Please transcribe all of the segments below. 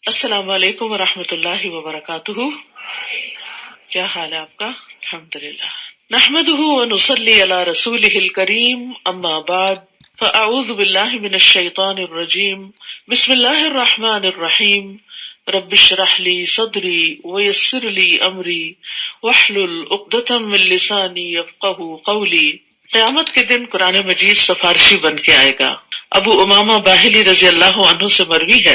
السلام علیکم ورحمۃ اللہ وبرکاتہ. کیا حال ہے آپ کا؟ الحمدللہ. نحمده ونصلي على رسوله الكريم اما بعد فاعوذ باللہ من الشیطان الرجیم. بسم اللہ الرحمن الرحیم. رب اشرح لي صدری ويسر لي امری واحلل عقدۃ من لسانی یفقهوا قولی. قیامت کے دن قرآن مجید سفارشی بن کے آئے گا. ابو امامہ باہلی رضی اللہ عنہ سے مروی ہے،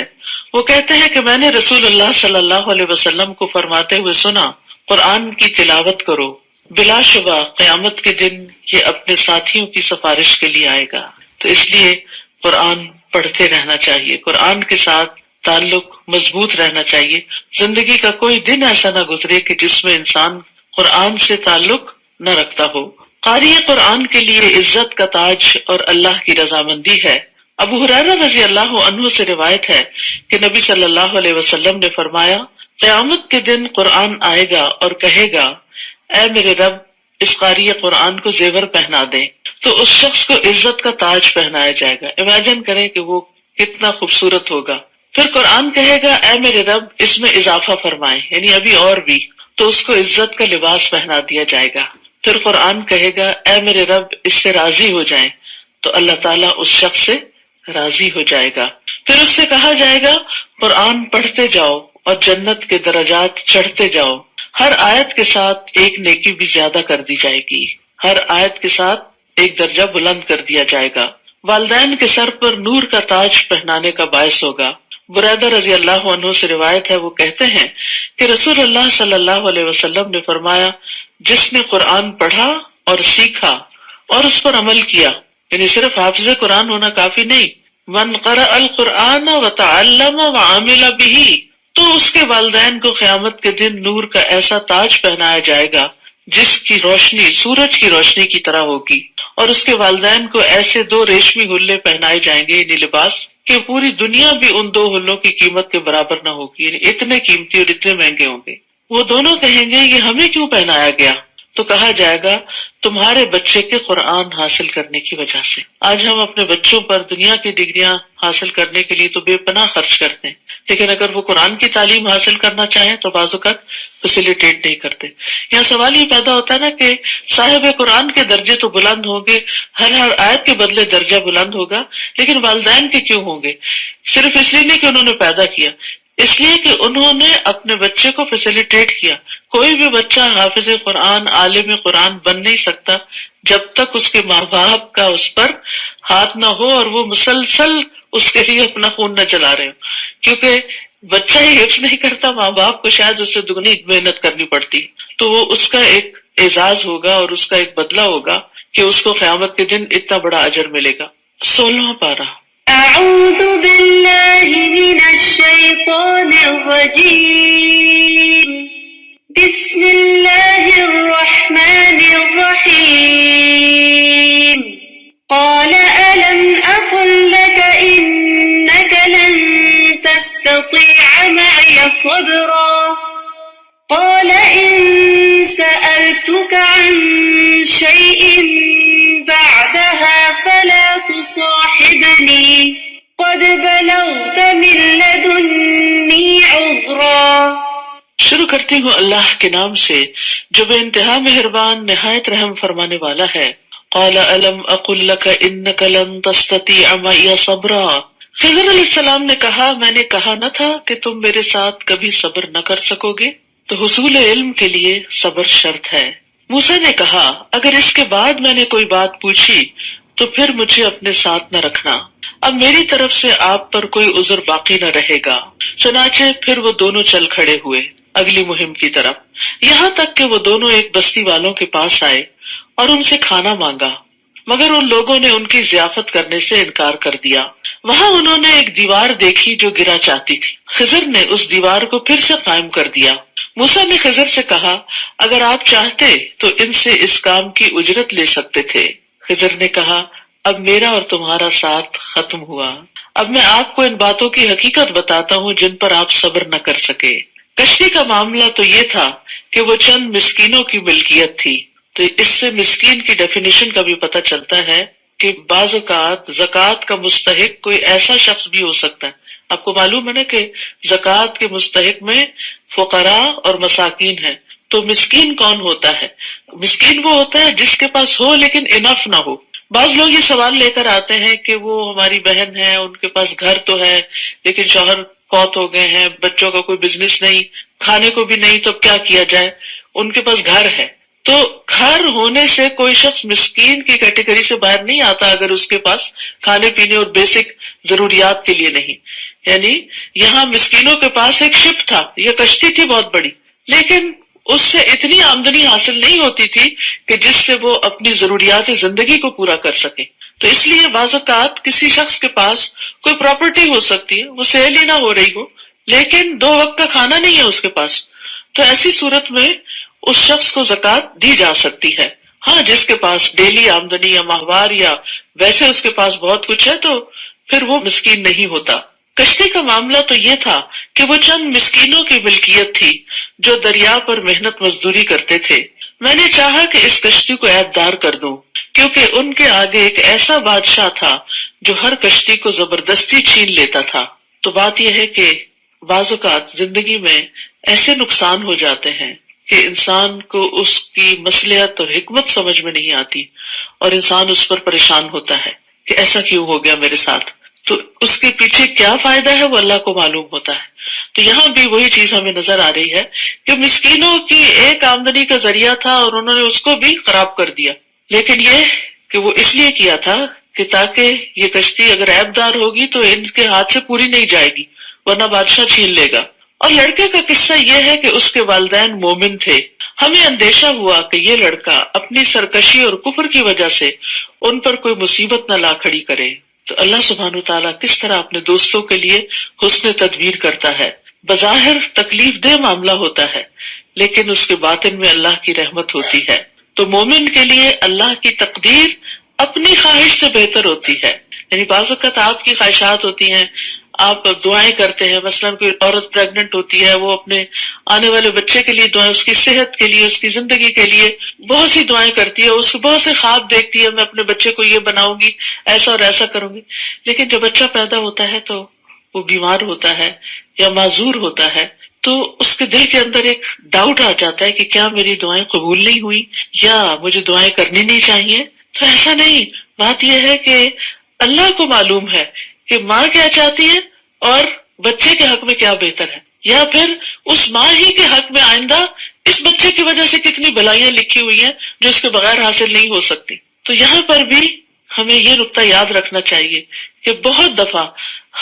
وہ کہتے ہیں کہ میں نے رسول اللہ صلی اللہ علیہ وسلم کو فرماتے ہوئے سنا، قرآن کی تلاوت کرو، بلا شبہ قیامت کے دن یہ اپنے ساتھیوں کی سفارش کے لیے آئے گا. تو اس لیے قرآن پڑھتے رہنا چاہیے، قرآن کے ساتھ تعلق مضبوط رہنا چاہیے. زندگی کا کوئی دن ایسا نہ گزرے کہ جس میں انسان قرآن سے تعلق نہ رکھتا ہو. قاری قرآن کے لیے عزت کا تاج اور اللہ کی رضامندی ہے. ابو ہریرہ رضی اللہ عنہ سے روایت ہے کہ نبی صلی اللہ علیہ وسلم نے فرمایا، قیامت کے دن قرآن آئے گا اور کہے گا، اے میرے رب، اس قاری قرآن کو زیور پہنا دیں. تو اس شخص کو عزت کا تاج پہنایا جائے گا. امیجن کریں کہ وہ کتنا خوبصورت ہوگا. پھر قرآن کہے گا، اے میرے رب، اس میں اضافہ فرمائیں، یعنی ابھی اور بھی. تو اس کو عزت کا لباس پہنا دیا جائے گا. پھر قرآن کہے گا، اے میرے رب، اس سے راضی ہو جائیں. تو اللہ تعالیٰ اس شخص سے راضی ہو جائے گا. پھر اس سے کہا جائے گا، قرآن پڑھتے جاؤ اور جنت کے درجات چڑھتے جاؤ. ہر آیت کے ساتھ ایک نیکی بھی زیادہ کر دی جائے گی، ہر آیت کے ساتھ ایک درجہ بلند کر دیا جائے گا. والدین کے سر پر نور کا تاج پہنانے کا باعث ہوگا. بریدہ رضی اللہ عنہ سے روایت ہے، وہ کہتے ہیں کہ رسول اللہ صلی اللہ علیہ وسلم نے فرمایا، جس نے قرآن پڑھا اور سیکھا اور اس پر عمل کیا، یعنی صرف حافظ قرآن ہونا کافی نہیں، من قرأ القرآن وتعلم وعمل به، تو اس کے والدین کو قیامت کے دن نور کا ایسا تاج پہنایا جائے گا جس کی روشنی سورج کی روشنی کی طرح ہوگی، اور اس کے والدین کو ایسے 2 ریشمی حلے پہنائے جائیں گے، یعنی لباس، کہ پوری دنیا بھی ان 2 حلوں کی قیمت کے برابر نہ ہوگی، یعنی اتنے قیمتی اور اتنے مہنگے ہوں گے. وہ دونوں کہیں گے، یہ ہمیں کیوں پہنایا گیا؟ تو کہا جائے گا، تمہارے بچے کے قرآن حاصل کرنے کی وجہ سے. آج ہم اپنے بچوں پر دنیا کی ڈگریاں حاصل کرنے کے لیے تو بے پناہ خرچ کرتے ہیں، لیکن اگر وہ قرآن کی تعلیم حاصل کرنا چاہیں تو بعض اوقات فیسیلیٹیٹ نہیں کرتے. یہاں سوال یہ پیدا ہوتا ہے نا کہ صاحب قرآن کے درجے تو بلند ہوں گے، ہر آیت کے بدلے درجہ بلند ہوگا، لیکن والدین کے کیوں ہوں گے؟ صرف اس لیے نہیں کہ انہوں نے پیدا کیا، اس لیے کہ انہوں نے اپنے بچے کو فیسیلیٹیٹ کیا. کوئی بھی بچہ حافظ قرآن، عالم قرآن بن نہیں سکتا جب تک اس کے ماں باپ کا اس پر ہاتھ نہ ہو اور وہ مسلسل اس کے لیے اپنا خون نہ چلا رہے ہو. کیونکہ بچہ ہی حفظ نہیں کرتا، ماں باپ کو شاید اس سے دگنی محنت کرنی پڑتی. تو وہ اس کا ایک اعزاز ہوگا اور اس کا ایک بدلہ ہوگا کہ اس کو قیامت کے دن اتنا بڑا اجر ملے گا. 16واں پارہ. اعوذ باللہ من الشیطان الرجیم. بسم اللہ الرحمن الرحیم. قال ألم أقل لك إنك لن تستطيع معي صبرا. قال إن سألتك عن شيء بعدها فلا تصاحبني قد بلغت من لدني عذرا. شروع کرتی ہوں اللہ کے نام سے جو بے انتہا مہربان نہایت رحم فرمانے والا ہے. قال الم اقل لك انك لن تستطيع معي صبرا. خضر علیہ السلام نے کہا، میں نے کہا نہ تھا کہ تم میرے ساتھ کبھی صبر نہ کر سکو گے؟ تو حصول علم کے لیے صبر شرط ہے. موسیٰ نے کہا، اگر اس کے بعد میں نے کوئی بات پوچھی تو پھر مجھے اپنے ساتھ نہ رکھنا، اب میری طرف سے آپ پر کوئی عذر باقی نہ رہے گا. چنانچہ پھر وہ دونوں چل کھڑے ہوئے اگلی مہم کی طرف، یہاں تک کہ وہ دونوں ایک بستی والوں کے پاس آئے اور ان سے کھانا مانگا، مگر ان لوگوں نے ان کی ضیافت کرنے سے انکار کر دیا. وہاں انہوں نے ایک دیوار دیکھی جو گرا چاہتی تھی. خضر نے اس دیوار کو پھر سے قائم کر دیا. موسیٰ نے خضر سے کہا، اگر آپ چاہتے تو ان سے اس کام کی اجرت لے سکتے تھے. خضر نے کہا، اب میرا اور تمہارا ساتھ ختم ہوا. اب میں آپ کو ان باتوں کی حقیقت بتاتا ہوں جن پر آپ صبر نہ کر سکے. کشتی کا معاملہ تو یہ تھا کہ وہ چند مسکینوں کی ملکیت تھی. تو اس سے مسکین کی ڈیفینیشن کا بھی پتہ چلتا ہے کہ بعض اوقات زکوٰۃ کا مستحق کوئی ایسا شخص بھی ہو سکتا ہے. آپ کو معلوم ہے نا کہ زکوٰۃ کے مستحق میں فقراء اور مساکین ہیں. تو مسکین کون ہوتا ہے؟ مسکین وہ ہوتا ہے جس کے پاس ہو لیکن انف نہ ہو. بعض لوگ یہ سوال لے کر آتے ہیں کہ وہ ہماری بہن ہے، ان کے پاس گھر تو ہے لیکن شوہر فوت ہو گئے ہیں، بچوں کا کوئی بزنس نہیں، کھانے کو بھی نہیں، تو اب کیا کیا جائے؟ ان کے پاس گھر ہے. تو گھر ہونے سے کوئی شخص مسکین کی کیٹیگری سے باہر نہیں آتا اگر اس کے پاس کھانے پینے اور بیسک ضروریات کے لیے نہیں. یعنی یہاں مسکینوں کے پاس ایک شپ تھا، یہ کشتی تھی بہت بڑی، لیکن اس سے اتنی آمدنی حاصل نہیں ہوتی تھی کہ جس سے وہ اپنی ضروریات زندگی کو پورا کر سکے. تو اس لیے بعض اوقات کسی شخص کے پاس کوئی پراپرٹی ہو سکتی ہے، وہ سیل ہی نہ ہو رہی ہو، لیکن 2 وقت کا کھانا نہیں ہے اس کے پاس. تو ایسی صورت میں اس شخص کو زکوٰۃ دی جا سکتی ہے. ہاں، جس کے پاس ڈیلی آمدنی یا ماہوار یا ویسے اس کے پاس بہت کچھ ہے تو پھر وہ مسکین نہیں ہوتا. کشتی کا معاملہ تو یہ تھا کہ وہ چند مسکینوں کی ملکیت تھی جو دریا پر محنت مزدوری کرتے تھے. میں نے چاہا کہ اس کشتی کو عیب دار کر دوں کیونکہ ان کے آگے ایک ایسا بادشاہ تھا جو ہر کشتی کو زبردستی چھین لیتا تھا. تو بات یہ ہے کہ بعض اوقات زندگی میں ایسے نقصان ہو جاتے ہیں کہ انسان کو اس کی مصلحت اور حکمت سمجھ میں نہیں آتی اور انسان اس پر پریشان ہوتا ہے کہ ایسا کیوں ہو گیا میرے ساتھ. تو اس کے پیچھے کیا فائدہ ہے وہ اللہ کو معلوم ہوتا ہے. تو یہاں بھی وہی چیز ہمیں نظر آ رہی ہے کہ مسکینوں کی ایک آمدنی کا ذریعہ تھا اور انہوں نے اس کو بھی خراب کر دیا. لیکن یہ کہ وہ اس لیے کیا تھا کہ تاکہ یہ کشتی اگر عیب دار ہوگی تو ان کے ہاتھ سے پوری نہیں جائے گی ورنہ بادشاہ چھین لے گا. اور لڑکے کا قصہ یہ ہے کہ اس کے والدین مومن تھے. ہمیں اندیشہ ہوا کہ یہ لڑکا اپنی سرکشی اور کفر کی وجہ سے ان پر کوئی مصیبت نہ لا کھڑی کرے. تو اللہ سبحانہ وتعالیٰ کس طرح اپنے دوستوں کے لیے حسن تدبیر کرتا ہے. بظاہر تکلیف دہ معاملہ ہوتا ہے لیکن اس کے باطن میں اللہ کی رحمت ہوتی ہے. تو مومن کے لیے اللہ کی تقدیر اپنی خواہش سے بہتر ہوتی ہے. یعنی بعض اوقات آپ کی خواہشات ہوتی ہیں، آپ دعائیں کرتے ہیں. مثلاً کوئی عورت پریگننٹ ہوتی ہے، وہ اپنے آنے والے بچے کے لیے دعائیں، اس کی صحت کے لیے، اس کی زندگی کے لیے بہت سی دعائیں کرتی ہے، اس کو بہت سے خواب دیکھتی ہے، میں اپنے بچے کو یہ بناؤں گی، ایسا اور ایسا کروں گی. لیکن جب بچہ پیدا ہوتا ہے تو وہ بیمار ہوتا ہے یا معذور ہوتا ہے تو اس کے دل کے اندر ایک ڈاؤٹ آ جاتا ہے کہ کیا میری دعائیں قبول نہیں ہوئی یا مجھے دعائیں کرنی نہیں چاہیے. تو ایسا نہیں. بات یہ ہے کہ اللہ کو معلوم ہے کہ ماں کیا چاہتی ہے اور بچے کے حق میں کیا بہتر ہے، یا پھر اس ماں ہی کے حق میں آئندہ اس بچے کی وجہ سے کتنی بھلائیاں لکھی ہوئی ہیں جو اس کے بغیر حاصل نہیں ہو سکتی. تو یہاں پر بھی ہمیں یہ نقطہ یاد رکھنا چاہیے کہ بہت دفعہ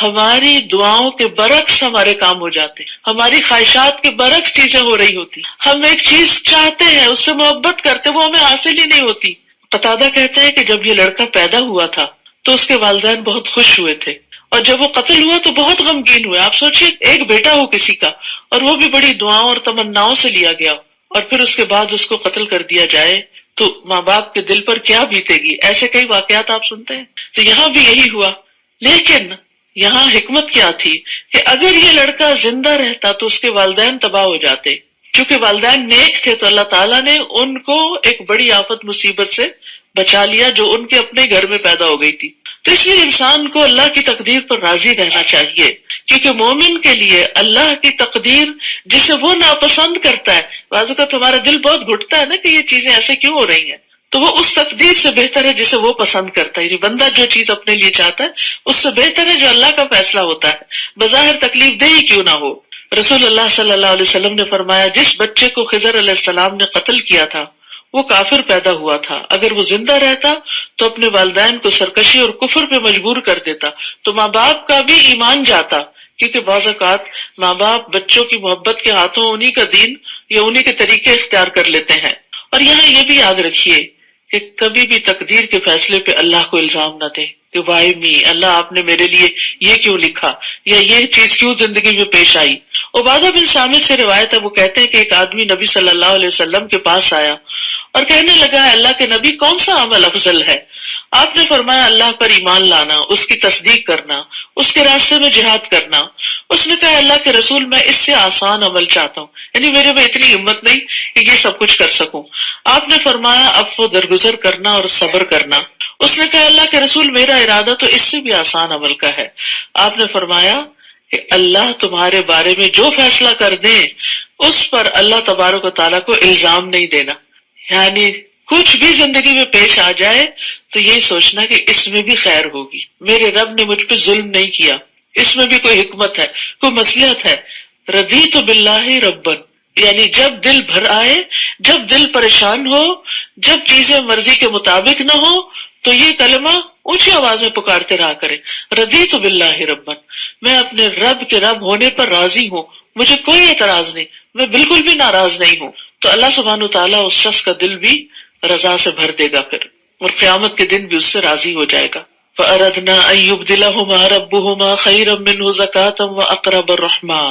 ہماری دعاؤں کے برعکس ہمارے کام ہو جاتے ہیں، ہماری خواہشات کے برعکس چیزیں ہو رہی ہوتی. ہم ایک چیز چاہتے ہیں، اس سے محبت کرتے، وہ ہمیں حاصل ہی نہیں ہوتی. قتادہ کہتے ہیں کہ جب یہ لڑکا پیدا ہوا تھا تو اس کے والدین بہت خوش ہوئے تھے اور جب وہ قتل ہوا تو بہت غمگین ہوئے. آپ سوچئے ایک بیٹا ہو کسی کا اور وہ بھی بڑی دعاؤں اور تمناؤں سے لیا گیا اور پھر اس کے بعد اس کو قتل کر دیا جائے تو ماں باپ کے دل پر کیا بیتے گی. ایسے کئی واقعات آپ سنتے ہیں. تو یہاں بھی یہی ہوا. لیکن یہاں حکمت کیا تھی کہ اگر یہ لڑکا زندہ رہتا تو اس کے والدین تباہ ہو جاتے. چونکہ والدین نیک تھے تو اللہ تعالیٰ نے ان کو ایک بڑی آفت مصیبت سے بچا لیا جو ان کے اپنے گھر میں پیدا ہو گئی تھی. تو اس لیے انسان کو اللہ کی تقدیر پر راضی رہنا چاہیے کیونکہ مومن کے لیے اللہ کی تقدیر جسے وہ ناپسند کرتا ہے، بعض اوقات ہمارا دل بہت گھٹتا ہے نا کہ یہ چیزیں ایسے کیوں ہو رہی ہیں، تو وہ اس تقدیر سے بہتر ہے جسے وہ پسند کرتا ہے. یعنی بندہ جو چیز اپنے لیے چاہتا ہے اس سے بہتر ہے جو اللہ کا فیصلہ ہوتا ہے، بظاہر تکلیف دہ ہی کیوں نہ ہو. رسول اللہ صلی اللہ علیہ وسلم نے فرمایا جس بچے کو خضر علیہ السلام نے قتل کیا تھا وہ کافر پیدا ہوا تھا. اگر وہ زندہ رہتا تو اپنے والدین کو سرکشی اور کفر پہ مجبور کر دیتا تو ماں باپ کا بھی ایمان جاتا، کیونکہ بعض اوقات ماں باپ بچوں کی محبت کے ہاتھوں انہی کا دین یا انہی کے طریقے اختیار کر لیتے ہیں. اور یہاں یہ بھی یاد رکھیے کہ کبھی بھی تقدیر کے فیصلے پہ اللہ کو الزام نہ دے کہ وائی می، اللہ آپ نے میرے لیے یہ کیوں لکھا یا یہ چیز کیوں زندگی میں پیش آئی. عبادہ بن صامت سے روایت ہے، وہ کہتے ہیں کہ ایک آدمی نبی صلی اللہ علیہ وسلم کے پاس آیا اور کہنے لگا اللہ کے نبی کون سا عمل افضل ہے؟ آپ نے فرمایا اللہ پر ایمان لانا، اس کی تصدیق کرنا، اس کے راستے میں جہاد کرنا. اس نے کہا اللہ کے رسول میں اس سے آسان عمل چاہتا ہوں، یعنی میرے میں اتنی ہمت نہیں کہ یہ سب کچھ کر سکوں. آپ نے فرمایا عفو درگزر کرنا اور صبر کرنا. اس نے کہا اللہ کے رسول میرا ارادہ تو اس سے بھی آسان عمل کا ہے. آپ نے فرمایا کہ اللہ تمہارے بارے میں جو فیصلہ کر دیں اس پر اللہ تبارک و تعالیٰ کو الزام نہیں دینا. یعنی کچھ بھی زندگی میں پیش آ جائے تو یہ سوچنا کہ اس میں بھی خیر ہوگی، میرے رب نے مجھ پہ ظلم نہیں کیا، اس میں بھی کوئی حکمت ہے، کوئی مصلحت ہے. رضیت باللہ ربن، یعنی جب دل بھر آئے، جب دل پریشان ہو، جب چیزیں مرضی کے مطابق نہ ہو تو یہ کلمہ اونچی آواز میں پکارتے رہا کرے، رضیت باللہ ربن، میں اپنے رب کے رب ہونے پر راضی ہوں، مجھے کوئی اعتراض نہیں، میں بالکل بھی ناراض نہیں ہوں. تو اللہ سبحانہ وتعالیٰ اس شخص کا دل بھی رضا سے بھر دے گا پھر، اور قیامت کے دن بھی اس سے راضی ہو جائے گا. فَأَرَدْنَا أَن يُبْدِلَهُمَا رَبُّهُمَا خَيْرًا مِّنْهُ زَكَاةً وَأَقْرَبَ رُحْمًا،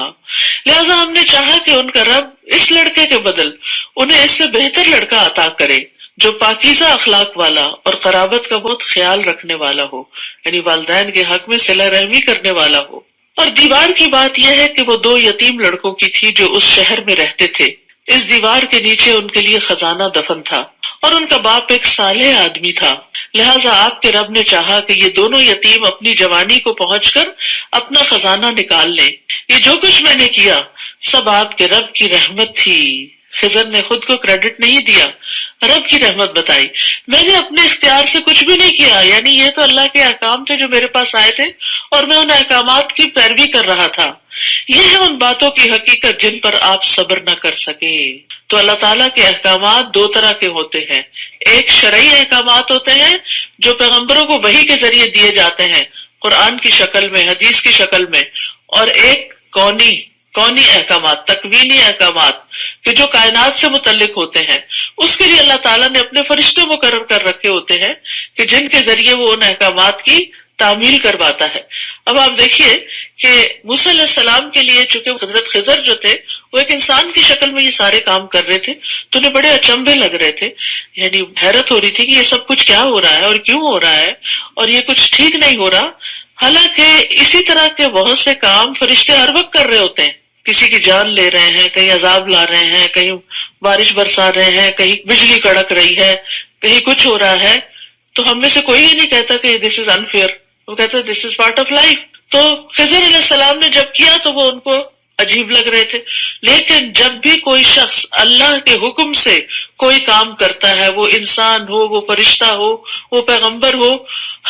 لہذا ہم نے چاہا کہ ان کا رب اس لڑکے کے بدل انہیں اس سے بہتر لڑکا عطا کرے جو پاکیزہ اخلاق والا اور قرابت کا بہت خیال رکھنے والا ہو، یعنی والدین کے حق میں صلہ رحمی کرنے والا ہو. اور دیوار کی بات یہ ہے کہ وہ 2 یتیم لڑکوں کی تھی جو اس شہر میں رہتے تھے. اس دیوار کے نیچے ان کے لیے خزانہ دفن تھا اور ان کا باپ ایک صالح آدمی تھا، لہٰذا آپ کے رب نے چاہا کہ یہ دونوں یتیم اپنی جوانی کو پہنچ کر اپنا خزانہ نکال لیں. یہ جو کچھ میں نے کیا سب آپ کے رب کی رحمت تھی. خضر نے خود کو کریڈٹ نہیں دیا، رب کی رحمت بتائی. میں نے اپنے اختیار سے کچھ بھی نہیں کیا، یعنی یہ تو اللہ کے احکام تھے جو میرے پاس آئے تھے اور میں ان احکامات کی پیروی کر رہا تھا. یہ ہے ان باتوں کی حقیقت جن پر آپ صبر نہ کر سکے. تو اللہ تعالیٰ کے احکامات 2 طرح کے ہوتے ہیں، ایک شرعی احکامات ہوتے ہیں جو پیغمبروں کو وحی کے ذریعے دیے جاتے ہیں قرآن کی شکل میں، حدیث کی شکل میں، اور ایک کونی احکامات، تکوینی احکامات کہ جو کائنات سے متعلق ہوتے ہیں. اس کے لیے اللہ تعالیٰ نے اپنے فرشتے مقرر کر رکھے ہوتے ہیں کہ جن کے ذریعے وہ ان احکامات کی تعمیل کرواتا ہے. اب آپ دیکھیے کہ موسیٰ علیہ السلام کے لیے چونکہ حضرت خضر جو تھے وہ ایک انسان کی شکل میں یہ سارے کام کر رہے تھے تو انہیں بڑے اچنبھے لگ رہے تھے، یعنی حیرت ہو رہی تھی کہ یہ سب کچھ کیا ہو رہا ہے اور کیوں ہو رہا ہے اور یہ کچھ ٹھیک نہیں ہو رہا. حالانکہ اسی طرح کے بہت سے کام فرشتے ہر وقت کر رہے ہوتے ہیں، کسی کی جان لے رہے ہیں، کہیں عذاب لا رہے ہیں، کہیں بارش برسا رہے ہیں، کہیں بجلی کڑک رہی ہے، کہیں کچھ ہو رہا ہے. تو ہم میں سے کوئی یہ نہیں کہتا کہ دس از انفیئر، وہ کہتا ہے دس از پارٹ آف لائف. تو خضر علیہ السلام نے جب کیا تو وہ ان کو عجیب لگ رہے تھے. لیکن جب بھی کوئی شخص اللہ کے حکم سے کوئی کام کرتا ہے، وہ انسان ہو، وہ فرشتہ ہو، وہ پیغمبر ہو،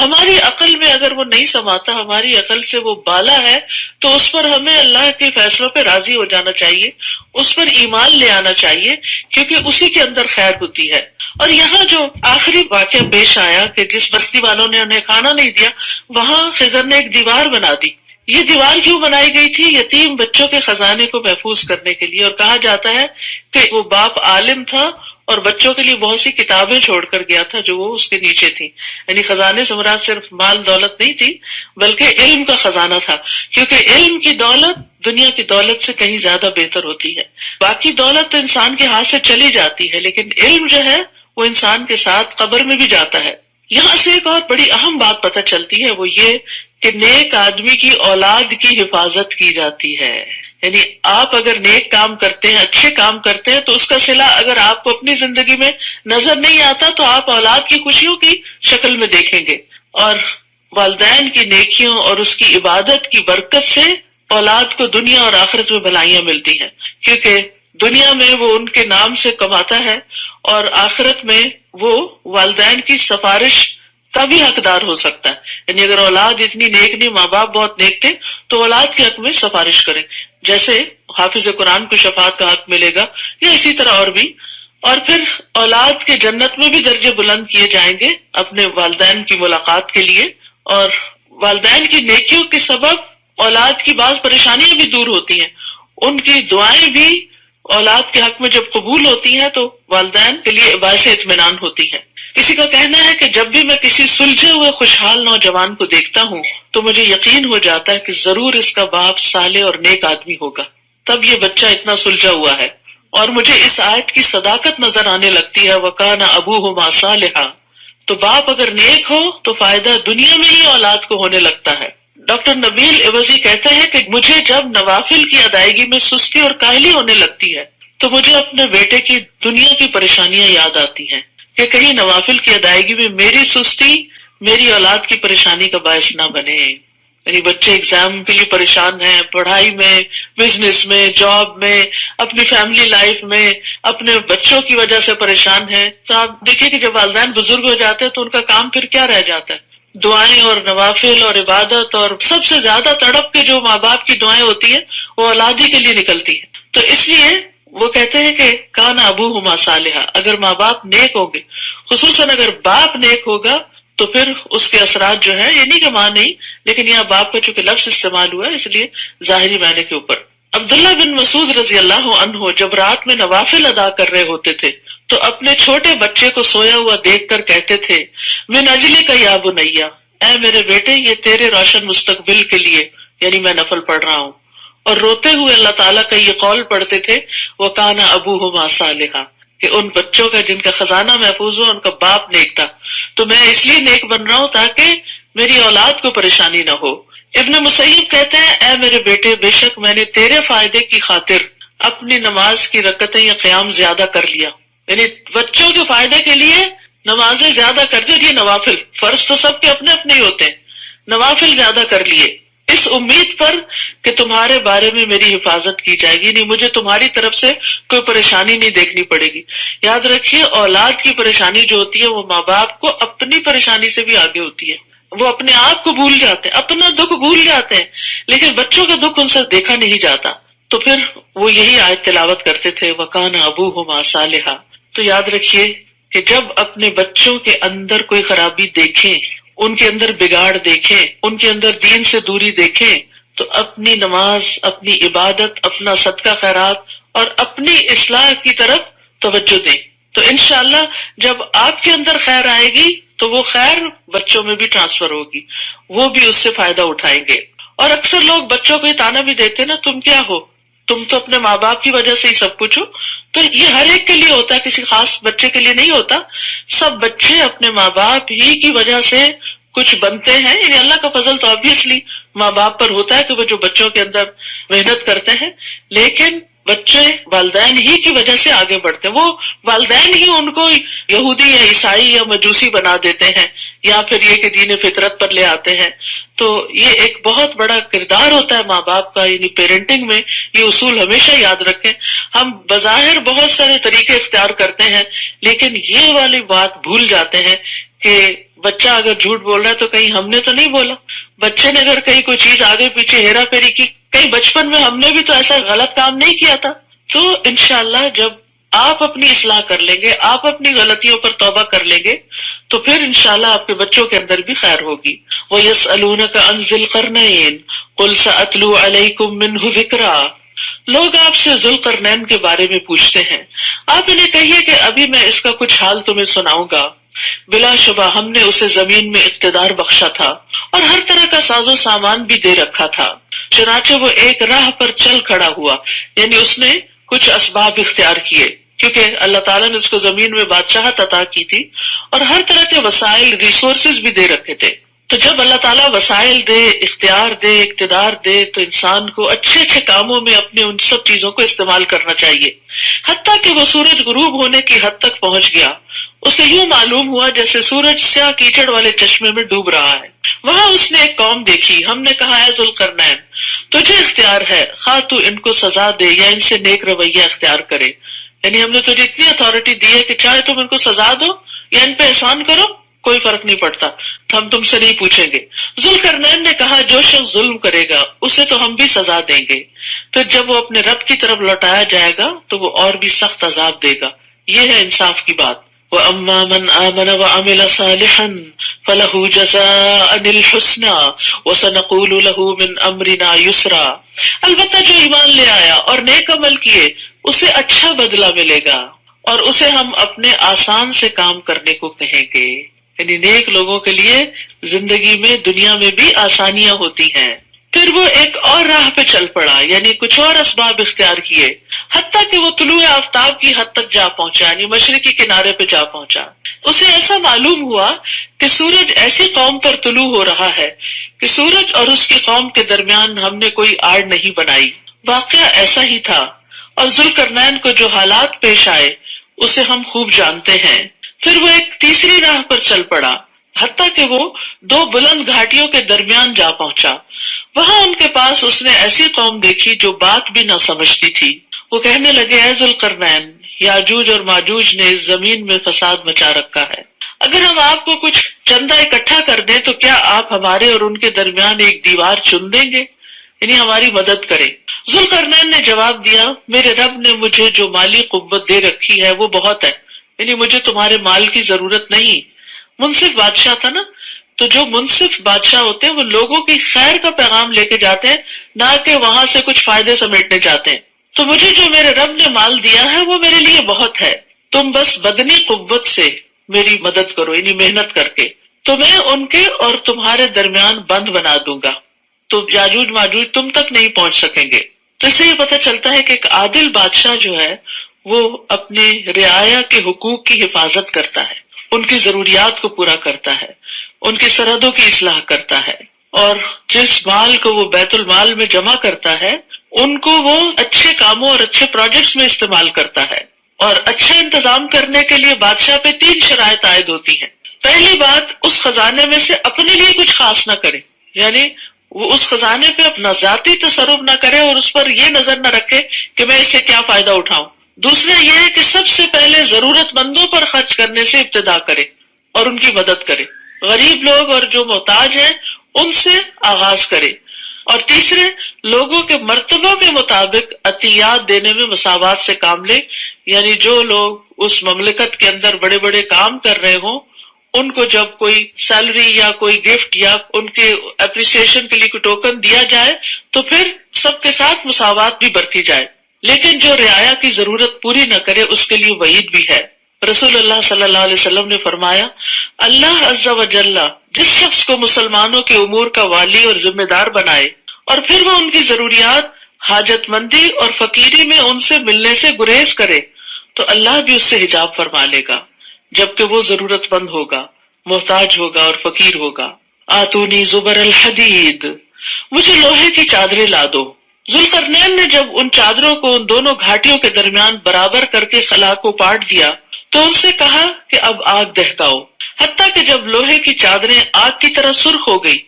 ہماری عقل میں اگر وہ نہیں سماتا، ہماری عقل سے وہ بالا ہے، تو اس پر ہمیں اللہ کے فیصلوں پہ راضی ہو جانا چاہیے، اس پر ایمان لے آنا چاہیے، کیونکہ اسی کے اندر خیر ہوتی ہے. اور یہاں جو آخری واقعہ پیش آیا کہ جس بستی والوں نے انہیں کھانا نہیں دیا، وہاں خضر نے ایک دیوار بنا دی. یہ دیوار کیوں بنائی گئی تھی؟ یتیم بچوں کے خزانے کو محفوظ کرنے کے لیے. اور کہا جاتا ہے کہ وہ باپ عالم تھا اور بچوں کے لیے بہت سی کتابیں چھوڑ کر گیا تھا جو وہ اس کے نیچے تھی. یعنی خزانے سے مراد صرف مال دولت نہیں تھی بلکہ علم کا خزانہ تھا، کیونکہ علم کی دولت دنیا کی دولت سے کہیں زیادہ بہتر ہوتی ہے. باقی دولت تو انسان کے ہاتھ سے چلی جاتی ہے، لیکن علم جو ہے وہ انسان کے ساتھ قبر میں بھی جاتا ہے. یہاں سے ایک اور بڑی اہم بات پتہ چلتی ہے، وہ یہ کہ نیک آدمی کی اولاد کی حفاظت کی جاتی ہے. یعنی آپ اگر نیک کام کرتے ہیں، اچھے کام کرتے ہیں، تو اس کا صلہ اگر آپ کو اپنی زندگی میں نظر نہیں آتا تو آپ اولاد کی خوشیوں کی شکل میں دیکھیں گے. اور والدین کی نیکیوں اور اس کی عبادت کی برکت سے اولاد کو دنیا اور آخرت میں بھلائیاں ملتی ہیں، کیونکہ دنیا میں وہ ان کے نام سے کماتا ہے اور آخرت میں وہ والدین کی سفارش کا بھی حقدار ہو سکتا ہے. یعنی اگر اولاد اتنی نیک نہیں، ماں باپ بہت نیک تھے تو اولاد کے حق میں سفارش کریں، جیسے حافظ قرآن کو شفاعت کا حق ملے گا، یا اسی طرح اور بھی. اور پھر اولاد کے جنت میں بھی درجے بلند کیے جائیں گے اپنے والدین کی ملاقات کے لیے. اور والدین کی نیکیوں کے سبب اولاد کی بعض پریشانیاں بھی دور ہوتی ہیں، ان کی دعائیں بھی اولاد کے حق میں جب قبول ہوتی ہیں تو والدین کے لیے باعث اطمینان ہوتی ہیں. کسی کا کہنا ہے کہ جب بھی میں کسی سلجھے ہوئے خوشحال نوجوان کو دیکھتا ہوں تو مجھے یقین ہو جاتا ہے کہ ضرور اس کا باپ صالح اور نیک آدمی ہوگا، تب یہ بچہ اتنا سلجھا ہوا ہے. اور مجھے اس آیت کی صداقت نظر آنے لگتی ہے، وَكَانَ أَبُوهُمَا صَالِحًا. تو باپ اگر نیک ہو تو فائدہ دنیا میں ہی اولاد کو ہونے لگتا ہے. ڈاکٹر نبیل عوضی کہتے ہیں کہ مجھے جب نوافل کی ادائیگی میں سستی اور کاہلی ہونے لگتی ہے تو مجھے اپنے بیٹے کی دنیا کی پریشانیاں یاد آتی ہیں کہ کہیں نوافل کی ادائیگی میں میری سستی میری اولاد کی پریشانی کا باعث نہ بنے. یعنی بچے ایگزام کے لیے پریشان ہیں، پڑھائی میں، بزنس میں، جاب میں، اپنی فیملی لائف میں، اپنے بچوں کی وجہ سے پریشان ہیں، تو آپ دیکھیں کہ جب والدین بزرگ ہو جاتے ہیں تو ان کا کام پھر کیا رہ جاتا ہے؟ دعائیں اور نوافل اور عبادت، اور سب سے زیادہ تڑپ کے جو ماں باپ کی دعائیں ہوتی ہیں وہ اولاد ہی کے لیے نکلتی ہیں. تو اس لیے وہ کہتے ہیں کہ کان ابوہما صالحا، اگر ماں باپ نیک ہوں گے، خصوصاً اگر باپ نیک ہوگا تو پھر اس کے اثرات جو ہے، یہ نہیں کہ ماں نہیں، لیکن یہاں باپ کا چونکہ لفظ استعمال ہوا ہے اس لیے ظاہری معنی کے اوپر. عبداللہ بن مسعود رضی اللہ عنہ جب رات میں نوافل ادا کر رہے ہوتے تھے تو اپنے چھوٹے بچے کو سویا ہوا دیکھ کر کہتے تھے، من اجلک یا بنیا، اے میرے بیٹے یہ تیرے روشن مستقبل کے لیے، یعنی میں نفل پڑھ رہا ہوں. اور روتے ہوئے اللہ تعالیٰ کا یہ قول پڑھتے تھے، وَكَانَ أَبُوهُمَا صَالِحًا، کہ ان بچوں کا جن کا خزانہ محفوظ ہو ان کا باپ نیک تھا، تو میں اس لیے نیک بن رہا ہوں تاکہ میری اولاد کو پریشانی نہ ہو. ابن مسیب کہتے ہیں، اے میرے بیٹے بے شک میں نے تیرے فائدے کی خاطر اپنی نماز کی رکعتیں یا قیام زیادہ کر لیا، یعنی بچوں کے فائدے کے لیے نمازیں زیادہ کر دی. اور یہ نوافل، فرض تو سب کے اپنے اپنے ہی ہوتے ہیں، نوافل زیادہ کر لیے اس امید پر کہ تمہارے بارے میں میری حفاظت کی جائے گی، نہیں مجھے تمہاری طرف سے کوئی پریشانی نہیں دیکھنی پڑے گی. یاد رکھیے اولاد کی پریشانی جو ہوتی ہے وہ ماں باپ کو اپنی پریشانی سے بھی آگے ہوتی ہے. وہ اپنے آپ کو بھول جاتے ہیں، اپنا دکھ بھول جاتے ہیں، لیکن بچوں کا دکھ ان سے دیکھا نہیں جاتا. تو پھر وہ یہی آیت تلاوت کرتے تھے، وَكَانَ أَبُوهُمَا صَالِحًا. تو یاد رکھیے کہ جب اپنے بچوں کے اندر کوئی خرابی دیکھیں، ان کے اندر بگاڑ دیکھیں، ان کے اندر دین سے دوری دیکھیں، تو اپنی نماز، اپنی عبادت، اپنا صدقہ خیرات اور اپنی اصلاح کی طرف توجہ دیں. تو انشاءاللہ جب آپ کے اندر خیر آئے گی تو وہ خیر بچوں میں بھی ٹرانسفر ہوگی، وہ بھی اس سے فائدہ اٹھائیں گے. اور اکثر لوگ بچوں کو یہ تانا بھی دیتے نا، تم کیا ہو، تم تو اپنے ماں باپ کی وجہ سے ہی سب کچھ ہو. تو یہ ہر ایک کے لیے ہوتا ہے، کسی خاص بچے کے لیے نہیں ہوتا. سب بچے اپنے ماں باپ ہی کی وجہ سے کچھ بنتے ہیں، یعنی اللہ کا فضل تو obviously ماں باپ پر ہوتا ہے کہ وہ جو بچوں کے اندر محنت کرتے ہیں، لیکن بچے والدین ہی کی وجہ سے آگے بڑھتے ہیں. وہ والدین ہی ان کو یہودی یا عیسائی یا مجوسی بنا دیتے ہیں، یا پھر یہ کہ دین فطرت پر لے آتے ہیں. تو یہ ایک بہت بڑا کردار ہوتا ہے ماں باپ کا، یعنی پیرنٹنگ میں یہ اصول ہمیشہ یاد رکھیں. ہم بظاہر بہت سارے طریقے اختیار کرتے ہیں، لیکن یہ والی بات بھول جاتے ہیں کہ بچہ اگر جھوٹ بول رہا ہے تو کہیں ہم نے تو نہیں بولا. بچے نے اگر کہیں کوئی چیز آگے پیچھے ہیرا پھیری کی، کہیں بچپن میں ہم نے بھی تو ایسا غلط کام نہیں کیا تھا. تو انشاءاللہ جب آپ اپنی اصلاح کر لیں گے، آپ اپنی غلطیوں پر توبہ کر لیں گے، تو پھر انشاءاللہ آپ کے بچوں کے اندر بھی خیر ہوگی. وَيَسْأَلُونَكَ عَنْ ذِي الْقَرْنَيْنِ قُلْ سَأَتْلُو عَلَيْكُمْ مِنْهُ ذِكْرًا. لوگ آپ سے ذوالقرنین کے بارے میں پوچھتے ہیں، آپ انہیں کہیے کہ ابھی میں اس کا کچھ حال تمہیں سناؤں گا. بلا شبہ ہم نے اسے زمین میں اقتدار بخشا تھا اور ہر طرح کا ساز و سامان بھی دے رکھا تھا، چنانچہ وہ ایک راہ پر چل کھڑا ہوا، یعنی اس نے کچھ اسباب اختیار کیے کیونکہ اللہ تعالیٰ نے اس کو زمین میں بادشاہت عطا کی تھی اور ہر طرح کے وسائل، ریسورسز بھی دے رکھے تھے. تو جب اللہ تعالیٰ وسائل دے، اختیار دے، اقتدار دے، تو انسان کو اچھے اچھے کاموں میں اپنے ان سب چیزوں کو استعمال کرنا چاہیے. حتیٰ کہ وہ سورج غروب ہونے کی حد تک پہنچ گیا، اسے یوں معلوم ہوا جیسے سورج سیاہ کیچڑ والے چشمے میں ڈوب رہا ہے. وہاں اس نے ایک قوم دیکھی. ہم نے کہا، اے ذوالقرنین، تجھے اختیار ہے، خواہ تو ان کو سزا دے یا ان سے نیک رویہ اختیار کرے. یعنی ہم نے تجھے اتنی اتھارٹی دی ہے کہ چاہے تم ان کو سزا دو یا ان پہ احسان کرو، کوئی فرق نہیں پڑتا، ہم تم سے نہیں پوچھیں گے. ذوالقرنین نے کہا، جو شخص ظلم کرے گا اسے تو ہم بھی سزا دیں گے، پھر جب وہ اپنے رب کی طرف لوٹایا جائے گا تو وہ اور بھی سخت عذاب دے گا. یہ ہے انصاف کی بات. وَأَمَّا مَنْ آمَنَ وَعَمِلَ صَالِحًا فَلَهُ جَزَاءً الْحُسْنَى وَسَنَقُولُ لَهُ مِنْ أَمْرِنَا يُسْرًا. البتہ جو ایمان لے آیا اور نیک عمل کیے اسے اچھا بدلہ ملے گا اور اسے ہم اپنے آسان سے کام کرنے کو کہیں گے. یعنی نیک لوگوں کے لیے زندگی میں، دنیا میں بھی آسانیاں ہوتی ہیں. پھر وہ ایک اور راہ پہ چل پڑا، یعنی کچھ اور اسباب اختیار کیے، حتیٰ کہ وہ طلوع آفتاب کی حد تک جا پہنچا، یعنی مشرقی کنارے پہ جا پہنچا. اسے ایسا معلوم ہوا کہ سورج ایسی قوم پر طلوع ہو رہا ہے کہ سورج اور اس کی قوم کے درمیان ہم نے کوئی آڑ نہیں بنائی. واقعہ ایسا ہی تھا، اور ذوالقرنین کو جو حالات پیش آئے اسے ہم خوب جانتے ہیں. پھر وہ ایک تیسری راہ پر چل پڑا، حتیٰ کہ وہ دو بلند گھاٹیوں کے درمیان جا پہنچا۔ وہاں ان کے پاس اس نے ایسی قوم دیکھی جو بات بھی نہ سمجھتی تھی۔ وہ کہنے لگے، اے ذوالقرنین، یاجوج اور ماجوج نے اس زمین میں فساد مچا رکھا ہے، اگر ہم آپ کو کچھ چندہ اکٹھا کر دیں تو کیا آپ ہمارے اور ان کے درمیان ایک دیوار چن دیں گے، یعنی ہماری مدد کریں؟ ذوالقرنین نے جواب دیا، میرے رب نے مجھے جو مالی قوت دے رکھی ہے وہ بہت ہے، یعنی مجھے تمہارے مال کی ضرورت نہیں۔ منصف بادشاہ تھا نا، تو جو منصف بادشاہ ہوتے ہیں وہ لوگوں کی خیر کا پیغام لے کے جاتے ہیں، نہ کہ وہاں سے کچھ فائدے سمیٹنے جاتے ہیں۔ تو مجھے جو میرے رب نے مال دیا ہے وہ میرے لیے بہت ہے، تم بس بدنی قوت سے میری مدد کرو، یعنی محنت کر کے، تو میں ان کے اور تمہارے درمیان بند بنا دوں گا، تو یاجوج ماجوج تم تک نہیں پہنچ سکیں گے۔ تو اس سے یہ پتہ چلتا ہے کہ ایک عادل بادشاہ جو ہے وہ اپنے رعایا کے حقوق کی حفاظت کرتا ہے، ان کی ضروریات کو پورا کرتا ہے، ان کی سرحدوں کی اصلاح کرتا ہے، اور جس مال کو وہ بیت المال میں جمع کرتا ہے ان کو وہ اچھے کاموں اور اچھے پروجیکٹس میں استعمال کرتا ہے۔ اور اچھا انتظام کرنے کے لیے بادشاہ پہ 3 شرائط عائد ہوتی ہیں۔ پہلی بات، اس خزانے میں سے اپنے لیے کچھ خاص نہ کرے، یعنی وہ اس خزانے پہ اپنا ذاتی تصرف نہ کرے اور اس پر یہ نظر نہ رکھے کہ میں اس سے کیا فائدہ اٹھاؤں۔ دوسرا یہ ہے کہ سب سے پہلے ضرورت مندوں پر خرچ کرنے سے ابتدا کرے اور ان کی مدد کرے، غریب لوگ اور جو محتاج ہیں ان سے آغاز کرے۔ اور تیسرے، لوگوں کے مرتبوں کے مطابق عطیات دینے میں مساوات سے کام لے، یعنی جو لوگ اس مملکت کے اندر بڑے بڑے کام کر رہے ہوں ان کو جب کوئی سیلری یا کوئی گفٹ یا ان کے اپریسیشن کے لیے کوئی ٹوکن دیا جائے تو پھر سب کے ساتھ مساوات بھی برتی جائے، لیکن جو رعایا کی ضرورت پوری نہ کرے اس کے لیے وعید بھی ہے۔ رسول اللہ صلی اللہ علیہ وسلم نے فرمایا، اللہ عز و جل جس شخص کو مسلمانوں کے امور کا والی اور ذمہ دار بنائے اور پھر وہ ان کی ضروریات، حاجت مندی اور فقیری میں ان سے ملنے سے گریز کرے تو اللہ بھی اس سے حجاب فرما لے گا، جبکہ وہ ضرورت مند ہوگا، محتاج ہوگا اور فقیر ہوگا۔ آتونی زبر الحدید، مجھے لوہے کی چادریں لا دو۔ ذوالقرنین نے جب ان چادروں کو ان دونوں گھاٹیوں کے درمیان برابر کر کے خلا کو پاٹ دیا تو ان سے کہا کہ اب آگ دہکاؤ، حتیٰ کہ جب لوہے کی چادریں آگ کی طرح سرخ ہو گئی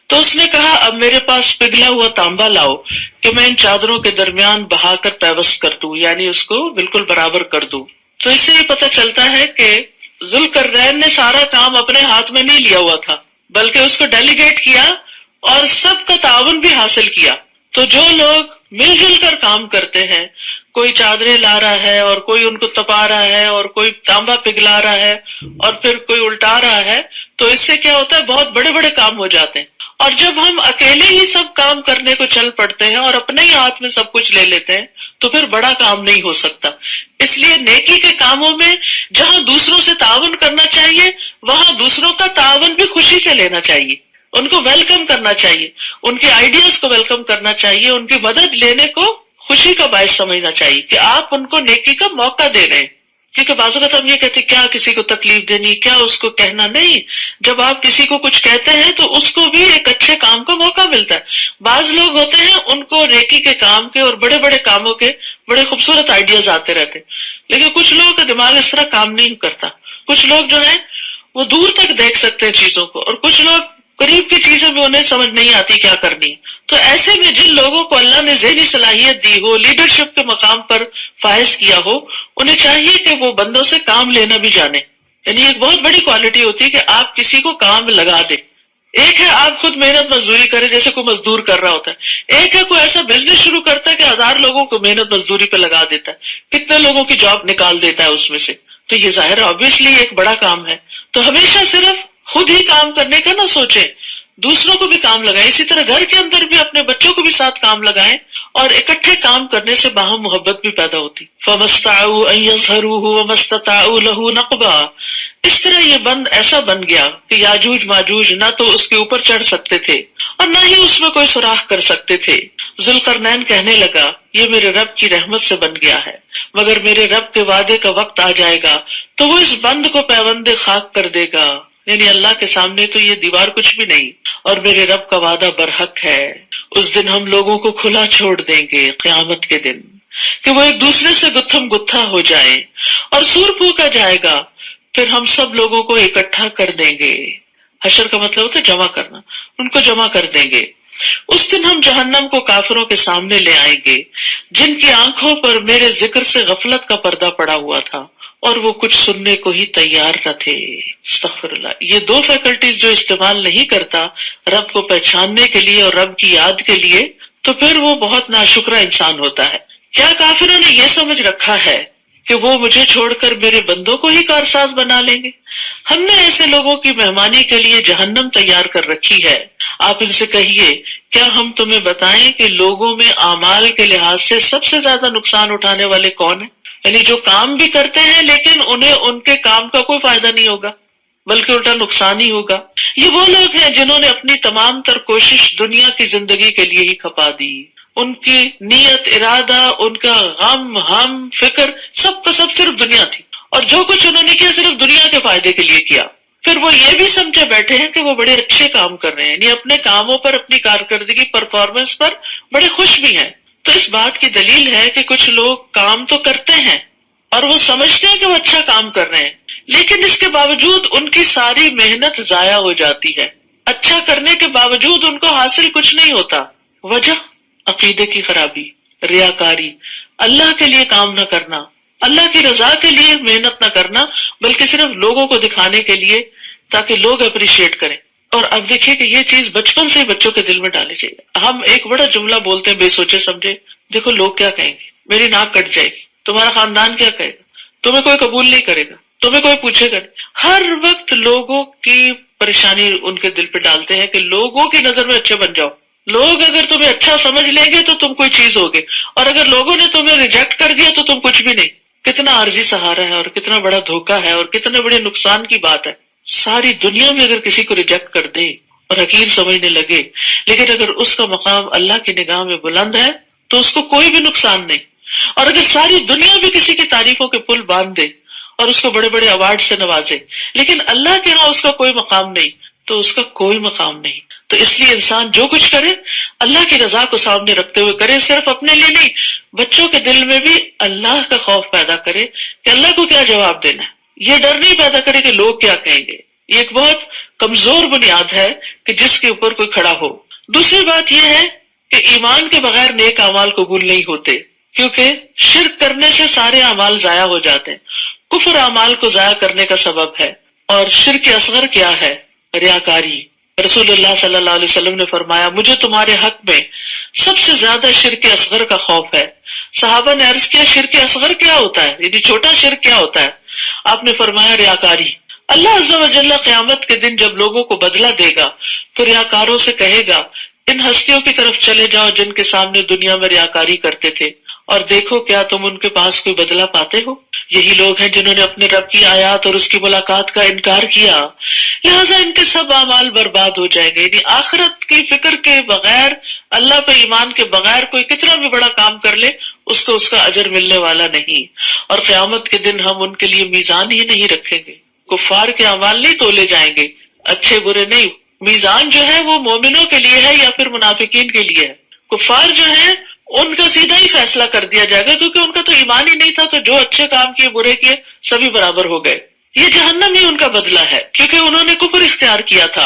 تو اس نے کہا اب میرے پاس پگھلا ہوا تانبا لاؤ کہ میں ان چادروں کے درمیان بہا کر پیوست کر دوں، یعنی اس کو بالکل برابر کر دوں۔ تو اس سے یہ پتہ چلتا ہے کہ ذوالقرنین نے سارا کام اپنے ہاتھ میں نہیں لیا ہوا تھا، بلکہ اس کو ڈیلیگیٹ کیا اور سب کا تعاون بھی حاصل کیا۔ تو جو لوگ مل جل کر کام کرتے ہیں، کوئی چادریں لا رہا ہے اور کوئی ان کو تپا رہا ہے اور کوئی تانبا پگھلا رہا ہے اور پھر کوئی الٹا رہا ہے، تو اس سے کیا ہوتا ہے، بہت بڑے بڑے کام ہو جاتے ہیں۔ اور جب ہم اکیلے ہی سب کام کرنے کو چل پڑتے ہیں اور اپنے ہی ہاتھ میں سب کچھ لے لیتے ہیں تو پھر بڑا کام نہیں ہو سکتا۔ اس لیے نیکی کے کاموں میں جہاں دوسروں سے تعاون کرنا چاہیے وہاں دوسروں کا تعاون بھی خوشی سے لینا چاہیے، ان کو ویلکم کرنا چاہیے، ان کے آئیڈیاز کو ویلکم کرنا چاہیے، ان کی مدد لینے کو خوشی کا باعث سمجھنا چاہیے کہ آپ ان کو نیکی کا موقع دے رہے ہیں۔ کیونکہ بعض اوقات ہم یہ کہتے ہیں کیا کسی کو تکلیف دینی، کیا اس کو کہنا، نہیں، جب آپ کسی کو کچھ کہتے ہیں تو اس کو بھی ایک اچھے کام کا موقع ملتا ہے۔ بعض لوگ ہوتے ہیں ان کو نیکی کے کام کے اور بڑے بڑے کاموں کے بڑے خوبصورت آئیڈیاز آتے رہتے ہیں، لیکن کچھ لوگوں کا دماغ اس طرح کام نہیں کرتا۔ کچھ لوگ جو ہیں وہ دور تک دیکھ سکتے ہیں چیزوں کو، اور کچھ لوگ قریب کی چیزیں بھی انہیں سمجھ نہیں آتی کیا کرنی ہے۔ تو ایسے میں جن لوگوں کو اللہ نے ذہنی صلاحیت دی ہو، لیڈرشپ کے مقام پر فائز کیا ہو، انہیں چاہیے کہ وہ بندوں سے کام لینا بھی جانے۔ یعنی ایک بہت بڑی کوالٹی ہوتی ہے کہ آپ کسی کو کام لگا دیں۔ ایک ہے آپ خود محنت مزدوری کریں جیسے کوئی مزدور کر رہا ہوتا ہے، ایک ہے کوئی ایسا بزنس شروع کرتا ہے کہ 1000 لوگوں کو محنت مزدوری پہ لگا دیتا ہے، کتنے لوگوں کی جاب نکال دیتا ہے اس میں سے۔ تو یہ ظاہر ہے obviously ایک بڑا کام ہے۔ تو ہمیشہ صرف خود ہی کام کرنے کا نہ سوچیں، دوسروں کو بھی کام لگائیں۔ اسی طرح گھر کے اندر بھی اپنے بچوں کو بھی ساتھ کام لگائیں، اور اکٹھے کام کرنے سے باہم محبت بھی پیدا ہوتی۔ فَمَسْتَطَاعُوا أَن يَظْهَرُوهُ وَمَسْتَطَاعُوا لَهُ نَقْبًا۔ اس طرح یہ بند ایسا بن گیا کہ یاجوج ماجوج نہ تو اس کے اوپر چڑھ سکتے تھے اور نہ ہی اس میں کوئی سوراخ کر سکتے تھے۔ ذوالقرنین کہنے لگا یہ میرے رب کی رحمت سے بن گیا ہے، مگر میرے رب کے وعدے کا وقت آ جائے گا تو وہ اس بند کو پیوند خاک کر دے گا، یعنی اللہ کے سامنے تو یہ دیوار کچھ بھی نہیں، اور میرے رب کا وعدہ برحق ہے۔ اس دن ہم لوگوں کو کھلا چھوڑ دیں گے، قیامت کے دن، کہ وہ ایک دوسرے سے گتھم گتھا ہو جائیں، اور سور پھونکا جائے گا، پھر ہم سب لوگوں کو اکٹھا کر دیں گے۔ حشر کا مطلب ہوتا ہے جمع کرنا، ان کو جمع کر دیں گے۔ اس دن ہم جہنم کو کافروں کے سامنے لے آئیں گے جن کی آنکھوں پر میرے ذکر سے غفلت کا پردہ پڑا ہوا تھا اور وہ کچھ سننے کو ہی تیار نہ تھے۔ استغفر اللہ۔ یہ دو فیکلٹیز جو استعمال نہیں کرتا رب کو پہچاننے کے لیے اور رب کی یاد کے لیے، تو پھر وہ بہت ناشکرا انسان ہوتا ہے۔ کیا کافروں نے یہ سمجھ رکھا ہے کہ وہ مجھے چھوڑ کر میرے بندوں کو ہی کارساز بنا لیں گے؟ ہم نے ایسے لوگوں کی مہمانی کے لیے جہنم تیار کر رکھی ہے۔ آپ ان سے کہیے، کیا ہم تمہیں بتائیں کہ لوگوں میں اعمال کے لحاظ سے سب سے زیادہ نقصان اٹھانے والے کون ہیں؟ یعنی جو کام بھی کرتے ہیں لیکن انہیں ان کے کام کا کوئی فائدہ نہیں ہوگا بلکہ الٹا نقصان ہی ہوگا۔ یہ وہ لوگ ہیں جنہوں نے اپنی تمام تر کوشش دنیا کی زندگی کے لیے ہی کھپا دی۔ ان کی نیت، ارادہ، ان کا غم، ہم، فکر، سب کا سب صرف دنیا تھی، اور جو کچھ انہوں نے کیا صرف دنیا کے فائدے کے لیے کیا۔ پھر وہ یہ بھی سمجھے بیٹھے ہیں کہ وہ بڑے اچھے کام کر رہے ہیں، یعنی اپنے کاموں پر، اپنی کارکردگی، پرفارمنس پر بڑے خوش بھی ہیں۔ تو اس بات کی دلیل ہے کہ کچھ لوگ کام تو کرتے ہیں اور وہ سمجھتے ہیں کہ وہ اچھا کام کر رہے ہیں، لیکن اس کے باوجود ان کی ساری محنت ضائع ہو جاتی ہے۔ اچھا کرنے کے باوجود ان کو حاصل کچھ نہیں ہوتا۔ وجہ عقیدے کی خرابی، ریاکاری، اللہ کے لیے کام نہ کرنا، اللہ کی رضا کے لیے محنت نہ کرنا، بلکہ صرف لوگوں کو دکھانے کے لیے تاکہ لوگ اپریشیٹ کریں۔ اور اب دیکھیں کہ یہ چیز بچپن سے ہی بچوں کے دل میں ڈالے چاہیے۔ ہم ایک بڑا جملہ بولتے ہیں بے سوچے سمجھے، دیکھو لوگ کیا کہیں گے، میری ناک کٹ جائے گی، تمہارا خاندان کیا کہے گا، تمہیں کوئی قبول نہیں کرے گا، تمہیں کوئی پوچھے گا نہیں۔ ہر وقت لوگوں کی پریشانی ان کے دل پہ ڈالتے ہیں کہ لوگوں کی نظر میں اچھے بن جاؤ، لوگ اگر تمہیں اچھا سمجھ لیں گے تو تم کوئی چیز ہوگے، اور اگر لوگوں نے تمہیں ریجیکٹ کر دیا تو تم کچھ بھی نہیں۔ کتنا عارضی سہارا ہے اور کتنا بڑا دھوکہ ہے اور کتنے بڑے نقصان کی بات ہے۔ ساری دنیا میں اگر کسی کو ریجیکٹ کر دے اور حقیر سمجھنے لگے، لیکن اگر اس کا مقام اللہ کی نگاہ میں بلند ہے تو اس کو کوئی بھی نقصان نہیں۔ اور اگر ساری دنیا بھی کسی کی تعریفوں کے پل باندھ دے اور اس کو بڑے بڑے ایوارڈ سے نوازے، لیکن اللہ کے ہاں اس کا کوئی مقام نہیں، تو اس کا کوئی مقام نہیں۔ تو اس لیے انسان جو کچھ کرے اللہ کی رضا کو سامنے رکھتے ہوئے کرے، صرف اپنے لیے نہیں، بچوں کے دل میں بھی اللہ کا خوف پیدا کرے کہ اللہ کو کیا جواب دینا ہے۔ یہ ڈر نہیں پیدا کرے کہ لوگ کیا کہیں گے۔ یہ ایک بہت کمزور بنیاد ہے کہ جس کے اوپر کوئی کھڑا ہو۔ دوسری بات یہ ہے کہ ایمان کے بغیر نیک اعمال قبول نہیں ہوتے، کیونکہ شرک کرنے سے سارے اعمال ضائع ہو جاتے ہیں۔ کفر اعمال کو ضائع کرنے کا سبب ہے۔ اور شرک اصغر کیا ہے؟ ریاکاری۔ رسول اللہ صلی اللہ علیہ وسلم نے فرمایا، مجھے تمہارے حق میں سب سے زیادہ شرک اصغر کا خوف ہے۔ صحابہ نے عرض کیا، شرک اصغر کیا ہوتا ہے، یعنی چھوٹا شرک کیا ہوتا ہے؟ آپ نے فرمایا ریاکاری۔ اللہ عز و جل قیامت کے دن جب لوگوں کو بدلہ دے گا تو ریاکاروں سے کہے گا، ان ہستیوں کی طرف چلے جاؤ جن کے سامنے دنیا میں ریاکاری کرتے تھے، اور دیکھو کیا تم ان کے پاس کوئی بدلہ پاتے ہو؟ یہی لوگ ہیں جنہوں نے اپنے رب کی آیات اور اس کی ملاقات کا انکار کیا، لہٰذا ان کے سب اعمال برباد ہو جائیں گے۔ یعنی آخرت کی فکر کے بغیر، اللہ پہ ایمان کے بغیر کوئی کتنا بھی بڑا کام کر لے اس کو اس کا اجر ملنے والا نہیں۔ اور قیامت کے دن ہم ان کے لیے میزان ہی نہیں رکھیں گے، کفار کے اعمال نہیں تولے جائیں گے، اچھے برے نہیں۔ میزان جو ہے وہ مومنوں کے لیے ہے یا پھر منافقین کے لیے ہے۔ کفار جو ہیں ان کا سیدھا ہی فیصلہ کر دیا جائے گا، کیونکہ ان کا تو ایمان ہی نہیں تھا، تو جو اچھے کام کیے برے کیے سبھی برابر ہو گئے۔ یہ جہنم ہی ان کا بدلہ ہے، کیونکہ انہوں نے کفر اختیار کیا تھا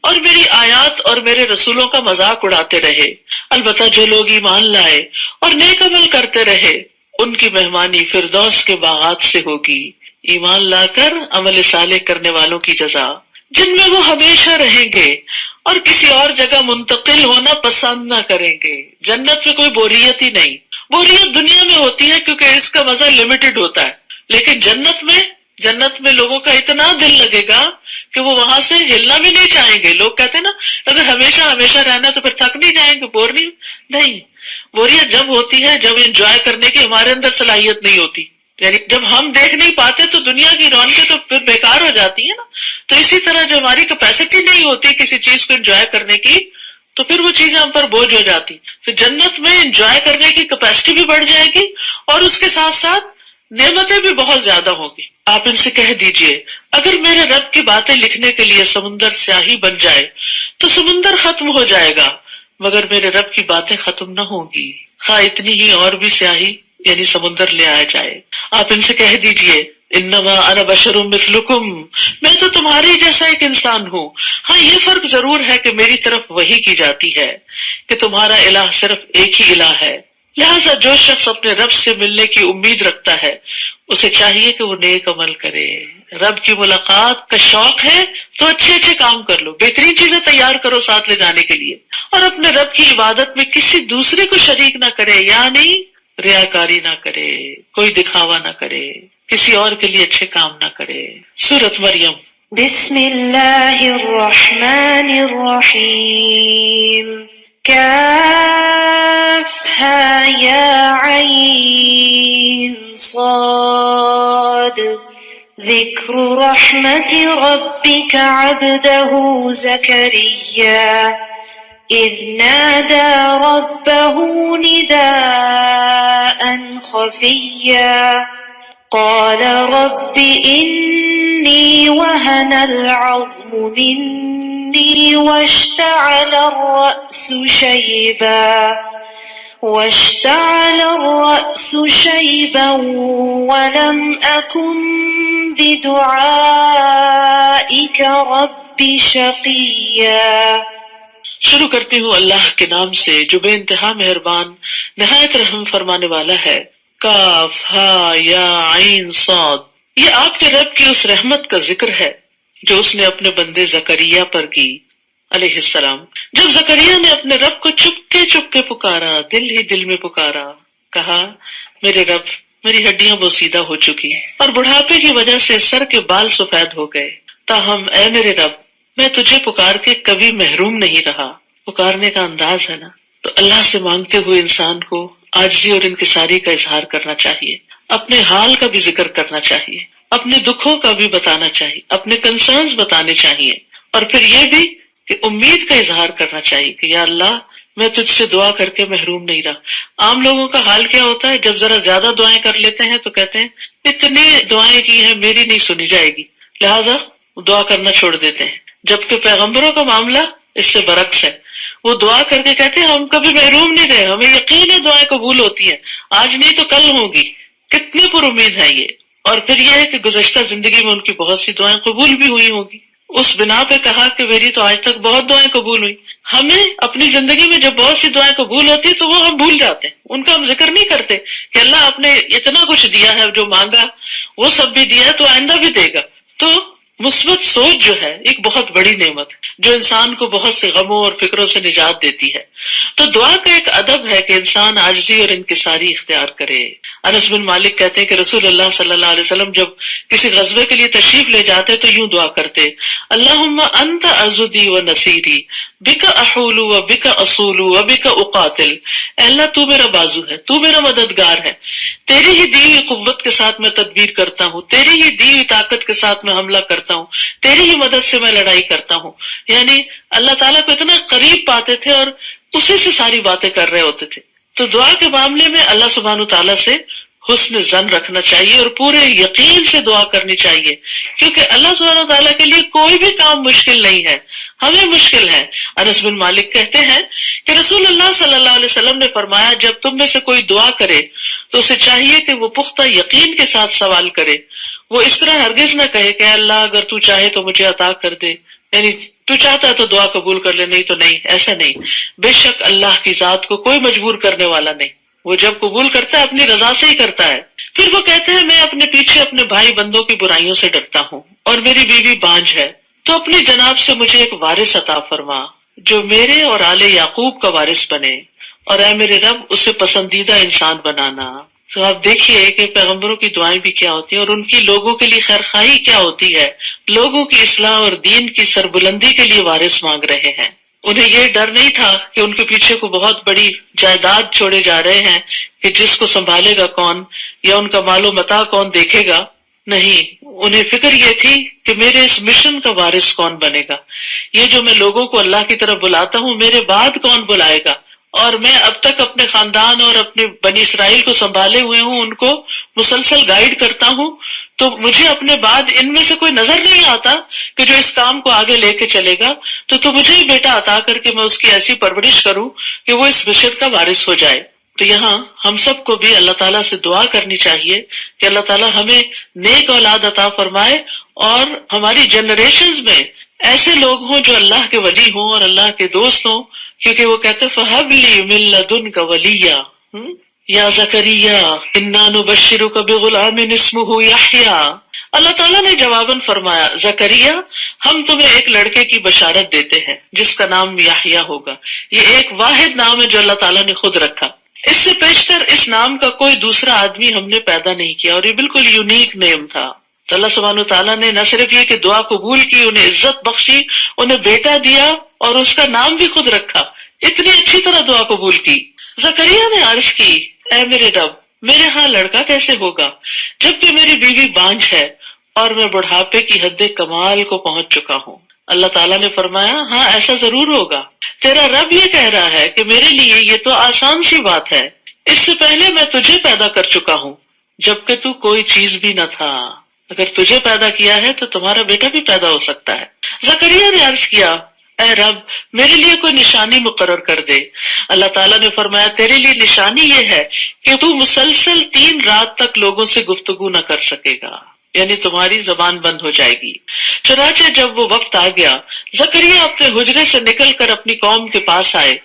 اور میری آیات اور میرے رسولوں کا مذاق اڑاتے رہے۔ البتہ جو لوگ ایمان لائے اور نیک عمل کرتے رہے ان کی مہمانی فردوس کے باغات سے ہوگی۔ ایمان لا کر عمل صالح کرنے والوں کی جزا، جن میں وہ ہمیشہ رہیں گے اور کسی اور جگہ منتقل ہونا پسند نہ کریں گے۔ جنت میں کوئی بوریت ہی نہیں۔ بوریت دنیا میں ہوتی ہے کیونکہ اس کا مزہ لمیٹڈ ہوتا ہے، لیکن جنت میں لوگوں کا اتنا دل لگے گا کہ وہ وہاں سے ہلنا بھی نہیں چاہیں گے۔ لوگ کہتے ہیں نا، اگر ہمیشہ رہنا تو پھر تھک نہیں جائیں گے، بور نہیں۔ بوریت جب ہوتی ہے جب انجوائے کرنے کی ہمارے اندر صلاحیت نہیں ہوتی، یعنی جب ہم دیکھ نہیں پاتے تو دنیا کی رونقیں تو پھر بیکار ہو جاتی ہے نا۔ تو اسی طرح جو ہماری کیپیسٹی نہیں ہوتی کسی چیز کو انجوائے کرنے کی، تو پھر وہ چیزیں ہم پر بوجھ ہو جاتی۔ پھر جنت میں انجوائے کرنے کی کیپیسٹی بھی بڑھ جائے گی اور اس کے ساتھ ساتھ نعمتیں بھی بہت زیادہ ہوں گی۔ آپ ان سے کہہ دیجئے، اگر میرے رب کی باتیں لکھنے کے لیے سمندر سیاہی بن جائے تو سمندر ختم ہو جائے گا، مگر میرے رب کی باتیں ختم نہ ہوں گی، خواہ اتنی ہی اور بھی سیاہی یعنی سمندر لے آیا جائے۔ آپ ان سے کہہ دیجئے، انما انا بشر مثلکم، میں تو تمہارے جیسا ایک انسان ہوں، ہاں یہ فرق ضرور ہے کہ میری طرف وحی کی جاتی ہے کہ تمہارا الہ صرف ایک ہی الہ ہے، لہذا جو شخص اپنے رب سے ملنے کی امید رکھتا ہے اسے چاہیے کہ وہ نیک عمل کرے۔ رب کی ملاقات کا شوق ہے تو اچھے اچھے کام کر لو، بہترین چیزیں تیار کرو ساتھ لے جانے کے لیے، اور اپنے رب کی عبادت میں کسی دوسرے کو شریک نہ کرے، یعنی ریاکاری نہ کرے، کوئی دکھاوا نہ کرے، کسی اور کے لیے اچھے کام نہ کرے۔ سورۃ مریم۔ بسم اللہ الرحمن الرحیم كافها يا عين صاد ذكر رحمة ربك عبده زكريا إذ نادى ربه نداء خفيا قال رب إني وهن العظم مني واشتعل الرأس شيبا ولم أكن بدعائك رب شقيا۔ شروع کرتی ہوں اللہ کے نام سے جو بے انتہا مہربان نہایت رحم فرمانے والا ہے۔ کاف ہا یا عین صاد، یہ آپ کے رب کی اس رحمت کا ذکر ہے جو اس نے اپنے بندے زکریا پر کی علیہ السلام۔ جب زکریا نے اپنے رب کو چپکے پکارا، دل ہی دل میں پکارا، کہا میرے رب میری ہڈیاں بوسیدہ ہو چکی اور بڑھاپے کی وجہ سے سر کے بال سفید ہو گئے، تاہم اے میرے رب میں تجھے پکار کے کبھی محروم نہیں رہا۔ پکارنے کا انداز ہے نا، تو اللہ سے مانگتے ہوئے انسان کو عاجزی اور انکساری کا اظہار کرنا چاہیے، اپنے حال کا بھی ذکر کرنا چاہیے، اپنے دکھوں کا بھی بتانا چاہیے، اپنے کنسرنز بتانے چاہیے، اور پھر یہ بھی کہ امید کا اظہار کرنا چاہیے کہ یا اللہ میں تجھ سے دعا کر کے محروم نہیں رہا۔ عام لوگوں کا حال کیا ہوتا ہے، جب ذرا زیادہ دعائیں کر لیتے ہیں تو کہتے ہیں اتنی دعائیں کی ہیں میری نہیں سنی جائے گی، لہٰذا دعا کرنا چھوڑ دیتے ہیں، جبکہ پیغمبروں کا معاملہ اس سے برعکس ہے۔ وہ دعا کر کے کہتے ہیں ہم کبھی محروم نہیں رہے، ہمیں یقین ہے دعائیں قبول ہوتی ہیں، آج نہیں تو کل ہوں گی۔ کتنی پر امید ہے یہ، اور پھر یہ ہے کہ گزشتہ زندگی میں ان کی بہت سی دعائیں قبول بھی ہوئی ہوں گی۔ اس بنا پہ کہا کہ میری تو آج تک بہت دعائیں قبول ہوئی۔ ہمیں اپنی زندگی میں جب بہت سی دعائیں قبول ہوتی تو وہ ہم بھول جاتے ہیں، ان کا ہم ذکر نہیں کرتے کہ اللہ آپ نے اتنا کچھ دیا ہے، جو مانگا وہ سب بھی دیا ہے تو آئندہ بھی دے گا۔ تو مثبت سوچ جو ہے ایک بہت بڑی نعمت ہے جو انسان کو بہت سے غموں اور فکروں سے نجات دیتی ہے۔ تو دعا کا ایک ادب ہے کہ انسان عاجزی اور انکساری اختیار کرے۔ انس بن مالک کہتے ہیں کہ رسول اللہ صلی اللہ علیہ وسلم جب کسی غزوے کے لیے تشریف لے جاتے تو یوں دعا کرتے، اللہم انت عضدی و نصیری بک احول و بک اصول و بک اقاتل، اے اللہ تو میرا بازو ہے، تو میرا مددگار ہے، تیری ہی دی ہوئی قوت کے ساتھ میں تدبیر کرتا ہوں، تیری ہی دی ہوئی طاقت کے ساتھ میں حملہ کرتا ہوں، تیری ہی مدد سے میں لڑائی کرتا ہوں۔ یعنی اللہ تعالیٰ کو اتنا قریب پاتے تھے اور اسی سے ساری باتیں کر رہے ہوتے تھے۔ تو دعا کے معاملے میں اللہ سبحانہ تعالیٰ سے حسن ظن رکھنا چاہیے اور پورے یقین سے دعا کرنی چاہیے، کیونکہ اللہ سبحانہ تعالیٰ کے لیے کوئی بھی کام مشکل نہیں ہے، ہمیں مشکل ہے۔ انس بن مالک کہتے ہیں کہ رسول اللہ صلی اللہ علیہ وسلم نے فرمایا جب تم میں سے کوئی دعا کرے تو اسے چاہیے کہ وہ پختہ یقین کے ساتھ سوال کرے، وہ اس طرح ہرگز نہ کہے کہ اللہ اگر تو چاہے تو مجھے عطا کر دے، یعنی تو چاہتا ہے تو دعا قبول کر لے، نہیں تو نہیں، ایسا نہیں۔ بے شک اللہ کی ذات کو کوئی مجبور کرنے والا نہیں، وہ جب قبول کرتا ہے اپنی رضا سے ہی کرتا ہے۔ پھر وہ کہتے ہیں میں اپنے پیچھے اپنے بھائی بندوں کی برائیوں سے ڈرتا ہوں اور میری بیوی بانجھ ہے، تو اپنی جناب سے مجھے ایک وارث عطا فرما جو میرے اور آل یعقوب کا وارث بنے، اور اے میرے رب اسے پسندیدہ انسان بنانا۔ تو آپ دیکھیے کہ پیغمبروں کی دعائیں بھی کیا ہوتی ہیں اور ان کی لوگوں کے لیے خیرخواہی کیا ہوتی ہے، لوگوں کی اصلاح اور دین کی سربلندی کے لیے وارث مانگ رہے ہیں۔ انہیں یہ ڈر نہیں تھا کہ ان کے پیچھے کو بہت بڑی جائیداد چھوڑے جا رہے ہیں کہ جس کو سنبھالے گا کون یا ان کا مال و متاع کون دیکھے گا، نہیں، انہیں فکر یہ تھی کہ میرے اس مشن کا وارث کون بنے گا، یہ جو میں لوگوں کو اللہ کی طرف بلاتا ہوں میرے بعد کون بلائے گا، اور میں اب تک اپنے خاندان اور اپنے بنی اسرائیل کو سنبھالے ہوئے ہوں، ان کو مسلسل گائیڈ کرتا ہوں، تو مجھے اپنے بعد ان میں سے کوئی نظر نہیں آتا کہ جو اس کام کو آگے لے کے چلے گا، تو مجھے ہی بیٹا عطا کر کے میں اس کی ایسی پرورش کروں کہ وہ اس مشن کا وارث ہو جائے۔ تو تو یہاں ہم سب کو بھی اللہ تعالیٰ سے دعا کرنی چاہیے کہ اللہ تعالیٰ ہمیں نیک اولاد عطا فرمائے اور ہماری جنریشنز میں ایسے لوگ ہوں جو اللہ کے ولی ہوں اور اللہ کے دوست ہوں، کیونکہ وہ کہتے فَهَبْ لِي مِن لَّدُنْكَ وَلِيًّا یا زکریا انا نبشرک بغلام اسمہ یحییٰ۔ اللہ تعالیٰ نے جواباً فرمایا زکریا ہم تمہیں ایک لڑکے کی بشارت دیتے ہیں جس کا نام یحییٰ ہوگا۔ یہ ایک واحد نام ہے جو اللہ تعالیٰ نے خود رکھا، اس سے پیشتر اس نام کا کوئی دوسرا آدمی ہم نے پیدا نہیں کیا، اور یہ بالکل یونیک نیم تھا۔ تو اللہ سبحانہ وتعالیٰ نے نہ صرف یہ کہ دعا قبول کی، انہیں عزت بخشی، انہیں بیٹا دیا اور اس کا نام بھی خود رکھا، اتنی اچھی طرح دعا قبول کی۔ زکریا نے عرض کی اے میرے رب میرے ہاں لڑکا کیسے ہوگا جبکہ میری بیوی بانجھ ہے اور میں بڑھاپے کی حد کمال کو پہنچ چکا ہوں۔ اللہ تعالیٰ نے فرمایا ہاں ایسا ضرور ہوگا، تیرا رب یہ کہہ رہا ہے کہ میرے لیے یہ تو آسان سی بات ہے، اس سے پہلے میں تجھے پیدا کر چکا ہوں جبکہ تو کوئی چیز بھی نہ تھا، اگر تجھے پیدا کیا ہے تو تمہارا بیٹا بھی پیدا ہو سکتا ہے۔ زکریا نے عرض کیا اے رب میرے لیے کوئی نشانی مقرر کر دے۔ اللہ تعالیٰ نے فرمایا تیرے لیے نشانی یہ ہے کہ تو مسلسل 3 رات تک لوگوں سے گفتگو نہ کر سکے گا، یعنی تمہاری زبان بند ہو جائے گی۔ چنانچہ جب وہ وقت آ گیا زکریا اپنے حجرے سے نکل کر اپنی قوم کے پاس آئے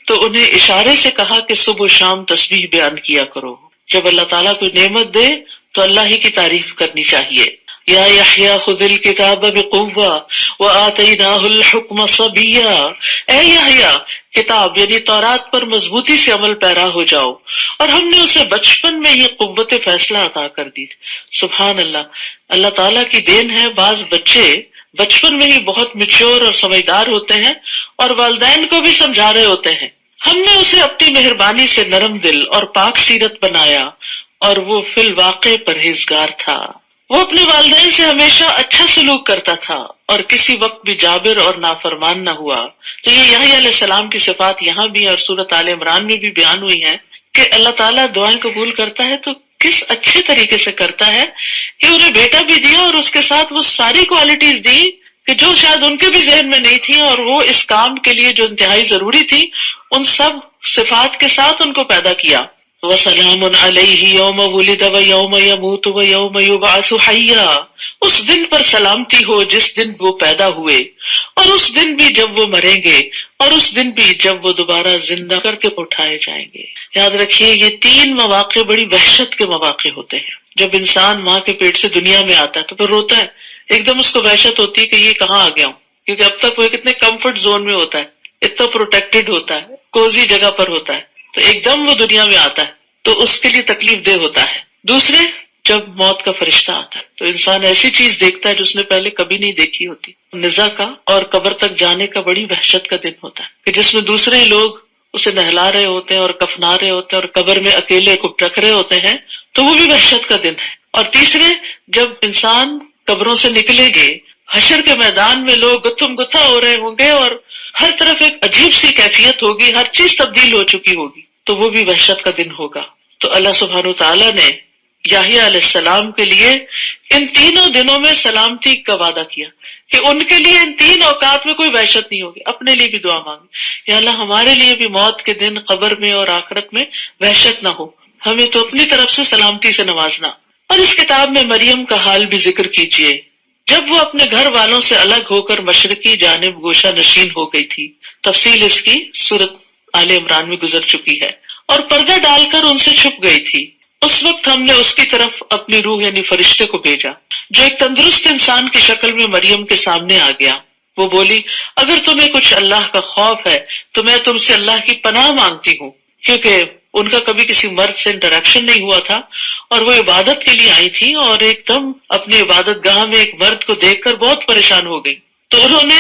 تو انہیں اشارے سے کہا کہ صبح و شام تسبیح بیان کیا کرو۔ جب اللہ تعالیٰ کوئی نعمت دے تو اللہ ہی کی تعریف کرنی چاہیے۔ یا یحییٰ خذ الکتاب بقوہ وآتیناہ الحکم صبیا، اے یحییٰ کتاب یعنی تورات پر مضبوطی سے عمل پیرا ہو جاؤ، اور ہم نے اسے بچپن میں ہی قوت فیصلہ عطا کر دی۔ سبحان اللہ، اللہ تعالیٰ کی دین ہے، بعض بچے بچپن میں ہی بہت میچور اور سمجھدار ہوتے ہیں اور والدین کو بھی سمجھا رہے ہوتے ہیں۔ ہم نے اسے اپنی مہربانی سے نرم دل اور پاک سیرت بنایا اور وہ فی الواقع پرہیزگار تھا۔ وہ اپنے والدین سے ہمیشہ اچھا سلوک کرتا تھا اور کسی وقت بھی جابر اور نافرمان نہ ہوا۔ تو یہ یحییٰ علیہ السلام کی صفات یہاں بھی اور سورۃ آل عمران میں بھی بیان ہوئی ہیں کہ اللہ تعالیٰ دعائیں قبول کرتا ہے تو کس اچھے طریقے سے کرتا ہے کہ انہیں بیٹا بھی دیا اور اس کے ساتھ وہ ساری کوالٹیز دی کہ جو شاید ان کے بھی ذہن میں نہیں تھی، اور وہ اس کام کے لیے جو انتہائی ضروری تھی ان سب صفات کے ساتھ ان کو پیدا کیا۔ وَسَلَامٌ عَلَيْهِ يَوْمَ وُلِدَ وَيَوْمَ يَمُوتُ وَيَوْمَ يُبْعَثُ حَيًّا، اس دن پر سلامتی ہو جس دن وہ پیدا ہوئے، اور اس دن بھی جب وہ مریں گے، اور اس دن بھی جب وہ دوبارہ زندہ کر کے اٹھائے جائیں گے۔ یاد رکھیے یہ 3 مواقع بڑی وحشت کے مواقع ہوتے ہیں۔ جب انسان ماں کے پیٹ سے دنیا میں آتا ہے تو پھر روتا ہے، ایک دم اس کو وحشت ہوتی ہے کہ یہ کہاں آ گیا ہوں، کیونکہ اب تک وہ کتنے کمفرٹ زون میں ہوتا ہے، اتنا پروٹیکٹڈ ہوتا ہے، کوزی جگہ پر ہوتا ہے، تو ایک دم وہ دنیا میں آتا ہے تو اس کے لیے تکلیف دہ ہوتا ہے۔ دوسرے جب موت کا فرشتہ آتا ہے تو انسان ایسی چیز دیکھتا ہے جو اس نے پہلے کبھی نہیں دیکھی ہوتی، نزا کا اور قبر تک جانے کا بڑی وحشت کا دن ہوتا ہے کہ جس میں دوسرے لوگ اسے نہلا رہے ہوتے ہیں اور کفنا رہے ہوتے ہیں اور قبر میں اکیلے کو رکھ رہے ہوتے ہیں، تو وہ بھی وحشت کا دن ہے۔ اور تیسرے جب انسان قبروں سے نکلیں گے، حشر کے میدان میں لوگ گتھم گتھا ہو رہے ہوں گے اور ہر طرف ایک عجیب سی کیفیت ہوگی، ہر چیز تبدیل ہو چکی ہوگی، تو وہ بھی وحشت کا دن ہوگا۔ تو اللہ سبحانہ وتعالیٰ نے یحییٰ علیہ السلام کے لیے ان تینوں دنوں میں سلامتی کا وعدہ کیا کہ ان کے لیے ان 3 اوقات میں کوئی وحشت نہیں ہوگی۔ اپنے لیے بھی دعا مانگی یا اللہ ہمارے لیے بھی موت کے دن قبر میں اور آخرت میں وحشت نہ ہو، ہمیں تو اپنی طرف سے سلامتی سے نوازنا۔ اور اس کتاب میں مریم کا حال بھی ذکر کیجیے، جب وہ اپنے گھر والوں سے الگ ہو کر مشرقی جانب گوشہ نشین ہو گئی تھی۔ تفصیل اس کی سورۃ آل عمران میں گزر چکی ہے۔ اور پردہ ڈال کر ان سے چھپ گئی تھی، اس وقت ہم نے اس کی طرف اپنی روح یعنی فرشتے کو بھیجا جو ایک تندرست انسان کی شکل میں مریم کے سامنے آ گیا۔ وہ بولی اگر تمہیں کچھ اللہ کا خوف ہے تو میں تم سے اللہ کی پناہ مانگتی ہوں، کیونکہ ان کا کبھی کسی مرد سے انٹریکشن نہیں ہوا تھا اور وہ عبادت کے لیے آئی تھی اور ایک دم اپنی عبادت گاہ میں ایک مرد کو دیکھ کر بہت پریشان ہو گئی۔ تو انہوں نے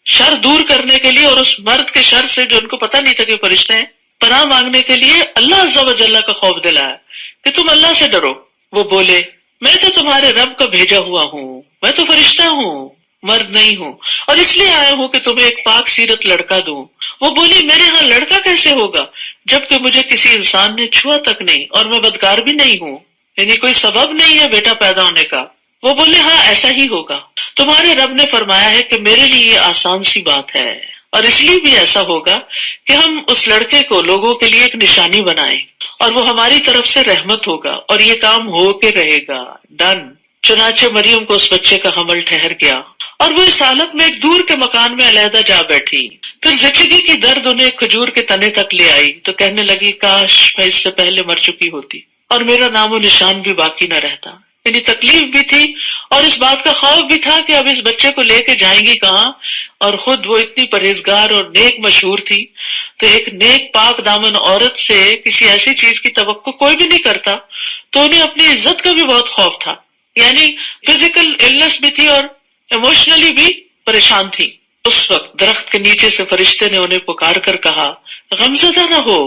شر دور کرنے کے لیے اور اس مرد کے شر سے جو ان کو پتہ نہیں تھا کہ فرشتے ہیں، پناہ مانگنے کے لیے اللہ عز و جل کا خوف دلایا کہ تم اللہ سے ڈرو۔ وہ بولے میں تو تمہارے رب کا بھیجا ہوا ہوں، میں تو فرشتہ ہوں، مرد نہیں ہوں، اور اس لیے آیا ہوں کہ تمہیں ایک پاک سیرت لڑکا دوں۔ وہ بولی میرے ہاں لڑکا کیسے ہوگا جبکہ مجھے کسی انسان نے چھوا تک نہیں اور میں بدکار بھی نہیں ہوں، یعنی کوئی سبب نہیں ہے بیٹا پیدا ہونے کا۔ وہ بولے ہاں ایسا ہی ہوگا، تمہارے رب نے فرمایا ہے کہ میرے لیے یہ آسان سی بات ہے، اور اس لیے بھی ایسا ہوگا کہ ہم اس لڑکے کو لوگوں کے لیے ایک نشانی بنائیں اور وہ ہماری طرف سے رحمت ہوگا اور یہ کام ہو کے رہے گا، ڈن۔ چنانچہ مریم کو اس بچے کا حمل ٹھہر گیا اور وہ اس حالت میں ایک دور کے مکان میں علیحدہ جا بیٹھی۔ پھر زچگی کی درد انہیں ایک کھجور کے تنے تک لے آئی تو کہنے لگی کاش میں اس سے پہلے مر چکی ہوتی اور میرا نام و نشان بھی باقی نہ رہتا۔ یعنی تکلیف بھی تھی اور اس بات کا خوف بھی تھا کہ اب اس بچے کو لے کے جائیں گی کہاں، اور خود وہ اتنی پرہیزگار اور نیک مشہور تھی، تو ایک نیک پاک دامن عورت سے کسی ایسی چیز کی توقع کوئی بھی نہیں کرتا، تو انہیں اپنی عزت کا بھی بہت خوف تھا۔ یعنی فزیکل النس بھی تھی اور ایموشنلی بھی پریشان تھی۔ اس وقت درخت کے نیچے سے فرشتے نے انہیں پکار کر کہا غمزدہ نہ ہو،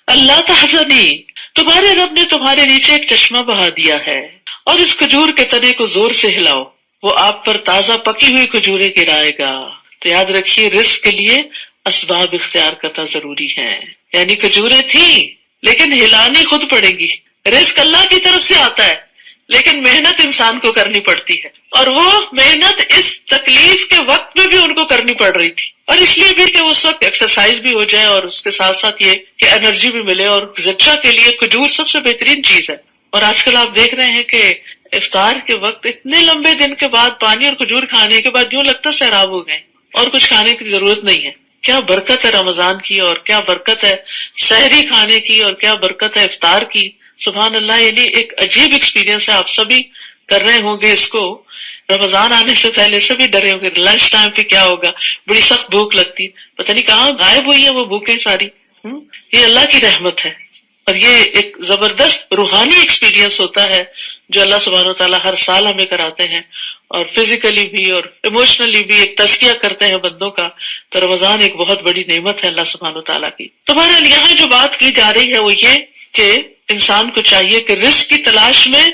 اللہ تحزنی، تمہارے رب نے تمہارے نیچے ایک چشمہ بہا دیا ہے اور اس کھجور کے تنے کو زور سے ہلاؤ، وہ آپ پر تازہ پکی ہوئی کھجوریں گرائے گا۔ تو یاد رکھیے رزق کے لیے اسباب اختیار کرنا ضروری ہے۔ یعنی کھجوریں تھیں لیکن ہلانی خود پڑے گی۔ رزق اللہ کی طرف سے آتا ہے لیکن محنت انسان کو کرنی پڑتی ہے، اور وہ محنت اس تکلیف کے وقت میں بھی ان کو کرنی پڑ رہی تھی، اور اس لیے بھی کہ اس وقت ایکسرسائز بھی ہو جائے اور اس کے ساتھ ساتھ یہ کہ انرجی بھی ملے، اور زچہ کے لیے کھجور سب سے بہترین چیز ہے۔ اور آج کل آپ دیکھ رہے ہیں کہ افطار کے وقت اتنے لمبے دن کے بعد پانی اور کھجور کھانے کے بعد یوں لگتا سیراب ہو گئے اور کچھ کھانے کی ضرورت نہیں ہے۔ کیا برکت ہے رمضان کی، اور کیا برکت ہے سحری کھانے کی، اور کیا برکت ہے افطار کی، سبحان اللہ۔ یعنی ایک عجیب ایکسپیرینس ہے، آپ سبھی کر رہے ہوں گے اس کو۔ رمضان آنے سے پہلے سبھی ڈرے ہوں گے لنچ ٹائم پہ کیا ہوگا، بڑی سخت بھوک لگتی، پتہ نہیں کہاں غائب ہوئی ہے وہ بھوکیں ساری۔ یہ اللہ کی رحمت ہے، اور یہ ایک زبردست روحانی ایکسپیرینس ہوتا ہے جو اللہ سبحانہ و تعالیٰ ہر سال ہمیں کراتے ہیں، اور فزیکلی بھی اور ایموشنلی بھی ایک تزکیہ کرتے ہیں بندوں کا۔ تو رمضان ایک بہت بڑی نعمت ہے اللہ سبحانہ و تعالیٰ کی۔ تو بہرحال یہاں جو بات کی جا رہی ہے وہ یہ کہ انسان کو چاہیے کہ رزق کی تلاش میں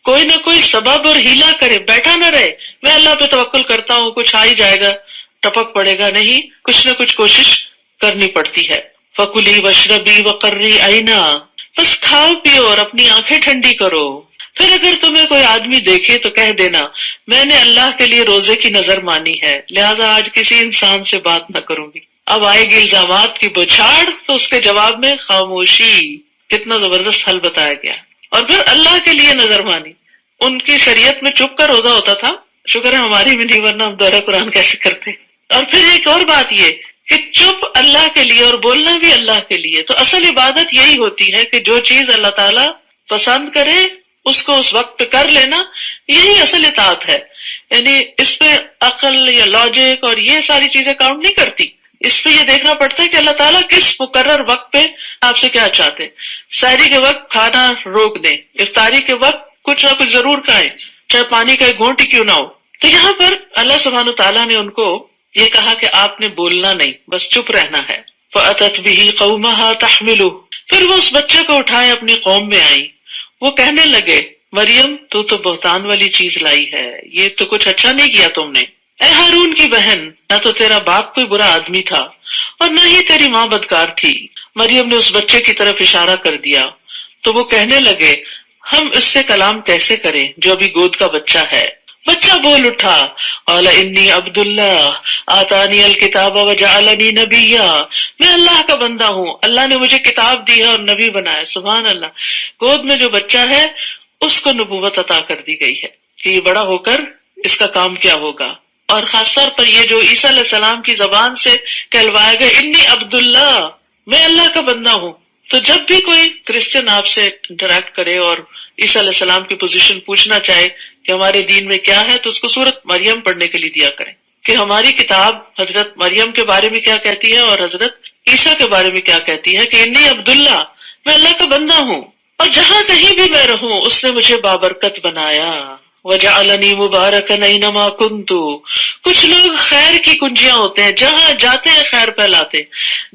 کوئی نہ کوئی سبب اور ہیلا کرے، بیٹھا نہ رہے میں اللہ پہ توکل کرتا ہوں کچھ آ ہی جائے گا، ٹپک پڑے گا، نہیں، کچھ نہ کچھ کوشش کرنی پڑتی ہے۔ فَكُلِي وَاشْرَبِي وَقَرِّي عَيْنًا، بس کھاؤ پیو اور اپنی آنکھیں ٹھنڈی کرو۔ پھر اگر تمہیں کوئی آدمی دیکھے تو کہہ دینا میں نے اللہ کے لیے روزے کی نظر مانی ہے، لہذا آج کسی انسان سے بات نہ کروں گی۔ اب آئے گی الزامات کی بچھاڑ، تو اس کے جواب میں خاموشی۔ کتنا زبردست حل بتایا گیا۔ اور پھر اللہ کے لیے نظر مانی، ان کی شریعت میں چپ کا روزہ ہوتا تھا، شکر ہے ہماری بھی نہیں، ورنہ ہم دورہ قرآن کیسے کرتے۔ اور پھر ایک اور بات یہ کہ چپ اللہ کے لیے اور بولنا بھی اللہ کے لیے۔ تو اصل عبادت یہی ہوتی ہے کہ جو چیز اللہ تعالیٰ پسند کرے اس کو اس وقت پہ کر لینا، یہی اصل اطاعت ہے۔ یعنی اس پہ عقل یا لاجک اور یہ ساری چیزیں کاؤنٹ نہیں کرتی، اس پہ یہ دیکھنا پڑتا ہے کہ اللہ تعالیٰ کس مقرر وقت پہ آپ سے کیا چاہتے ہیں۔ سحری کے وقت کھانا روک دیں، افطاری کے وقت کچھ نہ کچھ ضرور کھائیں، چاہے پانی کا ایک گھونٹ ہی کیوں نہ ہو۔ تو یہاں پر اللہ سبحانہ تعالیٰ نے ان کو یہ کہا کہ آپ نے بولنا نہیں، بس چپ رہنا ہے۔ فَأَتَتْ بِهِ قَوْمَهَا تَحْمِلُهُ، پھر وہ اس بچے کو اٹھائے اپنی قوم میں آئی۔ وہ کہنے لگے مریم تو بہتان والی چیز لائی ہے، یہ تو کچھ اچھا نہیں کیا تم نے۔ اے ہارون کی بہن، نہ تو تیرا باپ کوئی برا آدمی تھا اور نہ ہی تیری ماں بدکار تھی۔ مریم نے اس بچے کی طرف اشارہ کر دیا تو وہ کہنے لگے ہم اس سے کلام کیسے کریں جو ابھی گود کا بچہ ہے۔ بچہ بول اٹھا، قال انی عبد اللہ آتانی الکتاب وجعلنی نبیا، میں اللہ کا بندہ ہوں، اللہ نے مجھے کتاب دی ہے اور نبی بنایا۔ سبحان اللہ، گود میں جو بچہ ہے اس کو نبوت عطا کر دی گئی ہے کہ یہ بڑا ہو کر اس کا کام کیا ہوگا۔ اور خاص طور پر یہ جو عیسیٰ علیہ السلام کی زبان سے کہلوایا گیا انی عبد اللہ، میں اللہ کا بندہ ہوں۔ تو جب بھی کوئی کرسچن آپ سے انٹریکٹ کرے اور عیسیٰ علیہ السلام کی پوزیشن پوچھنا چاہے کہ ہمارے دین میں کیا ہے، تو اس کو سورۃ مریم پڑھنے کے لیے دیا کریں کہ ہماری کتاب حضرت مریم کے بارے میں کیا کہتی ہے اور حضرت عیسیٰ کے بارے میں کیا کہتی ہے کہ انی عبداللہ، میں اللہ کا بندہ ہوں، اور جہاں کہیں بھی میں رہوں اس نے مجھے بابرکت بنایا۔ وَجَعَلَنِي مُبَارَكًا أَيْنَمَا كُنتُ، کچھ لوگ خیر کی کنجیاں ہوتے ہیں، جہاں جاتے ہیں خیر پھیلاتے،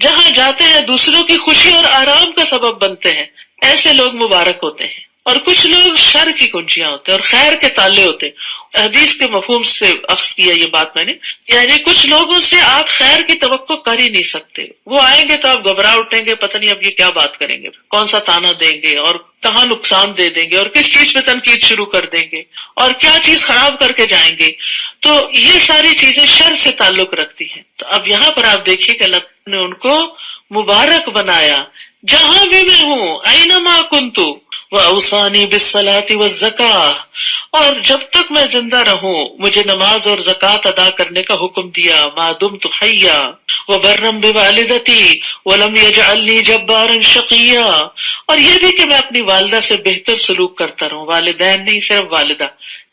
جہاں جاتے ہیں دوسروں کی خوشی اور آرام کا سبب بنتے ہیں، ایسے لوگ مبارک ہوتے ہیں۔ اور کچھ لوگ شر کی کنجیاں ہوتے ہیں اور خیر کے تالے ہوتے ہیں۔ حدیث کے مفہوم سے اخذ کیا یہ بات میں نے، یعنی کچھ لوگوں سے آپ خیر کی توقع کر ہی نہیں سکتے، وہ آئیں گے تو آپ گھبرا اٹھیں گے، پتہ نہیں اب یہ کیا بات کریں گے، کون سا تانا دیں گے اور کہاں نقصان دے دیں گے اور کس چیز پہ تنقید شروع کر دیں گے اور کیا چیز خراب کر کے جائیں گے۔ تو یہ ساری چیزیں شر سے تعلق رکھتی ہیں۔ تو اب یہاں پر آپ دیکھیے کہ اللہ نے ان کو مبارک بنایا، جہاں بھی میں ہوں، اینما کنتو وَأَوْصَانِي بِالصَّلَاةِ وَالزَّكَاةِ، اور جب تک میں زندہ رہوں مجھے نماز اور زکوٰۃ ادا کرنے کا حکم دیا، مَا دُمْتُ حَيًّا وَبَرًّا بِوَالِدَتِي وَلَمْ يَجْعَلْنِي جَبَّارًا شَقِيًّا، اور یہ بھی کہ میں اپنی والدہ سے بہتر سلوک کرتا رہوں، والدین نہیں صرف والدہ،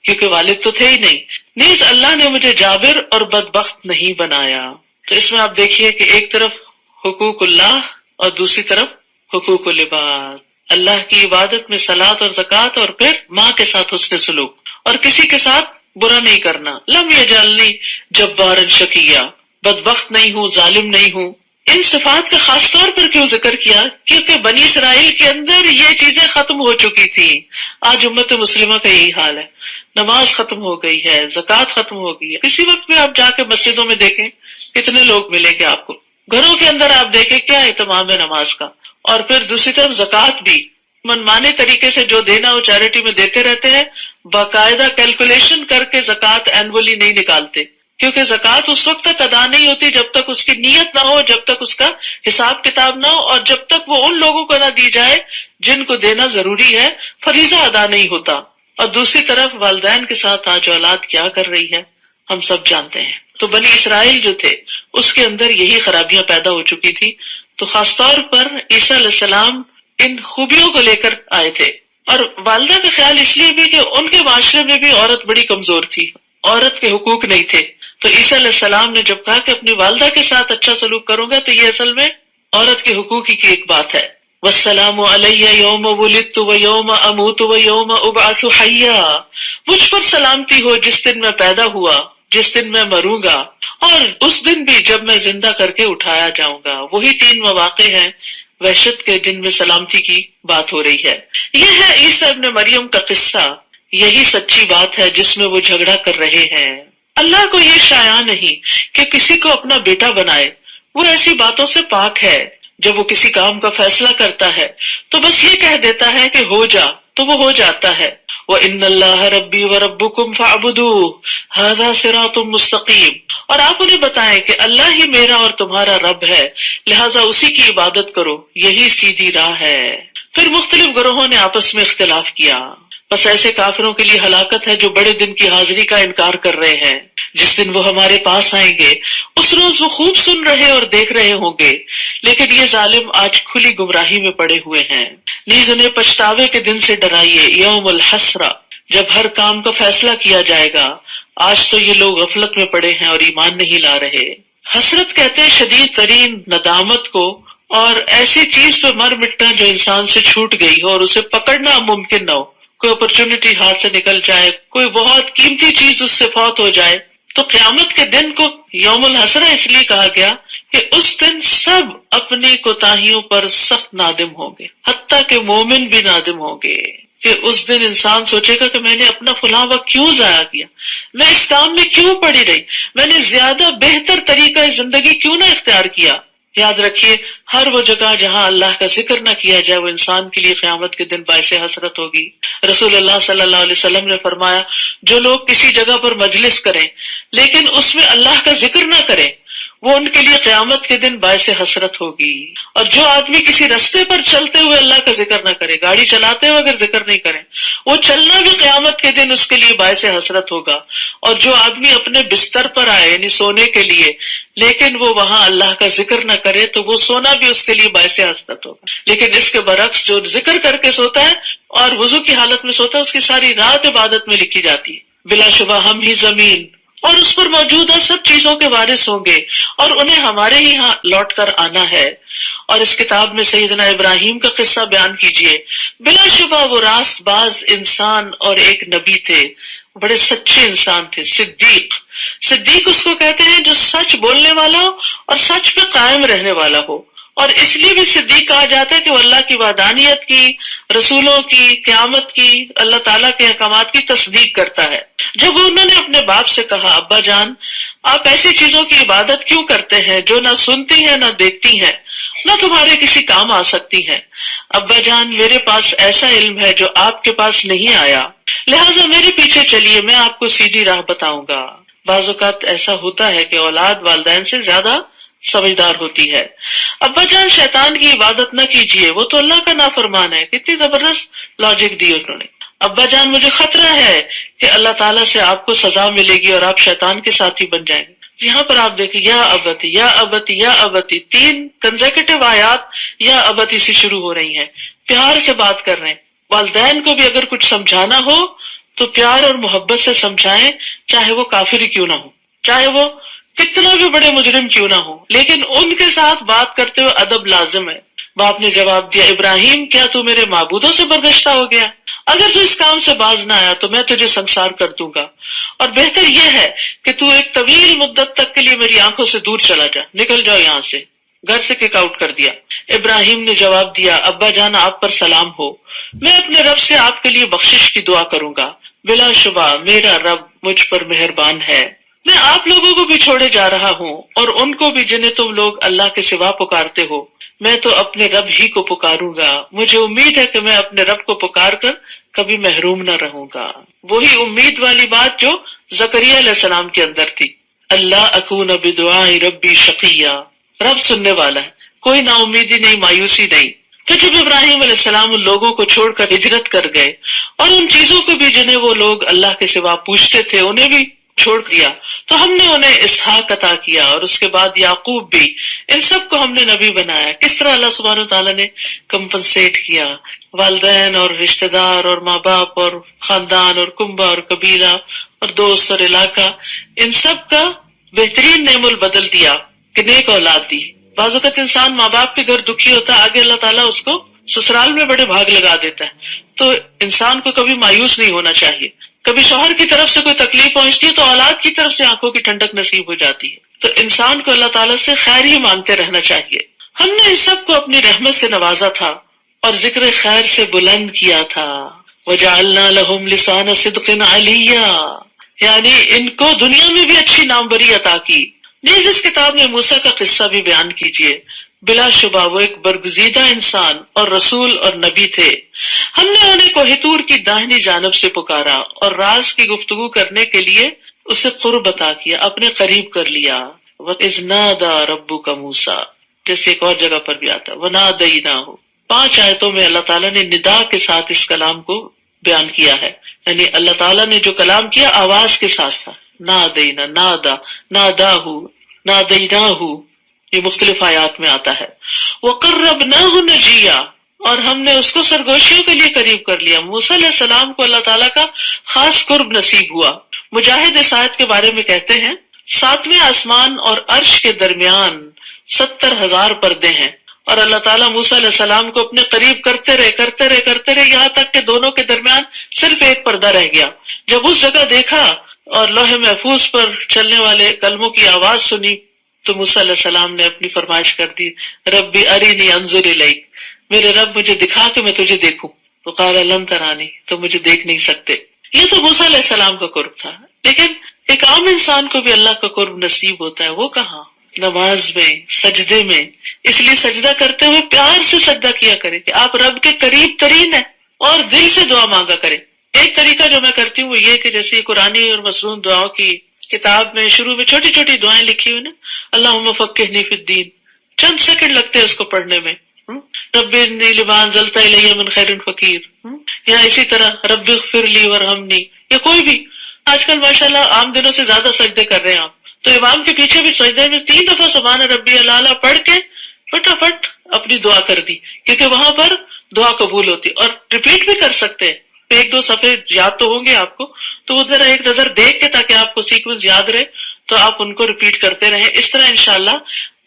کیونکہ والد تو تھے ہی نہیں، نیز اللہ نے مجھے جابر اور بدبخت نہیں بنایا۔ تو اس میں آپ دیکھیے کہ ایک طرف حقوق اللہ اور دوسری طرف حقوق العباد، اللہ کی عبادت میں صلاۃ اور زکوٰۃ، اور پھر ماں کے ساتھ حسن سلوک، اور کسی کے ساتھ برا نہیں کرنا۔ لم یجعلنی جبارا شقیا، بدبخت نہیں ہوں، ظالم نہیں ہوں۔ ان صفات کا خاص طور پر کیوں ذکر کیا؟ کیونکہ بنی اسرائیل کے اندر یہ چیزیں ختم ہو چکی تھی۔ آج امت مسلمہ کا یہی حال ہے، نماز ختم ہو گئی ہے، زکوٰۃ ختم ہو گئی ہے۔ کسی وقت بھی آپ جا کے مسجدوں میں دیکھیں کتنے لوگ ملیں گے آپ کو، گھروں کے اندر آپ دیکھیں کیا اہتمام ہے نماز کا، اور پھر دوسری طرف زکوٰۃ بھی منمانے طریقے سے جو دینا وہ چیریٹی میں دیتے رہتے ہیں، باقاعدہ کیلکولیشن کر کے زکوٰۃ اینولی نہیں نکالتے، کیونکہ زکوٰۃ اس وقت تک ادا نہیں ہوتی جب تک اس کی نیت نہ ہو، جب تک اس کا حساب کتاب نہ ہو، اور جب تک وہ ان لوگوں کو نہ دی جائے جن کو دینا ضروری ہے، فریضہ ادا نہیں ہوتا۔ اور دوسری طرف والدین کے ساتھ آج اولاد کیا کر رہی ہے ہم سب جانتے ہیں۔ تو بنی اسرائیل جو تھے اس کے اندر یہی خرابیاں پیدا ہو چکی تھی، تو خاص طور پر عیسیٰ علیہ السلام ان خوبیوں کو لے کر آئے تھے۔ اور والدہ کا خیال اس لیے بھی کہ ان کے معاشرے میں بھی عورت بڑی کمزور تھی، عورت کے حقوق نہیں تھے، تو عیسیٰ علیہ السلام نے جب کہا کہ اپنی والدہ کے ساتھ اچھا سلوک کروں گا، تو یہ اصل میں عورت کے حقوق ہی کی ایک بات ہے۔ والسلام علی یوم ولدت و یوم اموت و یوم ابعث حیا، مجھ پر سلامتی ہو جس دن میں پیدا ہوا، جس دن میں مروں گا، اور اس دن بھی جب میں زندہ کر کے اٹھایا جاؤں گا۔ وہی تین مواقع ہیں وحشت کے جن میں سلامتی کی بات ہو رہی ہے۔ یہ ہے عیسیٰ ابن مریم کا قصہ، یہی سچی بات ہے جس میں وہ جھگڑا کر رہے ہیں۔ اللہ کو یہ شایع نہیں کہ کسی کو اپنا بیٹا بنائے، وہ ایسی باتوں سے پاک ہے۔ جب وہ کسی کام کا فیصلہ کرتا ہے تو بس یہ کہہ دیتا ہے کہ ہو جا، تو وہ ہو جاتا ہے۔ وَإِنَّ اللَّهَ رَبِّي وَرَبُّكُمْ فَاعْبُدُوهُ هَذَا صِرَاطٌ مُسْتَقِيمٌ، اور آپ انہیں بتائیں کہ اللہ ہی میرا اور تمہارا رب ہے، لہٰذا اسی کی عبادت کرو، یہی سیدھی راہ ہے۔ پھر مختلف گروہوں نے آپس میں اختلاف کیا، بس ایسے کافروں کے لیے ہلاکت ہے جو بڑے دن کی حاضری کا انکار کر رہے ہیں۔ جس دن وہ ہمارے پاس آئیں گے اس روز وہ خوب سن رہے اور دیکھ رہے ہوں گے، لیکن یہ ظالم آج کھلی گمراہی میں پڑے ہوئے ہیں۔ نیز انہیں پچھتاوے کے دن سے ڈرائیے، یوم الحسرہ، جب ہر کام کا فیصلہ کیا جائے گا۔ آج تو یہ لوگ غفلت میں پڑے ہیں اور ایمان نہیں لا رہے۔ حسرت کہتے ہیں شدید ترین ندامت کو، اور ایسی چیز پہ مر مٹنا جو انسان سے چھوٹ گئی ہو اور اسے پکڑنا ممکن نہ ہو، کوئی اپرچونٹی ہاتھ سے نکل جائے، کوئی بہت قیمتی چیز اس سے فوت ہو جائے۔ تو قیامت کے دن کو یوم الحسرہ اس لیے کہا گیا کہ اس دن سب اپنی کوتاہیوں پر سخت نادم ہوں گے، حتیٰ کہ مومن بھی نادم ہوں گے، کہ اس دن انسان سوچے گا کہ میں نے اپنا فلاں وقت کیوں ضائع کیا، میں اس کام میں کیوں پڑی رہی، میں نے زیادہ بہتر طریقہ زندگی کیوں نہ اختیار کیا۔ یاد رکھیے، ہر وہ جگہ جہاں اللہ کا ذکر نہ کیا جائے وہ انسان کے لیے قیامت کے دن باعث حسرت ہوگی۔ رسول اللہ صلی اللہ علیہ وسلم نے فرمایا، جو لوگ کسی جگہ پر مجلس کریں لیکن اس میں اللہ کا ذکر نہ کریں، وہ ان کے لیے قیامت کے دن باعث حسرت ہوگی۔ اور جو آدمی کسی رستے پر چلتے ہوئے اللہ کا ذکر نہ کرے، گاڑی چلاتے ہوئے اگر ذکر نہیں کرے، وہ چلنا بھی قیامت کے دن اس کے لیے باعث حسرت ہوگا۔ اور جو آدمی اپنے بستر پر آئے یعنی سونے کے لیے، لیکن وہ وہاں اللہ کا ذکر نہ کرے، تو وہ سونا بھی اس کے لیے باعث حسرت ہوگا۔ لیکن اس کے برعکس جو ذکر کر کے سوتا ہے اور وضو کی حالت میں سوتا ہے، اس کی ساری رات عبادت میں لکھی جاتی ہے۔ بلا شبہ ہم ہی زمین اور اس پر موجودہ سب چیزوں کے وارث ہوں گے، اور انہیں ہمارے ہی ہاں لوٹ کر آنا ہے۔ اور اس کتاب میں سیدنا ابراہیم کا قصہ بیان کیجئے۔ بلا شبہ وہ راست باز انسان اور ایک نبی تھے، بڑے سچے انسان تھے، صدیق۔ صدیق اس کو کہتے ہیں جو سچ بولنے والا ہو اور سچ پہ قائم رہنے والا ہو، اور اس لیے بھی صدیق کہا جاتا ہے کہ وہ اللہ کی وحدانیت کی، رسولوں کی، قیامت کی، اللہ تعالیٰ کے احکامات کی تصدیق کرتا ہے۔ جب انہوں نے اپنے باپ سے کہا، ابا جان آپ ایسی چیزوں کی عبادت کیوں کرتے ہیں جو نہ سنتی ہیں نہ دیکھتی ہیں، نہ تمہارے کسی کام آ سکتی ہیں؟ ابا جان میرے پاس ایسا علم ہے جو آپ کے پاس نہیں آیا، لہٰذا میرے پیچھے چلیے، میں آپ کو سیدھی راہ بتاؤں گا۔ بعض اوقات ایسا ہوتا ہے کہ اولاد والدین سے زیادہ سمجھدار ہوتی ہے۔ ابا جان شیطان کی عبادت نہ کیجیے، وہ تو اللہ کا نافرمان ہے۔ کتنی زبردست لاجک دی انہوں نے۔ ابا جان مجھے خطرہ ہے کہ اللہ تعالیٰ سے آپ کو سزا ملے گی اور آپ شیطان کے ساتھی بن جائیں گے۔ یہاں پر آپ دیکھیں یا ابتی یا ابتی یا ابتی، 3 کنزیکٹو آیات یا ابتی سے شروع ہو رہی ہیں، پیار سے بات کر رہے ہیں۔ والدین کو بھی اگر کچھ سمجھانا ہو تو پیار اور محبت سے سمجھائیں، چاہے وہ کافر ہی کیوں نہ ہو، چاہے وہ کتنا بھی بڑے مجرم کیوں نہ ہو، لیکن ان کے ساتھ بات کرتے ہوئے ادب لازم ہے۔ باپ نے جواب دیا، ابراہیم کیا تو میرے معبودوں سے برگشتہ ہو گیا؟ اگر تو اس کام سے باز نہ آیا تو میں تجھے سنسار کر دوں گا، اور بہتر یہ ہے کہ تو ایک طویل مدت تک کے لیے میری آنکھوں سے دور چلا جا، نکل جاؤ یہاں سے۔ گھر سے کک آؤٹ کر دیا۔ ابراہیم نے جواب دیا، ابا جان آپ پر سلام ہو، میں اپنے رب سے آپ کے لیے بخشش کی دعا کروں گا، بلا شبہ میرا رب مجھ پر مہربان ہے۔ میں آپ لوگوں کو بھی چھوڑے جا رہا ہوں اور ان کو بھی جنہیں تم لوگ اللہ کے سوا پکارتے ہو، میں تو اپنے رب ہی کو پکاروں گا، مجھے امید ہے کہ میں اپنے رب کو پکار کر کبھی محروم نہ رہوں گا۔ وہی امید والی بات جو زکریا علیہ السلام کے اندر تھی، اللہ اکون بدعاء ربی شقیہ، رب سننے والا ہے، کوئی نا امیدی نہیں، مایوسی نہیں۔ پھر جب ابراہیم علیہ السلام ان لوگوں کو چھوڑ کر ہجرت کر گئے اور ان چیزوں کو بھی جنہیں وہ لوگ اللہ کے سوا پوچھتے تھے انہیں بھی چھوڑ دیا، تو ہم نے انہیں اسحاق عطا کیا اور اس کے بعد یعقوب بھی، ان سب کو ہم نے نبی بنایا۔ کس طرح اللہ سبحانہ وتعالیٰ نے کمپنسیٹ کیا، والدین اور رشتہ دار اور ماں باپ اور خاندان اور کنبہ اور قبیلہ اور دوست اور علاقہ، ان سب کا بہترین نعم البدل دیا کہ نیک اولاد دی۔ بعض اوقات انسان ماں باپ کے گھر دکھی ہوتا ہے، آگے اللہ تعالیٰ اس کو سسرال میں بڑے بھاگ لگا دیتا ہے۔ تو انسان کو کبھی مایوس نہیں ہونا چاہیے۔ کبھی شوہر کی طرف سے کوئی تکلیف پہنچتی ہے تو اولاد کی طرف سے آنکھوں کی ٹھنڈک نصیب ہو جاتی ہے۔ تو انسان کو اللہ تعالیٰ سے خیر ہی مانگتے رہنا چاہیے۔ ہم نے ان سب کو اپنی رحمت سے نوازا تھا اور ذکر خیر سے بلند کیا تھا۔ وَجَعَلْنَا لَهُمْ لِسَانَ صِدْقٍ عَلِيًّا، یعنی ان کو دنیا میں بھی اچھی ناموری عطا کی۔ نیز اس کتاب میں موسیٰ کا قصہ بھی بیان کیجیے، بلا شبہ وہ ایک برگزیدہ انسان اور رسول اور نبی تھے۔ ہم نے انہیں کوہ طور کی داہنی جانب سے پکارا اور راز کی گفتگو کرنے کے لیے اسے قرب عطا کیا، اپنے قریب کر لیا۔ وَإِذْ نَادَى رَبُّكَ مُوسَىٰ، جیسے ایک اور جگہ پر بھی آتا ہے وَنَادَيْنَاهُ۔ 5 آیتوں میں اللہ تعالیٰ نے ندا کے ساتھ اس کلام کو بیان کیا ہے، یعنی اللہ تعالیٰ نے جو کلام کیا آواز کے ساتھ تھا۔ نادینا، نادا، ناداہ، نادیناہ، یہ مختلف آیات میں آتا ہے۔ وَقَرَّبْنَاهُ نَجِيًّا، اور ہم نے اس کو سرگوشیوں کے لیے قریب کر لیا۔ موسیٰ علیہ السلام کو اللہ تعالیٰ کا خاص قرب نصیب ہوا۔ مجاہد اس آیت کے بارے میں کہتے ہیں 7ویں آسمان اور عرش کے درمیان 70,000 پردے ہیں، اور اللہ تعالیٰ موسیٰ علیہ السلام کو اپنے قریب کرتے رہے یہاں تک کہ دونوں کے درمیان صرف ایک پردہ رہ گیا۔ جب اس جگہ دیکھا اور لوح محفوظ پر چلنے والے کلموں کی آواز سنی تو موسیٰ علیہ السلام نے اپنی فرمائش کر دی، ربی ارینی انظر الیک، میرے رب مجھے دکھا کہ میں تجھے دیکھوں۔ تو قال لن ترانی، تو مجھے دیکھ نہیں سکتے۔ یہ تو موسیٰ علیہ السلام کا قرب تھا، لیکن ایک عام انسان کو بھی اللہ کا قرب نصیب ہوتا ہے، وہ کہاں؟ نماز میں، سجدے میں۔ اس لیے سجدہ کرتے ہوئے پیار سے سجدہ کیا کریں کہ آپ رب کے قریب ترین ہیں، اور دل سے دعا مانگا کریں۔ ایک طریقہ جو میں کرتی ہوں وہ یہ کہ جیسے قرآنی اور مسنون دعاؤں کی کتاب میں شروع میں چھوٹی چھوٹی دعائیں لکھی ہوئی نا، اللہم فقہنی فی الدین، چند سیکنڈ لگتے ہیں اس کو پڑھنے میں۔ رب انی لما انزلت الی من خیر فقیر، یا اسی طرح رب اغفر لی وارحمنی، یا کوئی بھی۔ آج کل ماشاءاللہ عام دنوں سے زیادہ سجدے کر رہے ہیں آپ، تو امام کے پیچھے بھی سجدے میں 3 دفعہ سبحان ربی الاعلیٰ پڑھ کے فٹافٹ اپنی دعا کر دی، کیونکہ وہاں پر دعا قبول ہوتی، اور ریپیٹ بھی کر سکتے ہیں۔ 1-2 صفحے یاد تو ہوں گے آپ کو، تو وہ ذرا ایک نظر دیکھ کے تاکہ آپ کو سیکوینس یاد رہے تو آپ ان کو ریپیٹ کرتے رہیں۔ اس طرح انشاءاللہ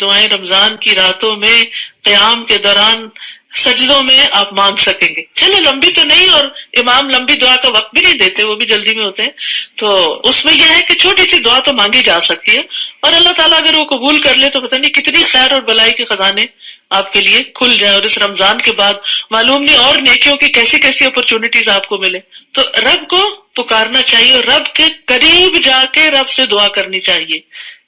دعائیں رمضان کی راتوں میں، قیام کے دوران، سجدوں میں آپ مانگ سکیں گے۔ چلے لمبی تو نہیں، اور امام لمبی دعا کا وقت بھی نہیں دیتے، وہ بھی جلدی میں ہوتے ہیں، تو اس میں یہ ہے کہ چھوٹی سی دعا تو مانگی جا سکتی ہے، اور اللہ تعالیٰ اگر وہ قبول کر لے تو پتہ نہیں کتنی خیر اور بلائی کے خزانے آپ کے لیے کھل جائے، اور اس رمضان کے بعد معلوم نہیں اور نیکیوں کی کیسی کیسی اپرچونٹیز آپ کو ملے۔ تو رب کو پکارنا چاہیے اور رب کے قریب جا کے رب سے دعا کرنی چاہیے،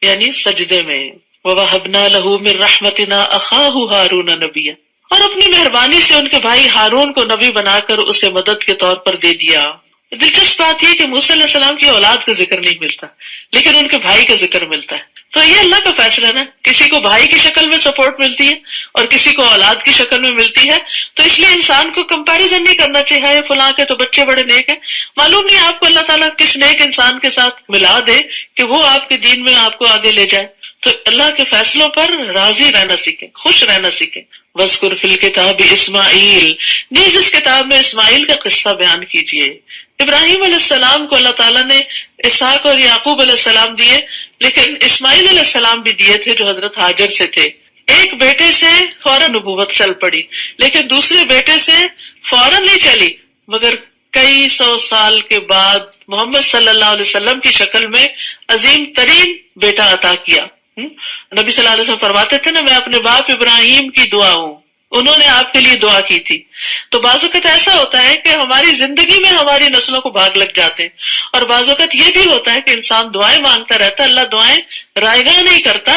یعنی سجدے میں۔ وَوَهَبْنَا لَهُ مِن رَحْمَتِنَا أَخَاهُ هَارُونَ نَبِيًّا، اور اپنی مہربانی سے ان کے بھائی ہارون کو نبی بنا کر اسے مدد کے طور پر دے دیا۔ دلچسپ بات یہ کہ موسیٰ علیہ السلام کی اولاد کا ذکر نہیں ملتا، لیکن ان کے بھائی کا ذکر ملتا ہے۔ تو یہ اللہ کا فیصلہ نا، کسی کو بھائی کی شکل میں سپورٹ ملتی ہے اور کسی کو اولاد کی شکل میں ملتی ہے، تو اس لیے انسان کو کمپیریزن نہیں کرنا چاہیے ہے فلاں کے تو بچے بڑے نیک ہیں، معلوم نہیں آپ کو اللہ تعالیٰ کس نیک انسان کے ساتھ ملا دے کہ وہ آپ کے دین میں آپ کو آگے لے جائے. تو اللہ کے فیصلوں پر راضی رہنا سیکھیں، خوش رہنا سیکھیں. وَاذْكُرْ فِي الْكِتَابِ اسماعیل، نیز اس کتاب میں اسماعیل کا قصہ بیان کیجئے. ابراہیم علیہ السلام کو اللہ تعالیٰ نے اسحاق اور یعقوب علیہ السلام دیے، لیکن اسماعیل علیہ السلام بھی دیے تھے جو حضرت ہاجر سے تھے. ایک بیٹے سے فوراً نبوت چل پڑی، لیکن دوسرے بیٹے سے فوراً نہیں چلی، مگر کئی سو سال کے بعد محمد صلی اللہ علیہ وسلم کی شکل میں عظیم ترین بیٹا عطا کیا. نبی صلی اللہ علیہ وسلم فرماتے تھے نا، میں اپنے باپ ابراہیم کی دعا ہوں، انہوں نے آپ کے لیے دعا کی تھی. تو بعض اوقات ایسا ہوتا ہے کہ ہماری زندگی میں ہماری نسلوں کو بھاگ لگ جاتے ہیں، اور بعض اوقات یہ بھی ہوتا ہے کہ انسان دعائیں مانگتا رہتا ہے، اللہ دعائیں رائے گاہ نہیں کرتا،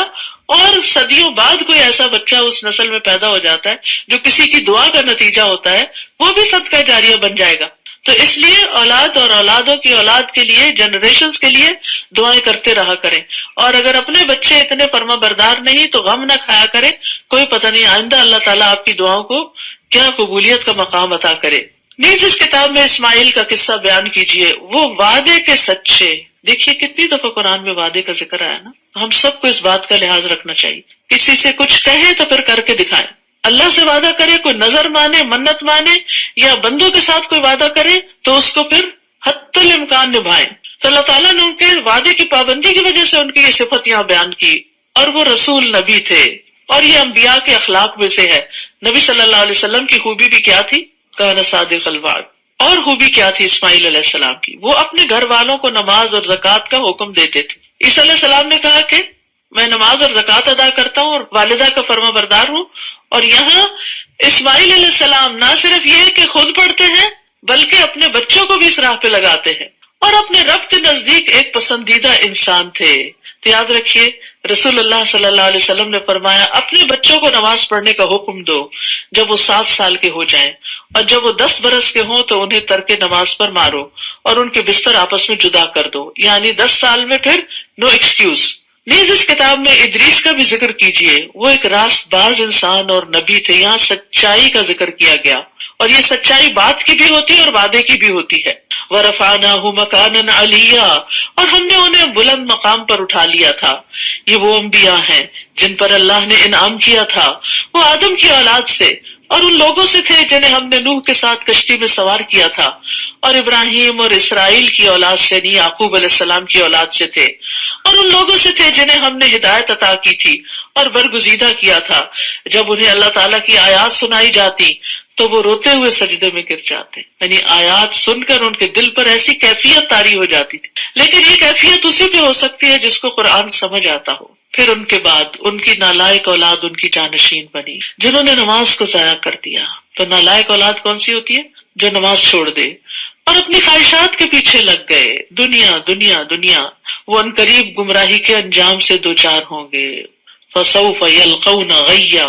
اور صدیوں بعد کوئی ایسا بچہ اس نسل میں پیدا ہو جاتا ہے جو کسی کی دعا کا نتیجہ ہوتا ہے، وہ بھی صدقہ جاریہ بن جائے گا. تو اس لیے اولاد اور اولادوں کی اولاد کے لیے، جنریشنز کے لیے دعائیں کرتے رہا کریں. اور اگر اپنے بچے اتنے فرما بردار نہیں تو غم نہ کھایا کریں، کوئی پتہ نہیں آئندہ اللہ تعالیٰ آپ کی دعاؤں کو کیا قبولیت کا مقام عطا کرے. نیز اس کتاب میں اسماعیل کا قصہ بیان کیجئے، وہ وعدے کے سچے. دیکھیے کتنی دفعہ قرآن میں وعدے کا ذکر آیا نا. ہم سب کو اس بات کا لحاظ رکھنا چاہیے، کسی سے کچھ کہے تو پھر کر کے دکھائیں. اللہ سے وعدہ کرے، کوئی نظر مانے، منت مانے، یا بندوں کے ساتھ کوئی وعدہ کرے تو اس کو پھر حتی الامکان نبھائیں. تو اللہ تعالیٰ نے ان کے وعدے کی پابندی کی وجہ سے ان کی یہ صفت یہاں بیان کی. اور وہ رسول نبی تھے، اور یہ انبیاء کے اخلاق میں سے ہے. نبی صلی اللہ علیہ وسلم کی خوبی بھی کیا تھی؟ کان صادق الوعد. اور خوبی کیا تھی اسماعیل علیہ السلام کی؟ وہ اپنے گھر والوں کو نماز اور زکوٰۃ کا حکم دیتے تھے. عیسیٰ علیہ السلام نے کہا کہ میں نماز اور زکوٰۃ ادا کرتا ہوں اور والدہ کا فرما بردار ہوں. اور یہاں اسماعیل علیہ السلام نہ صرف یہ کہ خود پڑھتے ہیں بلکہ اپنے بچوں کو بھی اس راہ پہ لگاتے ہیں، اور اپنے رب کے نزدیک ایک پسندیدہ انسان تھے. تو یاد رکھیے رسول اللہ صلی اللہ علیہ وسلم نے فرمایا اپنے بچوں کو نماز پڑھنے کا حکم دو جب وہ 7 سال کے ہو جائیں، اور جب وہ 10 برس کے ہوں تو انہیں ترک نماز پر مارو اور ان کے بستر آپس میں جدا کر دو، یعنی 10 سال میں پھر نو ایکسکیوز. نیز اس کتاب میں ادریس کا بھی ذکر کیجئے، وہ ایک راست باز انسان اور نبی تھے. یہاں سچائی کا ذکر کیا گیا، اور یہ سچائی بات کی بھی ہوتی ہے اور وعدے کی بھی ہوتی ہے. وَرَفَعْنَاهُ مَكَانًا عَلِيًّا، اور ہم نے انہیں بلند مقام پر اٹھا لیا تھا. یہ وہ انبیاء ہیں جن پر اللہ نے انعام کیا تھا. وہ آدم کی اولاد سے اور ان لوگوں سے تھے جنہیں ہم نے نوح کے ساتھ کشتی میں سوار کیا تھا، اور ابراہیم اور اسرائیل کی اولاد سے یعنی یعقوب علیہ السلام کی اولاد سے تھے، اور ان لوگوں سے تھے جنہیں ہم نے ہدایت عطا کی تھی اور برگزیدہ کیا تھا. جب انہیں اللہ تعالیٰ کی آیات سنائی جاتی تو وہ روتے ہوئے سجدے میں گر جاتے، یعنی آیات سن کر ان کے دل پر ایسی کیفیت طاری ہو جاتی تھی. لیکن یہ کیفیت اسی پہ ہو سکتی ہے جس کو قرآن سمجھ آتا ہو. پھر ان کے بعد ان کی نالائق اولاد ان کی جانشین بنی جنہوں نے نماز کو ضائع کر دیا. تو نالائق اولاد کون سی ہوتی ہے؟ جو نماز چھوڑ دے اور اپنی خواہشات کے پیچھے لگ گئے. دنیا دنیا دنیا، وہ عنقریب گمراہی کے انجام سے دوچار ہوں گے. فسوف یلقون غیا.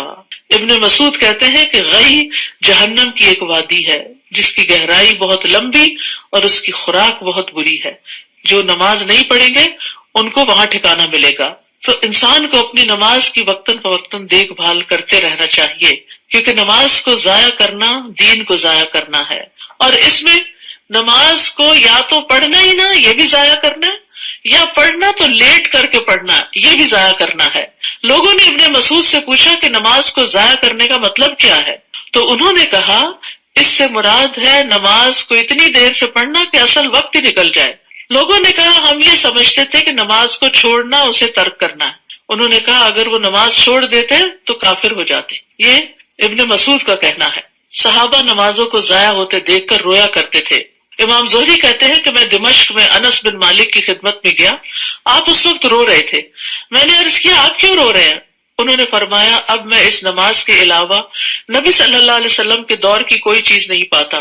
ابن مسعود کہتے ہیں کہ غی جہنم کی ایک وادی ہے جس کی گہرائی بہت لمبی اور اس کی خوراک بہت بری ہے. جو نماز نہیں پڑھیں گے ان کو وہاں ٹھکانہ ملے گا. تو انسان کو اپنی نماز کی وقتاً فوقتاً دیکھ بھال کرتے رہنا چاہیے، کیونکہ نماز کو ضائع کرنا دین کو ضائع کرنا ہے. اور اس میں نماز کو یا تو پڑھنا ہی نہ، یہ بھی ضائع کرنا ہے، یا پڑھنا تو لیٹ کر کے پڑھنا، یہ بھی ضائع کرنا ہے. لوگوں نے ابن مسعود سے پوچھا کہ نماز کو ضائع کرنے کا مطلب کیا ہے؟ تو انہوں نے کہا اس سے مراد ہے نماز کو اتنی دیر سے پڑھنا کہ اصل وقت ہی نکل جائے. لوگوں نے کہا ہم یہ سمجھتے تھے کہ نماز کو چھوڑنا اسے ترک کرنا ہے. انہوں نے کہا اگر وہ نماز چھوڑ دیتے تو کافر ہو جاتے. یہ ابن مسعود کا کہنا ہے. صحابہ نمازوں کو ضائع ہوتے دیکھ کر رویا کرتے تھے. امام زہری کہتے ہیں کہ میں دمشق میں انس بن مالک کی خدمت میں گیا. آپ اس وقت رو رہے تھے. میں نے عرض کیا آپ کیوں رو رہے ہیں؟ انہوں نے فرمایا اب میں اس نماز کے علاوہ نبی صلی اللہ علیہ وسلم کے دور کی کوئی چیز نہیں پاتا،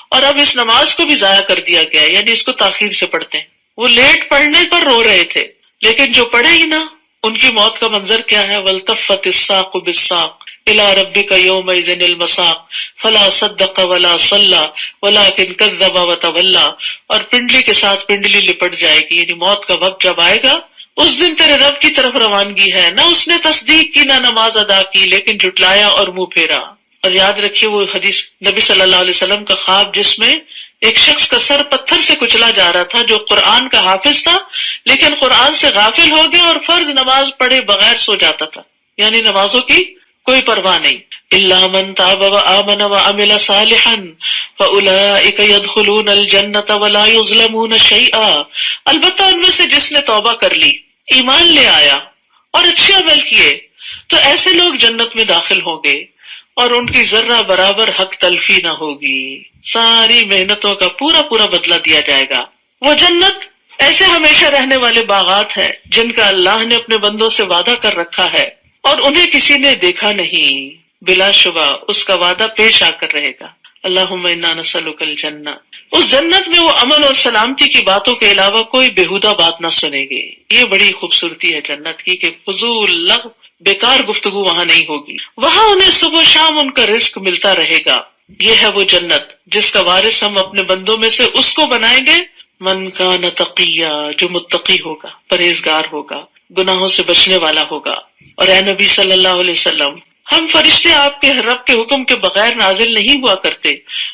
اور اب اس نماز کو بھی ضائع کر دیا گیا، یعنی اس کو تاخیر سے پڑھتے ہیں. وہ لیٹ پڑھنے پر رو رہے تھے، لیکن جو پڑھے ہی نہ ان کی موت کا منظر کیا ہے؟ وَالْتَفَّتِ السَّاقُ بِالسَّاقِ إِلَىٰ رَبِّكَ يَوْمَئِذٍ الْمَسَاقُ فَلَا صَدَّقَ وَلَا صَلَّىٰ وَلَٰكِنْ كَذَّبَ وَتَوَلَّىٰ. اور پنڈلی کے ساتھ پنڈلی لپٹ جائے گی، یعنی موت کا وقت جب آئے گا اس دن تیرے رب کی طرف روانگی ہے، نہ اس نے تصدیق کی نہ نماز ادا کی، لیکن جھٹلایا اور منہ پھیرا۔ اور یاد رکھیے وہ حدیث نبی صلی اللہ علیہ وسلم کا خواب جس میں ایک شخص کا سر پتھر سے کچلا جا رہا تھا، جو قرآن کا حافظ تھا لیکن قرآن سے غافل ہو گیا اور فرض نماز پڑھے بغیر سو جاتا تھا، یعنی نمازوں کی کوئی پرواہ نہیں۔ الا من تاب وآمن وعمل صالحا فاولئک يدخلون الجنة ولا يظلمون شیئا، البتہ ان میں سے جس نے توبہ کر لی، ایمان لے آیا اور اچھے عمل کیے تو ایسے لوگ جنت میں داخل ہوں گے اور ان کی ذرہ برابر حق تلفی نہ ہوگی، ساری محنتوں کا پورا پورا بدلہ دیا جائے گا۔ وہ جنت ایسے ہمیشہ رہنے والے باغات ہیں جن کا اللہ نے اپنے بندوں سے وعدہ کر رکھا ہے اور انہیں کسی نے دیکھا نہیں، بلا شبہ اس کا وعدہ پیش آ کر رہے گا۔ اللہم انا نسألک الجنہ۔ اس جنت میں وہ امن اور سلامتی کی باتوں کے علاوہ کوئی بےہودہ بات نہ سنیں گے۔ یہ بڑی خوبصورتی ہے جنت کی کہ فضول لغو بیکار گفتگو وہاں نہیں ہوگی، وہاں انہیں صبح و شام ان کا رزق ملتا رہے گا۔ یہ ہے وہ جنت جس کا وارث ہم اپنے بندوں میں سے اس کو بنائیں گے من کان تقیا، جو متقی ہوگا، پرہیزگار ہوگا، گناہوں سے بچنے والا ہوگا۔ اور اے نبی صلی اللہ علیہ وسلم، ہم فرشتے آپ کے رب کے حکم کے بغیر نازل نہیں ہوا کرتے،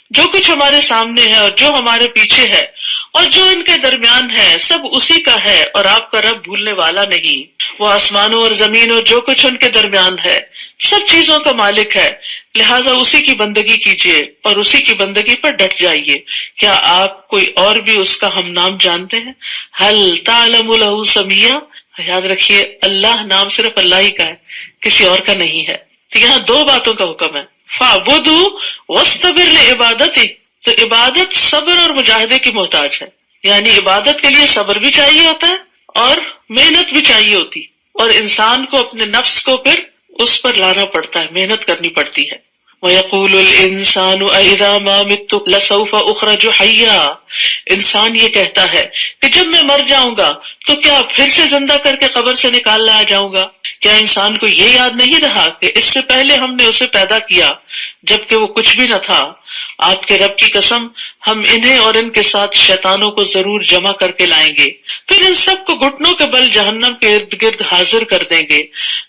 جو کچھ ہمارے سامنے ہے اور جو ہمارے پیچھے ہے اور جو ان کے درمیان ہے سب اسی کا ہے، اور آپ کا رب بھولنے والا نہیں۔ وہ آسمانوں اور زمین اور جو کچھ ان کے درمیان ہے سب چیزوں کا مالک ہے، لہٰذا اسی کی بندگی کیجیے اور اسی کی بندگی پر ڈٹ جائیے۔ کیا آپ کوئی اور بھی اس کا ہم نام جانتے ہیں؟ حل تعلم لہ سمیہ، یاد رکھیے اللہ نام صرف اللہ ہی کا ہے، کسی اور کا نہیں ہے۔ تو یہاں دو باتوں کا حکم ہے، فَاعْبُدْهُ وَاسْتَبِرْ لِعِبَادَتِهِ، تو عبادت صبر اور مجاہدے کی محتاج ہے، یعنی عبادت کے لیے صبر بھی چاہیے ہوتا ہے اور محنت بھی چاہیے ہوتی، اور انسان کو اپنے نفس کو پھر اس پر لانا پڑتا ہے، محنت کرنی پڑتی ہے۔ وَيَقُولُ الْإِنسَانُ أَإِذَا مَا مِتُّ لَسَوْفَ أُخْرَجُ حَيًّا، انسان یہ کہتا ہے کہ جب میں مر جاؤں گا تو کیا پھر سے زندہ کر کے قبر سے نکال لایا جاؤں گا؟ کیا انسان کو یہ یاد نہیں رہا کہ اس سے پہلے ہم نے اسے پیدا کیا جبکہ وہ کچھ بھی نہ تھا؟ آپ کے رب کی قسم، ہم انہیں اور ان کے ساتھ شیطانوں کو ضرور جمع کر کے لائیں گے، پھر ان سب کو گھٹنوں کے بل جہنم کے ارد گرد حاضر کر دیں گے،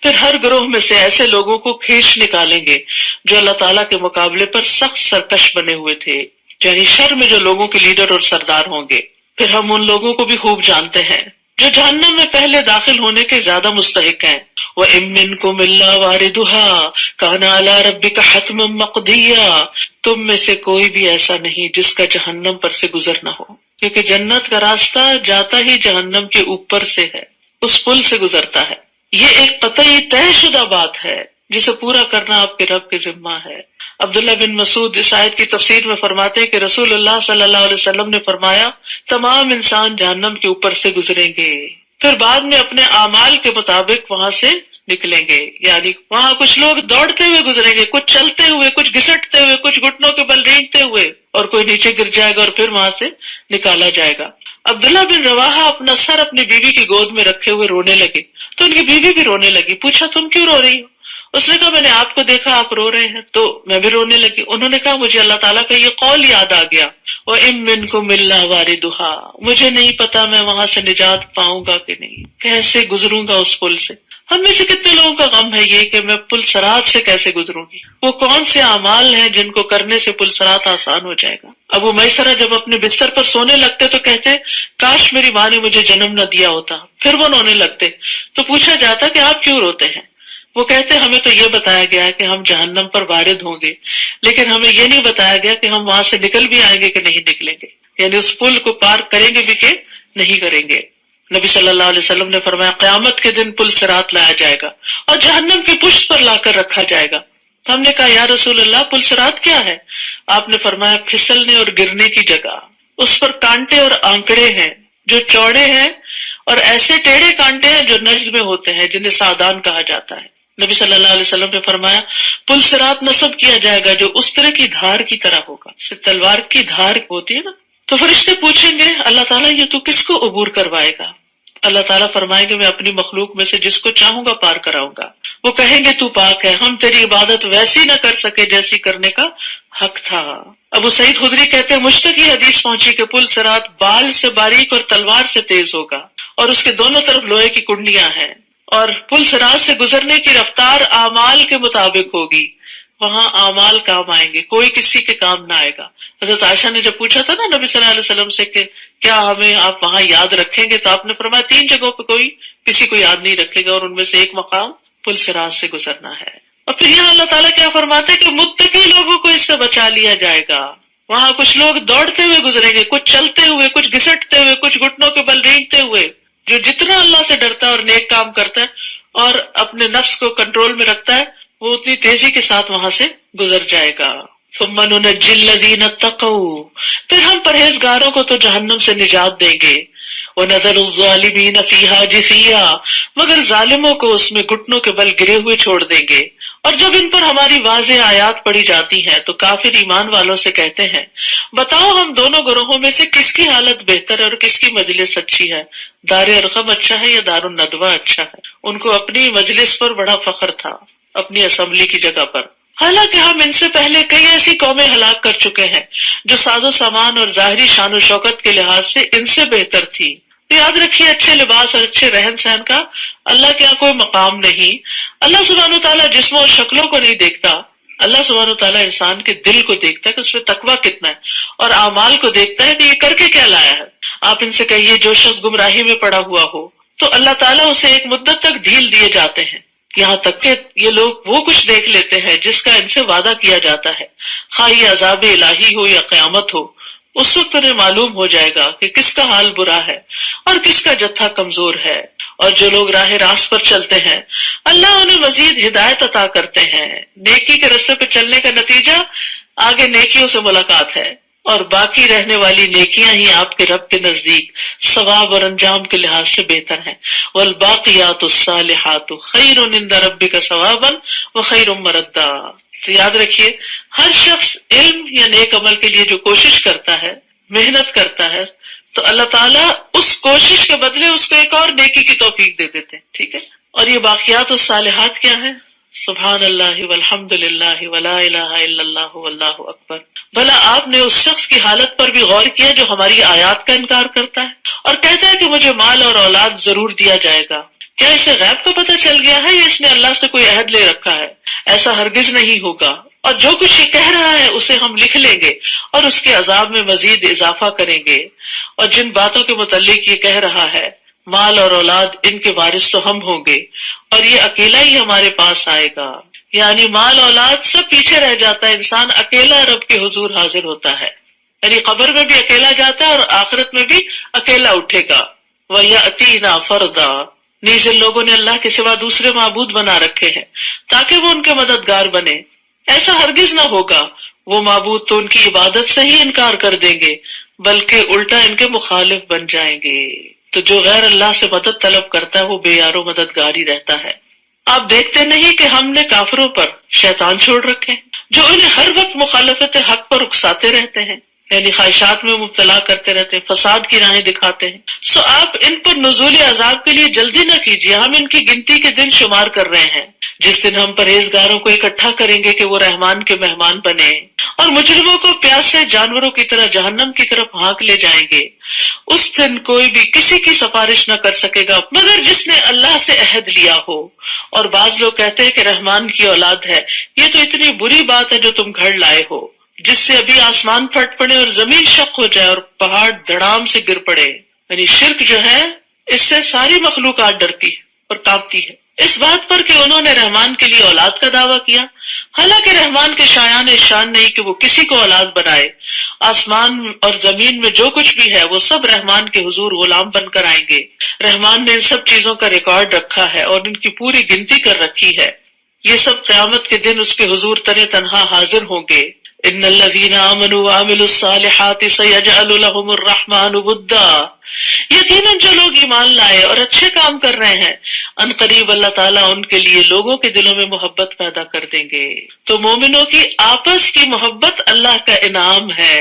پھر ہر گروہ میں سے ایسے لوگوں کو کھینچ نکالیں گے جو اللہ تعالیٰ کے مقابلے پر سخت سرکش بنے ہوئے تھے، یعنی شر میں جو لوگوں کے لیڈر اور سردار ہوں گے۔ پھر ہم ان لوگوں کو بھی خوب جانتے ہیں جو جہنم میں پہلے داخل ہونے کے زیادہ مستحق ہیں۔ وَإِن مِّنكُمْ إِلَّا وَارِدُهَا كَانَ عَلَىٰ رَبِّكَ حَتْمًا مَّقْضِيًّا، تم میں سے کوئی بھی ایسا نہیں جس کا جہنم پر سے گزر نہ ہو، کیونکہ جنت کا راستہ جاتا ہی جہنم کے اوپر سے ہے، اس پل سے گزرتا ہے۔ یہ ایک قطعی طے شدہ بات ہے جسے پورا کرنا آپ کے رب کے ذمہ ہے۔ عبداللہ بن مسعود اس آیت کی تفسیر میں فرماتے ہیں کہ رسول اللہ صلی اللہ علیہ وسلم نے فرمایا تمام انسان جہنم کے اوپر سے گزریں گے، پھر بعد میں اپنے اعمال کے مطابق وہاں سے نکلیں گے، یعنی وہاں کچھ لوگ دوڑتے ہوئے گزریں گے، کچھ چلتے ہوئے، کچھ گھسٹتے ہوئے، کچھ گھٹنوں کے بل رینگتے ہوئے، اور کوئی نیچے گر جائے گا اور پھر وہاں سے نکالا جائے گا۔ عبداللہ بن رواحہ اپنا سر اپنی بیوی کی گود میں رکھے ہوئے رونے لگے تو ان کی بیوی بھی رونے لگی۔ پوچھا تم کیوں رو رہی ہو؟ اس نے کہا میں نے آپ کو دیکھا آپ رو رہے ہیں تو میں بھی رونے لگی۔ انہوں نے کہا مجھے اللہ تعالیٰ کا یہ قول یاد آ گیا، وَإِن مِّنكُمْ إِلَّا وَارِدُهَا، مجھے نہیں پتا میں وہاں سے نجات پاؤں گا کہ نہیں، کیسے گزروں گا اس پل سے۔ ہم میں سے کتنے لوگوں کا غم ہے یہ کہ میں پل صراط سے کیسے گزروں گی، وہ کون سے اعمال ہیں جن کو کرنے سے پل صراط آسان ہو جائے گا۔ ابو میسرہ جب اپنے بستر پر سونے لگتے تو کہتے کاش میری ماں نے مجھے جنم نہ دیا ہوتا، پھر وہ رونے لگتے تو پوچھا جاتا کہ آپ کیوں روتے ہیں؟ وہ کہتے ہمیں تو یہ بتایا گیا ہے کہ ہم جہنم پر وارد ہوں گے، لیکن ہمیں یہ نہیں بتایا گیا کہ ہم وہاں سے نکل بھی آئیں گے کہ نہیں نکلیں گے، یعنی اس پل کو پار کریں گے بھی کہ نہیں کریں گے۔ نبی صلی اللہ علیہ وسلم نے فرمایا قیامت کے دن پل صراط لایا جائے گا اور جہنم کی پشت پر لا کر رکھا جائے گا۔ ہم نے کہا یا رسول اللہ پل صراط کیا ہے؟ آپ نے فرمایا پھسلنے اور گرنے کی جگہ، اس پر کانٹے اور آنکڑے ہیں جو چوڑے ہیں اور ایسے ٹیڑھے کانٹے ہیں جو نجد میں ہوتے ہیں جنہیں سادان کہا جاتا ہے۔ نبی صلی اللہ علیہ وسلم نے فرمایا پل صراط نصب کیا جائے گا جو اس طرح کی دھار کی طرح ہوگا، جیسے تلوار کی دھار ہوتی ہے نا۔ تو فرشتے پوچھیں گے اللہ تعالیٰ یہ تو کس کو عبور کروائے گا؟ اللہ تعالیٰ فرمائیں گے میں اپنی مخلوق میں سے جس کو چاہوں گا پار کراؤں گا۔ وہ کہیں گے تو پاک ہے، ہم تیری عبادت ویسی نہ کر سکے جیسی کرنے کا حق تھا۔ ابو سعید خدری کہتے ہیں مجھ تک یہ حدیث پہنچی کہ پل صراط بال سے باریک اور تلوار سے تیز ہوگا، اور اس کے دونوں طرف لوہے کی کنڈیاں ہیں، اور پل صراط سے گزرنے کی رفتار اعمال کے مطابق ہوگی، وہاں اعمال کام آئیں گے، کوئی کسی کے کام نہ آئے گا۔ حضرت عائشہ نے جب پوچھا تھا نا نبی صلی اللہ علیہ وسلم سے کہ کیا ہمیں آپ وہاں یاد رکھیں گے، تو آپ نے فرمایا 3 جگہوں پہ کوئی کسی کو یاد نہیں رکھے گا، اور ان میں سے ایک مقام پل صراط سے گزرنا ہے۔ اور پھر یہاں اللہ تعالیٰ کیا فرماتے ہیں کہ متقی لوگوں کو اس سے بچا لیا جائے گا۔ وہاں کچھ لوگ دوڑتے ہوئے گزریں گے، کچھ چلتے ہوئے، کچھ گھسٹتے ہوئے، کچھ گھٹنوں کے بل رینگتے ہوئے۔ جو جتنا اللہ سے ڈرتا ہے اور نیک کام کرتا ہے اور اپنے نفس کو کنٹرول میں رکھتا ہے، وہ اتنی تیزی کے ساتھ وہاں سے گزر جائے گا۔ ثم ننجی الذین اتقوا، پھر ہم پرہیزگاروں کو تو جہنم سے نجات دیں گے۔ وَنَذَرُ الظَّالِمِينَ فِيهَا جِثِيًّا، مگر ظالموں کو اس میں گھٹنوں کے بل گرے ہوئے چھوڑ دیں گے۔ اور جب ان پر ہماری واضح آیات پڑھی جاتی ہیں تو کافر ایمان والوں سے کہتے ہیں بتاؤ ہم دونوں گروہوں میں سے کس کی حالت بہتر ہے اور کس کی مجلس اچھی ہے، دار ارقم اچھا ہے یا دار الندوہ اچھا ہے۔ ان کو اپنی مجلس پر بڑا فخر تھا، اپنی اسمبلی کی جگہ پر، حالانکہ ہم ان سے پہلے کئی ایسی قومیں ہلاک کر چکے ہیں جو ساز و سامان اور ظاہری شان و شوکت کے لحاظ سے ان سے بہتر تھی۔ یاد رکھیے اچھے لباس اور اچھے رہن سہن کا اللہ کے یہاں کوئی مقام نہیں۔ اللہ سبحانہ و تعالیٰ جسموں اور شکلوں کو نہیں دیکھتا، اللہ سبحانہ و تعالیٰ انسان کے دل کو دیکھتا ہے کہ اس میں تقویٰ کتنا ہے، اور اعمال کو دیکھتا ہے کہ یہ کر کے کیا لایا ہے۔ آپ ان سے کہیے جو شخص گمراہی میں پڑا ہوا ہو تو اللہ تعالیٰ اسے ایک مدت تک ڈھیل دیے جاتے ہیں، یہاں تک کہ یہ لوگ وہ کچھ دیکھ لیتے ہیں جس کا ان سے وعدہ کیا جاتا ہے، خواہ یہ عذاب الہی ہو یا قیامت ہو۔ اس وقت انہیں معلوم ہو جائے گا کہ کس کا حال برا ہے اور کس کا جتھا کمزور ہے۔ اور جو لوگ راہ راست پر چلتے ہیں اللہ انہیں مزید ہدایت عطا کرتے ہیں۔ نیکی کے راستے پہ چلنے کا نتیجہ آگے نیکیوں سے ملاقات ہے، اور باقی رہنے والی نیکیاں ہی آپ کے رب کے نزدیک ثواب اور انجام کے لحاظ سے بہتر ہیں۔ والباقیات الصالحات خیر عند ربک ثوابا وخیر مردا۔ تو یاد رکھیے ہر شخص علم یا نیک عمل کے لیے جو کوشش کرتا ہے، محنت کرتا ہے، تو اللہ تعالیٰ اس کوشش کے بدلے اس کو ایک اور نیکی کی توفیق دے دیتے ہیں، ٹھیک ہے۔ اور یہ باقیات الصالحات کیا ہے؟ سبحان اللہ والحمد للہ ولا الہ الا اللہ واللہ اکبر۔ بھلا آپ نے اس شخص کی حالت پر بھی غور کیا جو ہماری آیات کا انکار کرتا ہے اور کہتا ہے کہ مجھے مال اور اولاد ضرور دیا جائے گا؟ کیا اسے غیب کا پتہ چل گیا ہے یا اس نے اللہ سے کوئی عہد لے رکھا ہے؟ ایسا ہرگز نہیں ہوگا، اور جو کچھ یہ کہہ رہا ہے اسے ہم لکھ لیں گے اور اس کے عذاب میں مزید اضافہ کریں گے۔ اور جن باتوں کے متعلق یہ کہہ رہا ہے مال اور اولاد ان کے وارث تو ہم ہوں گے، اور یہ اکیلا ہی ہمارے پاس آئے گا، یعنی مال اولاد سب پیچھے رہ جاتا ہے، انسان اکیلا رب کے حضور حاضر ہوتا ہے، یعنی قبر میں بھی اکیلا جاتا ہے اور آخرت میں بھی اکیلا اٹھے گا۔ وَيَأْتِينَا فَرْدًا، نیز ان لوگوں نے اللہ کے سوا دوسرے معبود بنا رکھے ہیں تاکہ وہ ان کے مددگار بنے۔ ایسا ہرگز نہ ہوگا، وہ معبود تو ان کی عبادت سے ہی انکار کر دیں گے بلکہ الٹا ان کے مخالف بن جائیں گے۔ تو جو غیر اللہ سے مدد طلب کرتا ہے وہ بے یار و مددگار ہی رہتا ہے۔ آپ دیکھتے نہیں کہ ہم نے کافروں پر شیطان چھوڑ رکھے جو انہیں ہر وقت مخالفت حق پر اکساتے رہتے ہیں، یعنی خواہشات میں مبتلا کرتے رہتے ہیں، فساد کی راہیں دکھاتے ہیں۔ سو آپ ان پر نزول عذاب کے لیے جلدی نہ کیجیے، ہم ان کی گنتی کے دن شمار کر رہے ہیں۔ جس دن ہم پرہیزگاروں کو اکٹھا کریں گے کہ وہ رحمان کے مہمان بنے، اور مجرموں کو پیاسے جانوروں کی طرح جہنم کی طرف ہانک لے جائیں گے۔ اس دن کوئی بھی کسی کی سفارش نہ کر سکے گا مگر جس نے اللہ سے عہد لیا ہو۔ اور بعض لوگ کہتے ہیں کہ رحمان کی اولاد ہے، یہ تو اتنی بری بات ہے جو تم گھڑ لائے ہو، جس سے ابھی آسمان پھٹ پڑے اور زمین شق ہو جائے اور پہاڑ دھڑام سے گر پڑے۔ یعنی شرک جو ہے اس سے ساری مخلوقات ڈرتی ہے اور کانپتی ہے، اس بات پر کہ انہوں نے رحمان کے لیے اولاد کا دعویٰ کیا، حالانکہ رحمان کے شایان شان نہیں کہ وہ کسی کو اولاد بنائے۔ آسمان اور زمین میں جو کچھ بھی ہے وہ سب رحمان کے حضور غلام بن کر آئیں گے۔ رحمان نے ان سب چیزوں کا ریکارڈ رکھا ہے اور ان کی پوری گنتی کر رکھی ہے۔ یہ سب قیامت کے دن اس کے حضور تنے تنہا حاضر ہوں گے۔ ان الذین آمنوا وعملوا الصالحات سیجعل لهم الرحمن ودا، یقیناً جو لوگ ایمان لائے اور اچھے کام کر رہے ہیں ان قریب اللہ تعالیٰ ان کے لیے لوگوں کے دلوں میں محبت پیدا کر دیں گے۔ تو مومنوں کی آپس کی محبت اللہ کا انعام ہے،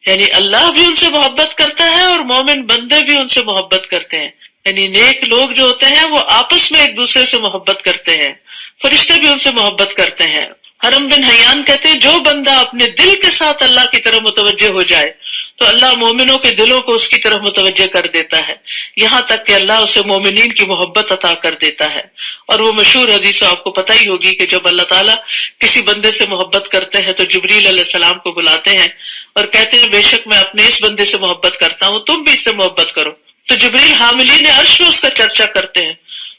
یعنی اللہ بھی ان سے محبت کرتا ہے اور مومن بندے بھی ان سے محبت کرتے ہیں، یعنی نیک لوگ جو ہوتے ہیں وہ آپس میں ایک دوسرے سے محبت کرتے ہیں، فرشتے بھی ان سے محبت کرتے ہیں۔ حرم بن حیان کہتے ہیں جو بندہ اپنے دل کے ساتھ اللہ کی طرف متوجہ ہو جائے تو اللہ مومنوں کے دلوں کو اس کی طرف متوجہ کر دیتا ہے، یہاں تک کہ اللہ اسے مومنین کی محبت عطا کر دیتا ہے۔ اور وہ مشہور حدیث آپ کو پتہ ہی ہوگی کہ جب اللہ تعالیٰ کسی بندے سے محبت کرتے ہیں تو جبریل علیہ السلام کو بلاتے ہیں اور کہتے ہیں بے شک میں اپنے اس بندے سے محبت کرتا ہوں، تم بھی اس سے محبت کرو۔ تو جبریل حاملین عرش میں اس کا چرچا کرتے ہیں،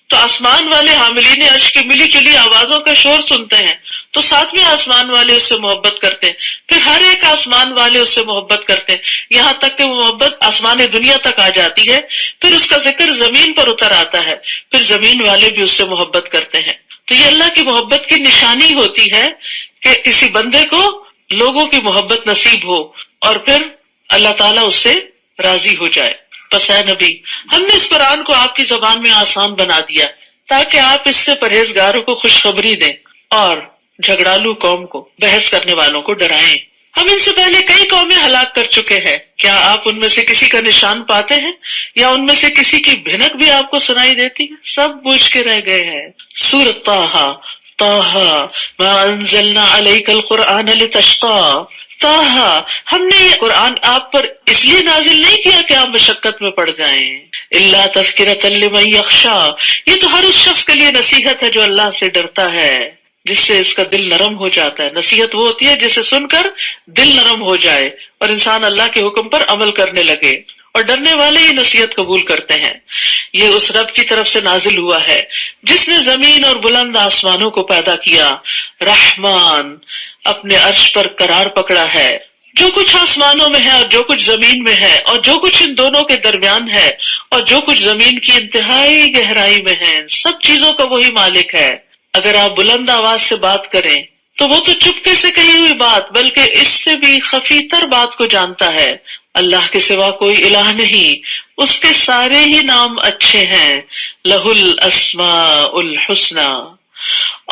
تو آسمان والے حاملین عرش کی ملی جلی آوازوں کا شور سنتے ہیں تو ساتویں آسمان والے اس سے محبت کرتے ہیں، پھر ہر ایک آسمان والے اس سے محبت کرتے ہیں، یہاں تک کہ وہ محبت آسمان دنیا تک آ جاتی ہے، پھر اس کا ذکر زمین پر اتر آتا ہے، پھر زمین والے بھی اس سے محبت کرتے ہیں۔ تو یہ اللہ کی محبت کی نشانی ہوتی ہے کہ کسی بندے کو لوگوں کی محبت نصیب ہو اور پھر اللہ تعالیٰ اس سے راضی ہو جائے۔ پس اے نبی، ہم نے اس قرآن کو آپ کی زبان میں آسان بنا دیا تاکہ آپ اس سے پرہیزگاروں کو خوشخبری دیں اور جھگڑالو قوم کو، بحث کرنے والوں کو ڈرائیں۔ ہم ان سے پہلے کئی قومیں ہلاک کر چکے ہیں، کیا آپ ان میں سے کسی کا نشان پاتے ہیں یا ان میں سے کسی کی بھنک بھی آپ کو سنائی دیتی ہے؟ سب بوجھ کے رہ گئے ہیں۔ سورۃ طٰہٰ ما انزلنا علیک القرآن لتشقیٰ، طٰہٰ، ہم نے یہ قرآن آپ پر اس لیے نازل نہیں کیا کہ آپ مشقت میں پڑ جائیں، الا تذکرۃ لمن یخشیٰ، یہ تو ہر اس شخص کے لیے نصیحت ہے جو اللہ سے ڈرتا ہے، جس سے اس کا دل نرم ہو جاتا ہے۔ نصیحت وہ ہوتی ہے جسے سن کر دل نرم ہو جائے اور انسان اللہ کے حکم پر عمل کرنے لگے، اور ڈرنے والے یہ نصیحت قبول کرتے ہیں۔ یہ اس رب کی طرف سے نازل ہوا ہے جس نے زمین اور بلند آسمانوں کو پیدا کیا، رحمان اپنے عرش پر قرار پکڑا ہے۔ جو کچھ آسمانوں میں ہے اور جو کچھ زمین میں ہے اور جو کچھ ان دونوں کے درمیان ہے اور جو کچھ زمین کی انتہائی گہرائی میں ہے، سب چیزوں کا وہی مالک ہے۔ اگر آپ بلند آواز سے بات کریں تو وہ تو چپکے سے کہی ہوئی بات بلکہ اس سے بھی خفی تر بات کو جانتا ہے۔ اللہ کے سوا کوئی الہ نہیں، اس کے سارے ہی نام اچھے ہیں، لہ الاسماء الحسنی۔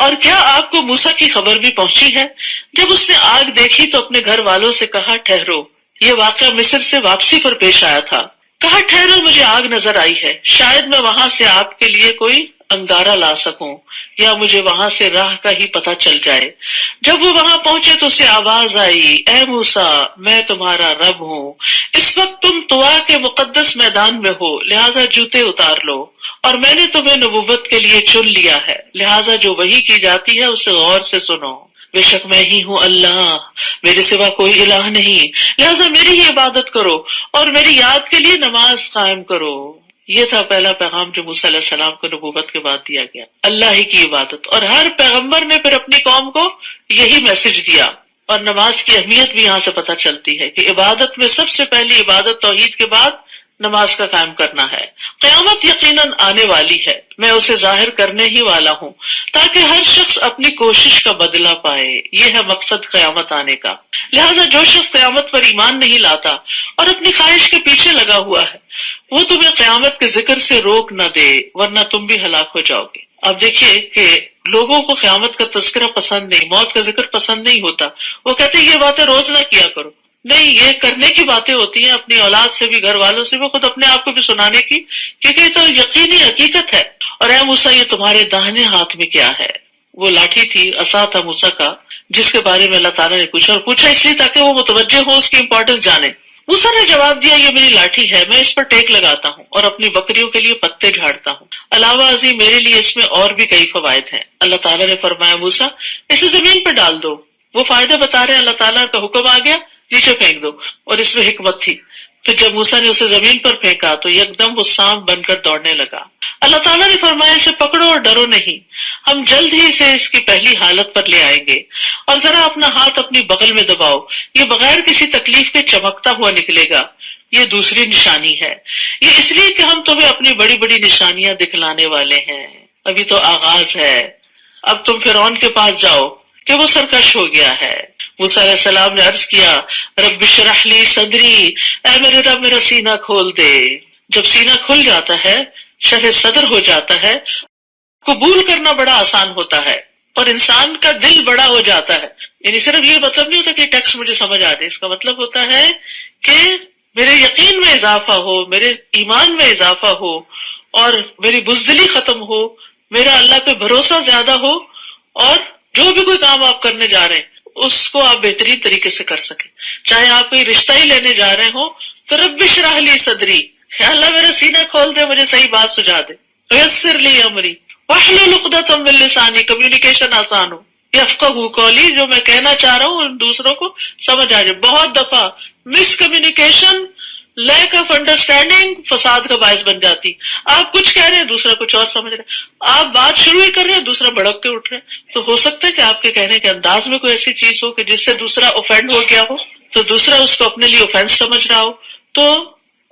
اور کیا آپ کو موسیٰ کی خبر بھی پہنچی ہے؟ جب اس نے آگ دیکھی تو اپنے گھر والوں سے کہا ٹھہرو۔ یہ واقعہ مصر سے واپسی پر پیش آیا تھا۔ کہا ٹھہرو، مجھے آگ نظر آئی ہے، شاید میں وہاں سے آپ کے لیے کوئی انگارہ لا سکوں یا مجھے وہاں سے راہ کا ہی پتہ چل جائے۔ جب وہ وہاں پہنچے تو اسے آواز آئی، اے موسیٰ، میں تمہارا رب ہوں، اس وقت تم طوا کے مقدس میدان میں ہو، لہٰذا جوتے اتار لو، اور میں نے تمہیں نبوت کے لیے چن لیا ہے، لہٰذا جو وحی کی جاتی ہے اسے غور سے سنو۔ بے شک میں ہی ہوں اللہ، میرے سوا کوئی الہ نہیں، لہٰذا میری ہی عبادت کرو اور میری یاد کے لیے نماز قائم کرو۔ یہ تھا پہلا پیغام جو موسیٰ علیہ السلام کو نبوت کے بعد دیا گیا، اللہ ہی کی عبادت، اور ہر پیغمبر نے پھر اپنی قوم کو یہی میسج دیا۔ اور نماز کی اہمیت بھی یہاں سے پتہ چلتی ہے کہ عبادت میں سب سے پہلی عبادت توحید کے بعد نماز کا قائم کرنا ہے۔ قیامت یقیناً آنے والی ہے، میں اسے ظاہر کرنے ہی والا ہوں تاکہ ہر شخص اپنی کوشش کا بدلہ پائے، یہ ہے مقصد قیامت آنے کا۔ لہٰذا جو شخص قیامت پر ایمان نہیں لاتا اور اپنی خواہش کے پیچھے لگا ہوا ہے، وہ تمہیں قیامت کے ذکر سے روک نہ دے ورنہ تم بھی ہلاک ہو جاؤ گے۔ اب دیکھیے کہ لوگوں کو قیامت کا تذکرہ پسند نہیں، موت کا ذکر پسند نہیں ہوتا، وہ کہتے ہیں یہ باتیں روز نہ کیا کرو۔ نہیں، یہ کرنے کی باتیں ہوتی ہیں، اپنی اولاد سے بھی، گھر والوں سے بھی، خود اپنے آپ کو بھی سنانے کی، کیونکہ یہ تو یقینی حقیقت ہے۔ اور اے موسیٰ، یہ تمہارے داہنے ہاتھ میں کیا ہے؟ وہ لاٹھی تھی، عصا تھا موسیٰ کا، جس کے بارے میں اللہ تعالیٰ نے پوچھا، اور پوچھا اس لیے تاکہ وہ متوجہ ہو، اس کی امپورٹنس جانے۔ موسیٰ نے جواب دیا، یہ میری لاٹھی ہے، میں اس پر ٹیک لگاتا ہوں اور اپنی بکریوں کے لیے پتے جھاڑتا ہوں، علاوہ ازیں میرے لیے اس میں اور بھی کئی فوائد ہیں۔ اللہ تعالیٰ نے فرمایا، موسیٰ اسے زمین پہ ڈال دو۔ وہ فائدے بتا رہے، اللہ تعالیٰ کا حکم آ گیا، نیچے پھینک دو، اور اس میں حکمت تھی۔ پھر جب موسیٰ نے اسے زمین پر پھینکا تو یکدم وہ سانپ بن کر دوڑنے لگا۔ اللہ تعالیٰ نے فرمایا، اسے پکڑو اور ڈرو نہیں، ہم جلد ہی اسے اس کی پہلی حالت پر لے آئیں گے، اور ذرا اپنا ہاتھ اپنی بغل میں دباؤ، یہ بغیر کسی تکلیف کے چمکتا ہوا نکلے گا۔ یہ دوسری نشانی ہے، یہ اس لیے کہ ہم تمہیں اپنی بڑی بڑی نشانیاں دکھلانے والے ہیں، ابھی تو آغاز ہے۔ اب تم فرعون کے پاس جاؤ کہ وہ سرکش ہو گیا ہے۔ موسیٰ علیہ السلام نے عرض کیا، رب اشرح لی صدری، اے میرے رب میرا سینہ کھول دے۔ جب سینہ کھل جاتا ہے، شرح صدر ہو جاتا ہے، قبول کرنا بڑا آسان ہوتا ہے، اور انسان کا دل بڑا ہو جاتا ہے۔ یعنی صرف یہ مطلب نہیں ہوتا کہ ٹیکسٹ مجھے سمجھ آ جائے، اس کا مطلب ہوتا ہے کہ میرے یقین میں اضافہ ہو، میرے ایمان میں اضافہ ہو، اور میری بزدلی ختم ہو، میرا اللہ پہ بھروسہ زیادہ ہو، اور جو بھی کوئی کام آپ کرنے جا رہے ہیں اس کو آپ بہترین طریقے سے کر سکیں. چاہے آپ کوئی رشتہ ہی لینے جا رہے ہو تو رب اشرح لی صدری، اللہ میرا سینہ کھول دے، مجھے صحیح بات سجا دے. یسر لی امری واحلل عقدۃ من لسانی، کمیونیکیشن آسان ہو. یفقہوا قولی، جو میں کہنا چاہ رہا ہوں ان دوسروں کو سمجھ آ جائے. بہت دفعہ مس کمیونیکیشن، لیک آف انڈرسٹینڈنگ فساد کا باعث بن جاتی. آپ کچھ کہہ رہے ہیں دوسرا کچھ اور سمجھ رہے ہیں، آپ بات شروع ہی کر رہے ہیں دوسرا بھڑک کے اٹھ رہے ہیں. تو ہو سکتا ہے کہ آپ کے کہنے کے انداز میں کوئی ایسی چیز ہو کہ جس سے دوسرا اوفینڈ ہو گیا ہو، تو دوسرا اس کو اپنے لیے اوفینس سمجھ رہا ہو. تو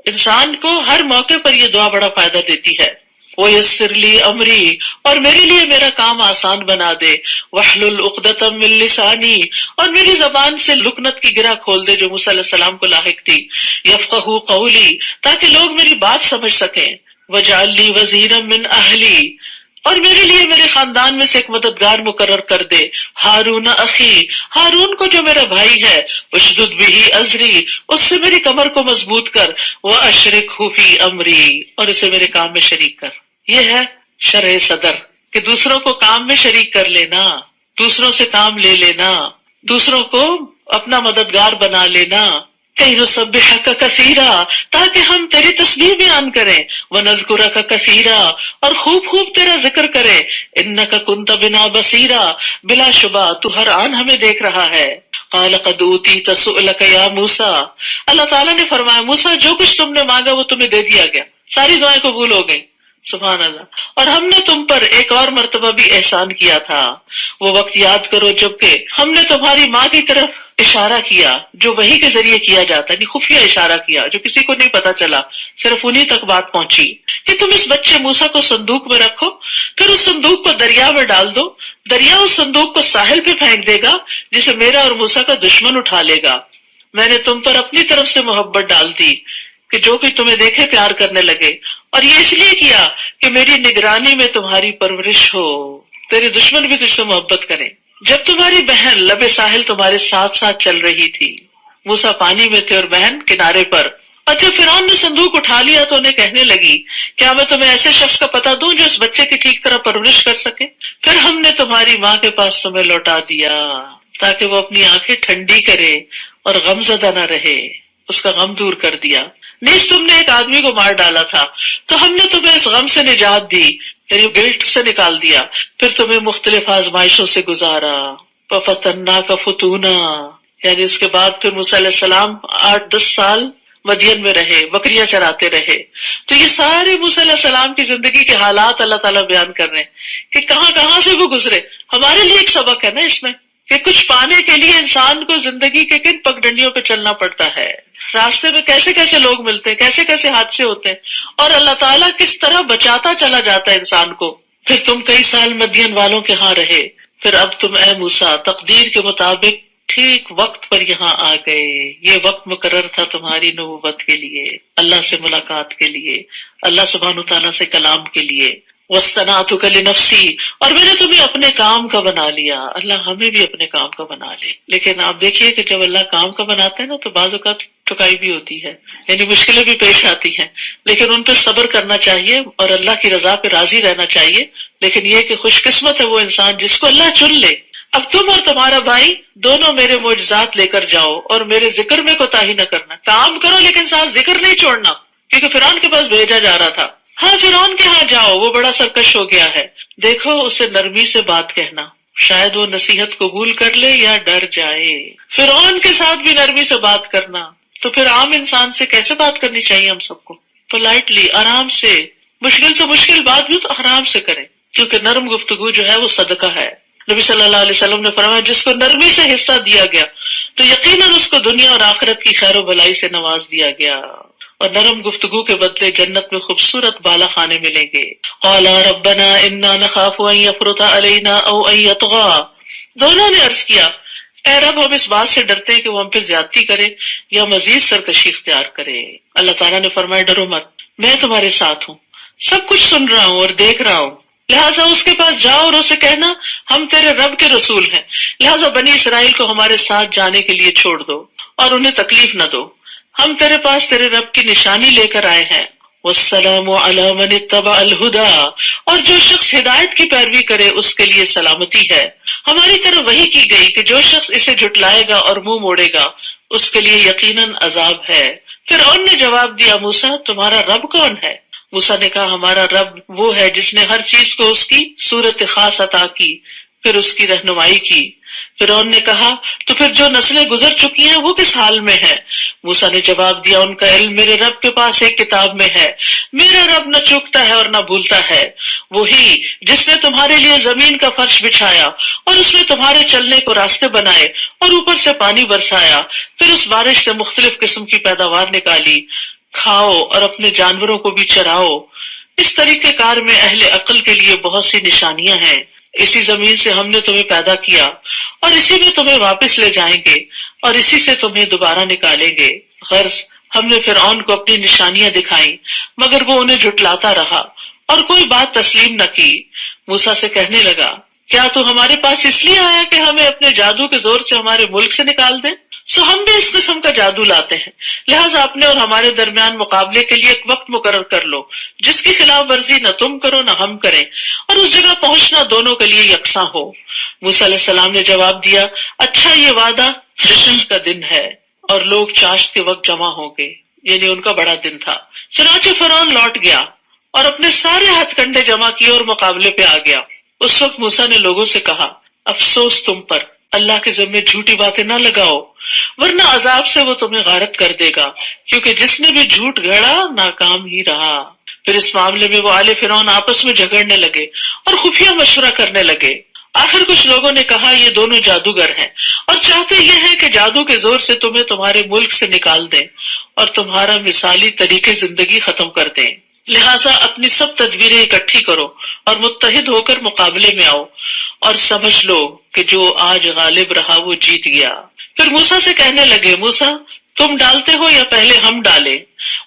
انسان کو ہر موقع پر یہ دعا بڑا فائدہ دیتی ہے. وَيَسِّرْ لِي أَمْرِي، اور میرے لیے میرا کام آسان بنا دے. وَاحْلُلْ عُقْدَةً مِّن لِّسَانِي، اور میری زبان سے لکنت کی گرہ کھول دے جو موسیٰ علیہ السلام کو لاحق تھی. یفقہوا قولی، تاکہ لوگ میری بات سمجھ سکیں. وَاجْعَل لِّي وَزِیرًا مِّنْ أَہْلِی، اور میرے لیے میرے خاندان میں سے ایک مددگار مقرر کر دے. ہارون اخی، ہارون کو جو میرا بھائی ہے. اشدد بہ ازری، اس سے میری کمر کو مضبوط کر. واشرکہ فی امری، اور اسے میرے کام میں شریک کر. یہ ہے شرح صدر کہ دوسروں کو کام میں شریک کر لینا، دوسروں سے کام لے لینا، دوسروں کو اپنا مددگار بنا لینا. کہیں نسبحک کثیرا، تاکہ ہم تیری تسبیح بیان کریں. ونذکرک کثیرا، اور خوب خوب تیرا ذکر کریں. انک کنت بنا بصیرا، بلا شبہ تو ہر آن ہمیں دیکھ رہا ہے. قال قد اوتیت سؤلک یا موسیٰ، اللہ تعالیٰ نے فرمایا موسیٰ جو کچھ تم نے مانگا وہ تمہیں دے دیا گیا، ساری دعائیں قبول ہو گئیں. سبحان اللہ. اور ہم نے تم پر ایک اور مرتبہ بھی احسان کیا تھا. وہ وقت یاد کرو جبکہ ہم نے تمہاری ماں کی طرف اشارہ کیا، جو وحی کے ذریعے کیا جاتا ہے، یعنی خفیہ اشارہ کیا جو کسی کو نہیں پتا چلا، صرف انہی تک بات پہنچی کہ تم اس بچے موسیٰ کو صندوق میں رکھو، پھر اس صندوق کو دریا میں ڈال دو. دریا اس صندوق کو ساحل پہ پھینک دے گا جسے میرا اور موسیٰ کا دشمن اٹھا لے گا. میں نے تم پر اپنی طرف سے محبت ڈال دی کہ جو کوئی تمہیں دیکھے پیار کرنے لگے، اور یہ اس لیے کیا کہ میری نگرانی میں تمہاری پرورش ہو، تیرے دشمن بھی تجھ سے محبت کریں. جب تمہاری بہن لب ساحل تمہارے ساتھ ساتھ چل رہی تھی، موسیٰ پانی میں تھے اور بہن کنارے پر، اور جب فرعون نے صندوق اٹھا لیا تو انہیں کہنے لگی کیا میں تمہیں ایسے شخص کا پتہ دوں جو اس بچے کی ٹھیک طرح پرورش کر سکے. پھر ہم نے تمہاری ماں کے پاس تمہیں لوٹا دیا تاکہ وہ اپنی آنکھیں ٹھنڈی کرے اور غم زدہ نہ رہے، اس کا غم دور کر دیا. نیز تم نے ایک آدمی کو مار ڈالا تھا تو ہم نے تمہیں اس غم سے نجات دی، یعنی گلٹ سے نکال دیا. پھر تمہیں مختلف آزمائشوں سے گزارا. فَفَتَنَّاكَ فُتُونًا، یعنی اس کے بعد پھر موسیٰ علیہ السلام 8-10 سال مدین میں رہے، بکریاں چراتے رہے. تو یہ سارے موسیٰ علیہ السلام کی زندگی کے حالات اللہ تعالیٰ بیان کر رہے ہیں کہ کہاں کہاں سے وہ گزرے. ہمارے لیے ایک سبق ہے نا اس میں کہ کچھ پانے کے لیے انسان کو زندگی کے کن پگڈنڈیوں پہ چلنا پڑتا ہے، راستے میں کیسے کیسے لوگ ملتے ہیں، کیسے کیسے حادثے ہوتے ہیں، اور اللہ تعالیٰ کس طرح بچاتا چلا جاتا ہے انسان کو. پھر تم کئی سال مدین والوں کے ہاں رہے، پھر اب تم اے موسیٰ تقدیر کے مطابق ٹھیک وقت پر یہاں آ گئے. یہ وقت مقرر تھا تمہاری نبوت کے لیے، اللہ سے ملاقات کے لیے، اللہ سبحانہ تعالیٰ سے کلام کے لیے. وَاصْطَنَعْتُكَ لِنَفْسِي، اور میں نے تمہیں اپنے کام کا بنا لیا. اللہ ہمیں بھی اپنے کام کا بنا لے. لیکن آپ دیکھیے کہ جب اللہ کام کا بناتا ہے نا تو بعض اوقات ٹھکائی بھی ہوتی ہے، یعنی مشکلیں بھی پیش آتی ہیں، لیکن ان پہ صبر کرنا چاہیے اور اللہ کی رضا پہ راضی رہنا چاہیے. لیکن یہ کہ خوش قسمت ہے وہ انسان جس کو اللہ چن لے. اب تم اور تمہارا بھائی دونوں میرے معجزات لے کر جاؤ اور میرے ذکر میں کوتاہی نہ کرنا. کام کرو لیکن ساتھ ذکر نہیں چھوڑنا، کیونکہ فرعون کے پاس بھیجا جا رہا تھا. ہاں فرعون کے ہاں جاؤ، وہ بڑا سرکش ہو گیا ہے، دیکھو اسے نرمی سے بات کہنا، شاید وہ نصیحت قبول کر لے یا ڈر جائے. فرعون کے ساتھ بھی نرمی سے بات کرنا. تو پھر عام انسان سے کیسے بات کرنی چاہیے ہم سب کو؟ پولائٹلی، آرام سے مشکل بات بھی تو آرام سے کریں، کیونکہ نرم گفتگو جو ہے وہ صدقہ ہے. نبی صلی اللہ علیہ وسلم نے فرمایا جس کو نرمی سے حصہ دیا گیا تو یقیناً اس کو دنیا اور آخرت کی خیر و بھلائی سے نواز دیا گیا، اور نرم گفتگو کے بدلے جنت میں خوبصورت بالا خانے ملیں گے. قال ربنا انا نخاف ان يفرط علينا او ان يطغى، دونوں نے عرض کیا اے رب ہم اس بات سے ڈرتے ہیں کہ وہ ہم پہ زیادتی کرے یا مزید سرکشی اختیار کرے. اللہ تعالیٰ نے فرمایا ڈرو مت، میں تمہارے ساتھ ہوں، سب کچھ سن رہا ہوں اور دیکھ رہا ہوں. لہٰذا اس کے پاس جاؤ اور اسے کہنا ہم تیرے رب کے رسول ہیں، لہٰذا بنی اسرائیل کو ہمارے ساتھ جانے کے لیے چھوڑ دو اور انہیں تکلیف نہ دو. ہم تیرے پاس تیرے رب کی نشانی لے کر آئے ہیں والسلام علی من اتبع الہدی، اور جو شخص ہدایت کی پیروی کرے اس کے لیے سلامتی ہے۔ ہماری طرف وحی کی گئی کہ جو شخص اسے جھٹلائے گا اور منہ موڑے گا اس کے لیے یقیناً عذاب ہے۔ فرعون نے جواب دیا، موسیٰ تمہارا رب کون ہے؟ موسیٰ نے کہا، ہمارا رب وہ ہے جس نے ہر چیز کو اس کی صورت خاص عطا کی، پھر اس کی رہنمائی کی۔ فرعون نے کہا، تو پھر جو نسلیں گزر چکی ہیں وہ کس حال میں ہیں؟ موسیٰ نے جواب دیا، ان کا علم میرے رب کے پاس ایک کتاب میں ہے، میرا رب نہ چوکتا ہے اور نہ بھولتا ہے۔ وہی جس نے تمہارے لیے زمین کا فرش بچھایا اور اس میں تمہارے چلنے کو راستے بنائے اور اوپر سے پانی برسایا، پھر اس بارش سے مختلف قسم کی پیداوار نکالی، کھاؤ اور اپنے جانوروں کو بھی چراؤ۔ اس طریقہ کار میں اہل عقل کے لیے بہت سی نشانیاں ہیں۔ اسی زمین سے ہم نے تمہیں پیدا کیا اور اسی میں تمہیں واپس لے جائیں گے اور اسی سے تمہیں دوبارہ نکالیں گے۔ غرض ہم نے فرعون کو اپنی نشانیاں دکھائیں مگر وہ انہیں جھٹلاتا رہا اور کوئی بات تسلیم نہ کی۔ موسیٰ سے کہنے لگا، کیا تو ہمارے پاس اس لیے آیا کہ ہمیں اپنے جادو کے زور سے ہمارے ملک سے نکال دیں؟ سو ہم بھی اس قسم کا جادو لاتے ہیں، لہٰذا اپنے اور ہمارے درمیان مقابلے کے لیے ایک وقت مقرر کر لو جس کی خلاف ورزی نہ تم کرو نہ ہم کریں، اور اس جگہ پہنچنا دونوں کے لیے یکساں ہو۔ موسیٰ علیہ السلام نے جواب دیا، اچھا یہ وعدہ جشن کا دن ہے اور لوگ چاشت کے وقت جمع ہوں گے، یعنی ان کا بڑا دن تھا۔ چنانچہ فرعون لوٹ گیا اور اپنے سارے ہتھ کنڈے جمع کیے اور مقابلے پہ آ گیا۔ اس وقت موسیٰ نے لوگوں سے کہا، افسوس تم پر، اللہ کے ذمے جھوٹی باتیں نہ لگاؤ ورنہ عذاب سے وہ تمہیں غارت کر دے گا، کیونکہ جس نے بھی جھوٹ گھڑا ناکام ہی رہا۔ پھر اس معاملے میں وہ آل فرعون آپس میں جھگڑنے لگے اور خفیہ مشورہ کرنے لگے۔ آخر کچھ لوگوں نے کہا، یہ دونوں جادوگر ہیں اور چاہتے یہ ہیں کہ جادو کے زور سے تمہیں تمہارے ملک سے نکال دیں اور تمہارا مثالی طریقے زندگی ختم کر دیں، لہٰذا اپنی سب تدبیریں اکٹھی کرو اور متحد ہو کر مقابلے میں آؤ اور سمجھ لو کہ جو آج غالب رہا وہ جیت گیا۔ پھر موسیٰ سے کہنے لگے، موسیٰ تم ڈالتے ہو یا پہلے ہم ڈالیں؟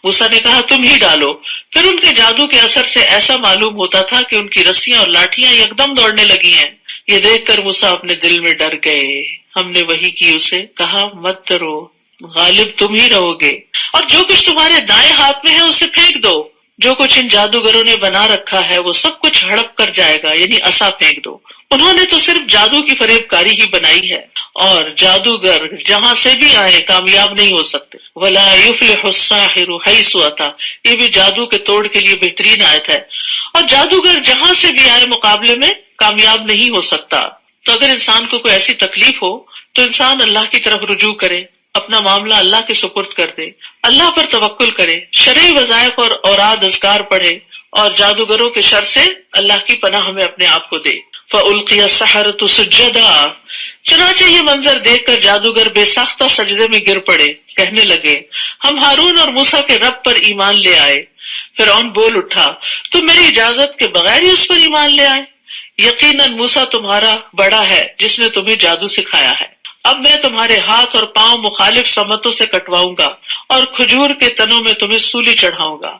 موسیٰ نے کہا، تم ہی ڈالو۔ پھر ان کے جادو کے اثر سے ایسا معلوم ہوتا تھا کہ ان کی رسیاں اور لاٹھیاں یکدم دوڑنے لگی ہیں۔ یہ دیکھ کر موسیٰ اپنے دل میں ڈر گئے۔ ہم نے وحی کی اسے، کہا مت ڈرو، غالب تم ہی رہو گے، اور جو کچھ تمہارے دائیں ہاتھ میں ہے اسے پھینک دو۔ جو کچھ ان جادوگروں نے بنا رکھا ہے وہ سب کچھ ہڑپ کر جائے گا، یعنی عصا پھینک دو۔ انہوں نے تو صرف جادو کی فریب کاری ہی بنائی ہے، اور جادوگر جہاں سے بھی آئے کامیاب نہیں ہو سکتے۔ وَلَا يُفْلِحُ السَّاحِرُ حَيْثُ أَتَىٰ، یہ بھی جادو کے توڑ کے لیے بہترین آیت ہے، اور جادوگر جہاں سے بھی آئے مقابلے میں کامیاب نہیں ہو سکتا۔ تو اگر انسان کو کوئی ایسی تکلیف ہو تو انسان اللہ کی طرف رجوع کرے، اپنا معاملہ اللہ کے سپرد کر دے، اللہ پر توکل کرے، شرعی وظائف اور اوراد اذکار پڑھے، اور جادوگروں کے شر سے اللہ کی پناہ میں اپنے آپ کو دے۔ فَأُلْقِيَ السَّحَرَةُ سُجَّدًا، چنانچہ یہ منظر دیکھ کر جادوگر بے ساختہ سجدے میں گر پڑے، کہنے لگے، ہم ہارون اور موسیٰ کے رب پر ایمان لے آئے۔ فرعون بول اٹھا، تم میری اجازت کے بغیر ہی اس پر ایمان لے آئے؟ یقیناً موسیٰ تمہارا بڑا ہے جس نے تمہیں جادو سکھایا ہے۔ اب میں تمہارے ہاتھ اور پاؤں مخالف سمتوں سے کٹواؤں گا اور کھجور کے تنوں میں تمہیں سولی چڑھاؤں گا،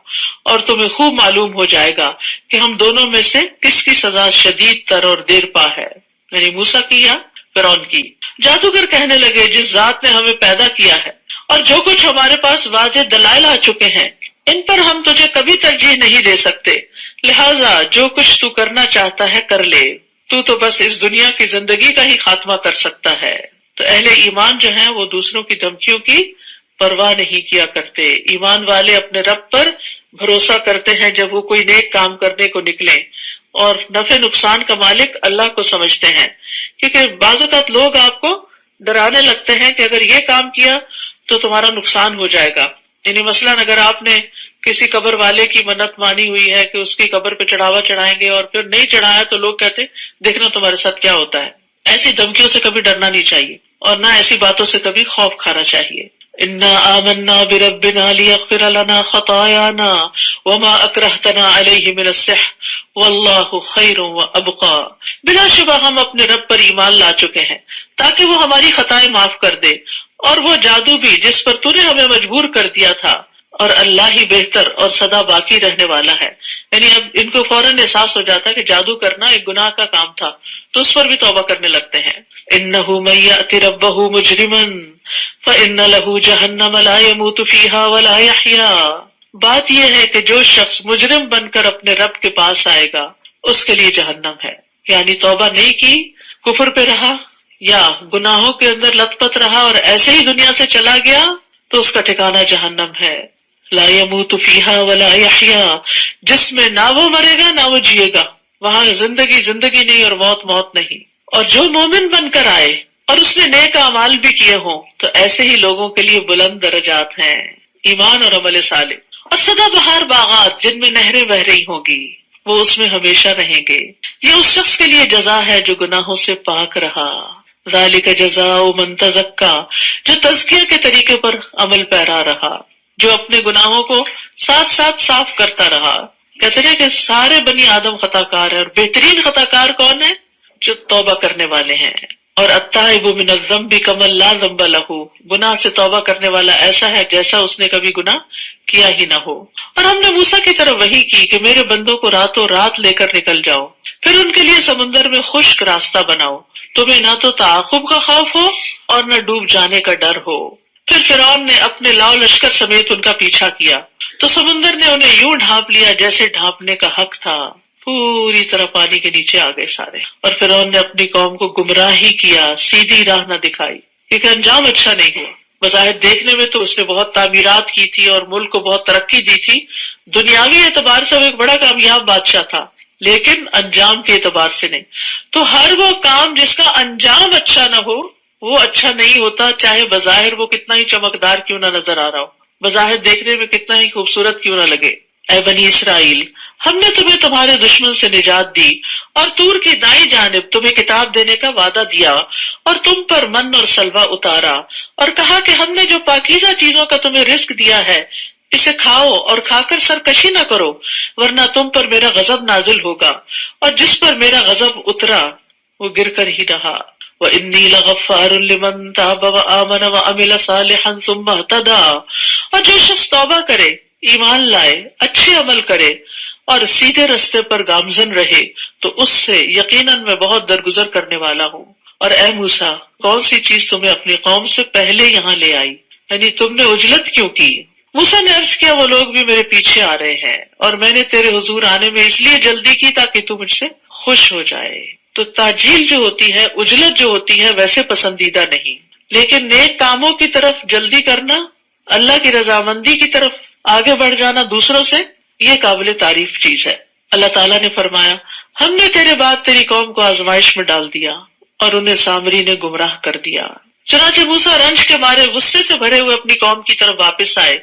اور تمہیں خوب معلوم ہو جائے گا کہ ہم دونوں میں سے کس کی سزا شدید تر اور دیر پا ہے، یعنی موسیٰ کی یا فرعون کی۔ جادوگر کہنے لگے، جس ذات نے ہمیں پیدا کیا ہے اور جو کچھ ہمارے پاس واضح دلائل آ چکے ہیں، ان پر ہم تجھے کبھی ترجیح نہیں دے سکتے، لہٰذا جو کچھ تو کرنا چاہتا ہے کر لے، تو بس اس دنیا کی زندگی کا ہی خاتمہ کر سکتا ہے۔ تو اہل ایمان جو ہیں وہ دوسروں کی دھمکیوں کی پرواہ نہیں کیا کرتے۔ ایمان والے اپنے رب پر بھروسہ کرتے ہیں جب وہ کوئی نیک کام کرنے کو نکلیں، اور نفع نقصان کا مالک اللہ کو سمجھتے ہیں، کیونکہ بعض اوقات لوگ آپ کو ڈرانے لگتے ہیں کہ اگر یہ کام کیا تو تمہارا نقصان ہو جائے گا۔ یعنی مثلاً اگر آپ نے کسی قبر والے کی منت مانی ہوئی ہے کہ اس کی قبر پہ چڑھاوا چڑھائیں گے اور پھر نہیں چڑھایا تو لوگ کہتے دیکھنا تمہارے ساتھ کیا ہوتا ہے۔ ایسی دھمکیوں سے کبھی ڈرنا نہیں چاہیے اور نہ ایسی باتوں سے کبھی خوف کھانا چاہیے۔ انا آمنا بربنا لیغفر لنا خطایانا وما اکرہتنا علیہ من السحر واللہ خیر وابقا، بلا شبہ ہم اپنے رب پر ایمان لا چکے ہیں تاکہ وہ ہماری خطائیں معاف کر دے، اور وہ جادو بھی جس پر تو نے ہمیں مجبور کر دیا تھا، اور اللہ ہی بہتر اور سدا باقی رہنے والا ہے۔ یعنی اب ان کو فوراً احساس ہو جاتا ہے کہ جادو کرنا ایک گناہ کا کام تھا، تو اس پر بھی توبہ کرنے لگتے ہیں۔ انہ من یأت ربہ مجرما فإن لہ جہنم لا يموت فیہا ولا یحیا، بات یہ ہے کہ جو شخص مجرم بن کر اپنے رب کے پاس آئے گا اس کے لیے جہنم ہے، یعنی توبہ نہیں کی، کفر پہ رہا یا گناہوں کے اندر لت پت رہا اور ایسے ہی دنیا سے چلا گیا تو اس کا ٹھکانہ جہنم ہے۔ لا يموت فيها ولا يحيا، جس میں نہ وہ مرے گا نہ وہ جیے گا، وہاں زندگی زندگی نہیں اور موت موت نہیں۔ اور جو مومن بن کر آئے اور اس نے نیک اعمال بھی کیے ہوں تو ایسے ہی لوگوں کے لیے بلند درجات ہیں، ایمان اور عمل صالح۔ اور سدا بہار باغات جن میں نہریں بہ رہی ہوں گی، وہ اس میں ہمیشہ رہیں گے۔ یہ اس شخص کے لیے جزا ہے جو گناہوں سے پاک رہا۔ ذالک جزاء من تزکا، جو تزکیہ کے طریقے پر عمل پیرا رہا، جو اپنے گناہوں کو ساتھ ساتھ صاف کرتا رہا۔ کہتے ہیں کہ سارے بنی آدم خطا کار ہیں اور بہترین خطا کار کون ہے؟ جو توبہ کرنے والے ہیں۔ اور التائب من الذنب کمن لا ذنب لہ، گناہ سے توبہ کرنے والا ایسا ہے جیسا اس نے کبھی گناہ کیا ہی نہ ہو۔ اور ہم نے موسیٰ کی طرف وحی کی کہ میرے بندوں کو راتوں رات لے کر نکل جاؤ، پھر ان کے لیے سمندر میں خشک راستہ بناؤ، تمہیں نہ تو تعاقب کا خوف ہو اور نہ ڈوب جانے کا ڈر ہو۔ پھر فرعون نے اپنے لاؤ لشکر سمیت ان کا پیچھا کیا تو سمندر نے انہیں یوں ڈھانپ لیا جیسے ڈھانپنے کا حق تھا، پوری طرح پانی کے نیچے آ گئے سارے۔ اور فرعون نے اپنی قوم کو گمراہ ہی کیا، سیدھی راہ نہ دکھائی، کیونکہ انجام اچھا نہیں ہوا۔ بظاہر دیکھنے میں تو اس نے بہت تعمیرات کی تھی اور ملک کو بہت ترقی دی تھی، دنیاوی اعتبار سے وہ ایک بڑا کامیاب بادشاہ تھا، لیکن انجام کے اعتبار سے نہیں۔ تو ہر وہ کام جس کا انجام اچھا نہ ہو وہ اچھا نہیں ہوتا، چاہے بظاہر وہ کتنا ہی چمکدار کیوں نہ نظر آ رہا ہو، بظاہر دیکھنے میں کتنا ہی خوبصورت کیوں نہ لگے۔ اے بنی اسرائیل، ہم نے تمہیں تمہارے دشمن سے نجات دی اور طور کی دائیں جانب تمہیں کتاب دینے کا وعدہ دیا اور تم پر من اور سلوہ اتارا اور کہا کہ ہم نے جو پاکیزہ چیزوں کا تمہیں رزق دیا ہے اسے کھاؤ اور کھا کر سرکشی نہ کرو، ورنہ تم پر میرا غضب نازل ہوگا، اور جس پر میرا غضب اترا وہ گر کر ہی رہا۔ وَإِنِّي لَغَفَّارٌ لِمَن تَابَ وَآمَنَ وَعَمِلَ صَالِحًا ثُمَّ اهْتَدَىٰ، اور جو شخص توبہ کرے، ایمان لائے، اچھے عمل کرے اور سیدھے رستے پر گامزن رہے تو اس سے یقیناً میں بہت درگزر کرنے والا ہوں۔ اور اے موسیٰ، کون سی چیز تمہیں اپنی قوم سے پہلے یہاں لے آئی؟ یعنی تم نے عجلت کیوں کی؟ موسیٰ نے عرض کیا وہ لوگ بھی میرے پیچھے آ رہے ہیں اور میں نے تیرے حضور آنے میں اس لیے جلدی کی تاکہ تو مجھ سے خوش ہو جائے۔ تو تعجیل جو ہوتی ہے، عجلت جو ہوتی ہے، ویسے پسندیدہ نہیں، لیکن نیک کاموں کی طرف جلدی کرنا، اللہ کی رضامندی کی طرف آگے بڑھ جانا دوسروں سے، یہ قابل تعریف چیز ہے۔ اللہ تعالیٰ نے فرمایا ہم نے تیرے بعد تیری قوم کو آزمائش میں ڈال دیا اور انہیں سامری نے گمراہ کر دیا۔ چنانچہ موسیٰ رنج کے مارے غصے سے بھرے ہوئے اپنی قوم کی طرف واپس آئے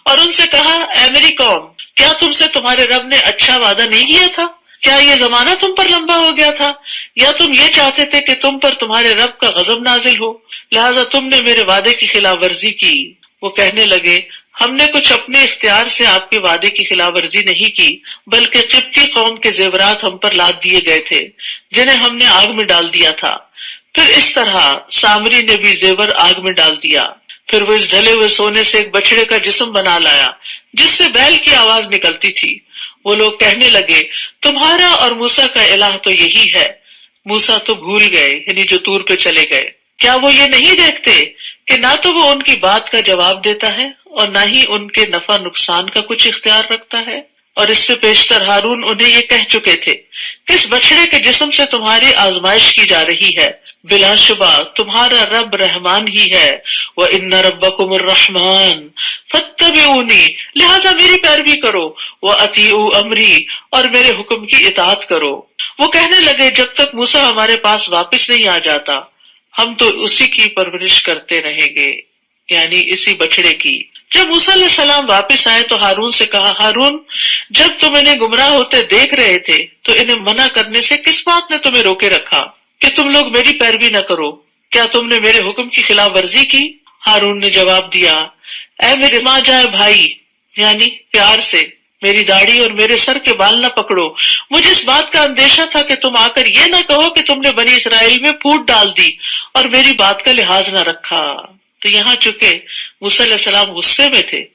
اور ان سے کہا اے میری قوم، کیا تم سے تمہارے رب نے اچھا وعدہ نہیں کیا تھا؟ کیا یہ زمانہ تم پر لمبا ہو گیا تھا، یا تم یہ چاہتے تھے کہ تم پر تمہارے رب کا غضب نازل ہو، لہذا تم نے میرے وعدے کی خلاف ورزی کی؟ وہ کہنے لگے ہم نے کچھ اپنے اختیار سے آپ کے وعدے کی خلاف ورزی نہیں کی، بلکہ قبطی قوم کے زیورات ہم پر لاد دیے گئے تھے جنہیں ہم نے آگ میں ڈال دیا تھا۔ پھر اس طرح سامری نے بھی زیور آگ میں ڈال دیا۔ پھر وہ اس ڈھلے ہوئے سونے سے ایک بچڑے کا جسم بنا لایا جس سے بیل کی آواز نکلتی تھی۔ وہ لوگ کہنے لگے تمہارا اور موسیٰ کا الہ تو یہی ہے۔ موسیٰ تو بھول گئے، یعنی جو طور پہ چلے گئے، کیا وہ یہ نہیں دیکھتے کہ نہ تو وہ ان کی بات کا جواب دیتا ہے اور نہ ہی ان کے نفع نقصان کا کچھ اختیار رکھتا ہے؟ اور اس سے پیشتر ہارون انہیں یہ کہہ چکے تھے کہ اس بچڑے کے جسم سے تمہاری آزمائش کی جا رہی ہے، بلا شبہ تمہارا رب رحمان ہی ہے۔ وَإِنَّ رَبَّكُمُ الرَّحْمَٰنُ فَاتَّبِعُونِي، لہٰذا میری پیروی کرو، وَأَطِیعُوا أَمْرِی، اور میرے حکم کی اطاعت کرو۔ وہ کہنے لگے جب تک موسیٰ ہمارے پاس واپس نہیں آ جاتا ہم تو اسی کی پرورش کرتے رہیں گے، یعنی اسی بچڑے کی۔ جب موسیٰ علیہ السلام واپس آئے تو ہارون سے کہا ہارون، جب تم انہیں گمراہ ہوتے دیکھ رہے تھے تو انہیں منع کرنے سے کس بات نے تمہیں روکے رکھا کہ تم لوگ میری پیروی نہ کرو؟ کیا تم نے میرے حکم کی خلاف ورزی کی؟ ہارون نے جواب دیا اے میرے ماں جائے بھائی، یعنی پیار سے میری داڑھی اور میرے سر کے بال نہ پکڑو، مجھے اس بات کا اندیشہ تھا کہ تم آ کر یہ نہ کہو کہ تم نے بنی اسرائیل میں پھوٹ ڈال دی اور میری بات کا لحاظ نہ رکھا۔ تو یہاں چونکہ موسیٰ علیہ السلام غصے میں تھے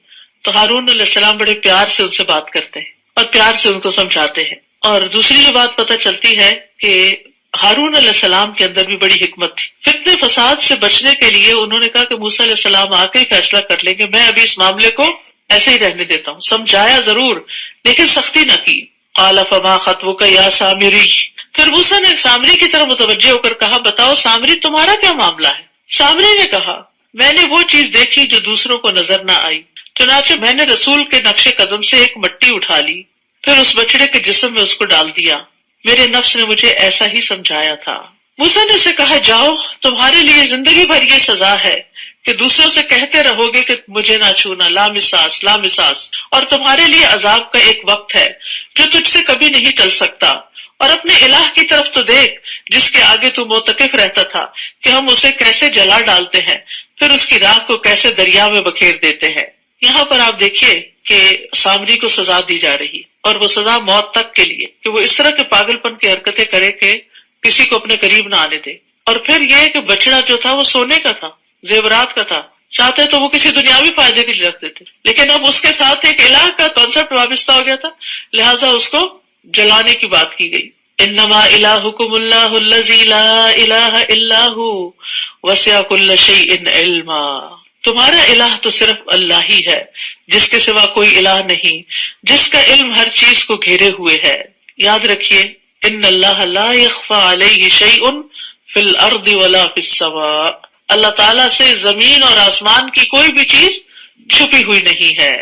تو ہارون علیہ السلام بڑے پیار سے ان سے بات کرتے ہیں اور پیار سے ان کو سمجھاتے ہیں۔ اور دوسری یہ بات پتہ چلتی ہے کہ ہارون علیہ السلام کے اندر بھی بڑی حکمت تھی۔ فتنے فساد سے بچنے کے لیے انہوں نے کہا کہ موسیٰ علیہ السلام آ کے ہی فیصلہ کر لیں گے، میں ابھی اس معاملے کو ایسے ہی رہنے دیتا ہوں، سمجھایا ضرور لیکن سختی نہ کی۔ قال فما خطبک یا سامری، پھر موسیٰ نے سامری کی طرف متوجہ ہو کر کہا بتاؤ سامری تمہارا کیا معاملہ ہے؟ سامری نے کہا میں نے وہ چیز دیکھی جو دوسروں کو نظر نہ آئی، چنانچہ میں نے رسول کے نقش قدم سے ایک مٹی اٹھا لی، پھر اس بچڑے کے جسم میں اس کو ڈال دیا، میرے نفس نے مجھے ایسا ہی سمجھایا تھا۔ موسیٰ نے اسے کہا جاؤ تمہارے لیے زندگی بھر یہ سزا ہے کہ دوسروں سے کہتے رہو گے کہ مجھے نہ چھونا، لا مساس لا مساس، اور تمہارے لیے عذاب کا ایک وقت ہے جو تجھ سے کبھی نہیں ٹل سکتا، اور اپنے الہ کی طرف تو دیکھ جس کے آگے تو موتقف رہتا تھا کہ ہم اسے کیسے جلا ڈالتے ہیں پھر اس کی راکھ کو کیسے دریا میں بکھیر دیتے ہیں۔ یہاں پر آپ دیکھیے کہ سامری کو سزا دی جا رہی اور وہ سزا موت تک کے لیے کہ وہ اس طرح کے پاگل پن کی حرکتیں کرے کہ کسی کو اپنے قریب نہ آنے دے، اور پھر یہ کہ بچڑا جو تھا وہ سونے کا تھا، زیورات کا تھا، چاہتے تو وہ کسی دنیاوی فائدے کے لیے رکھ دیتے، لیکن اب اس کے ساتھ ایک الہ کا کانسیپٹ وابستہ ہو گیا تھا، لہٰذا اس کو جلانے کی بات کی گئی۔ انما الہکم اللہ الذی لا الہ الا ھو وسع کل شیء علما، تمہارا الہ تو صرف اللہ ہی ہے جس کے سوا کوئی الہ نہیں، جس کا علم ہر چیز کو گھیرے ہوئے ہے۔ یاد رکھیے ان اللہ لا یخفی علیہ شیء فی الارض ولا فی السماء، اللہ تعالیٰ سے زمین اور آسمان کی کوئی بھی چیز چھپی ہوئی نہیں ہے،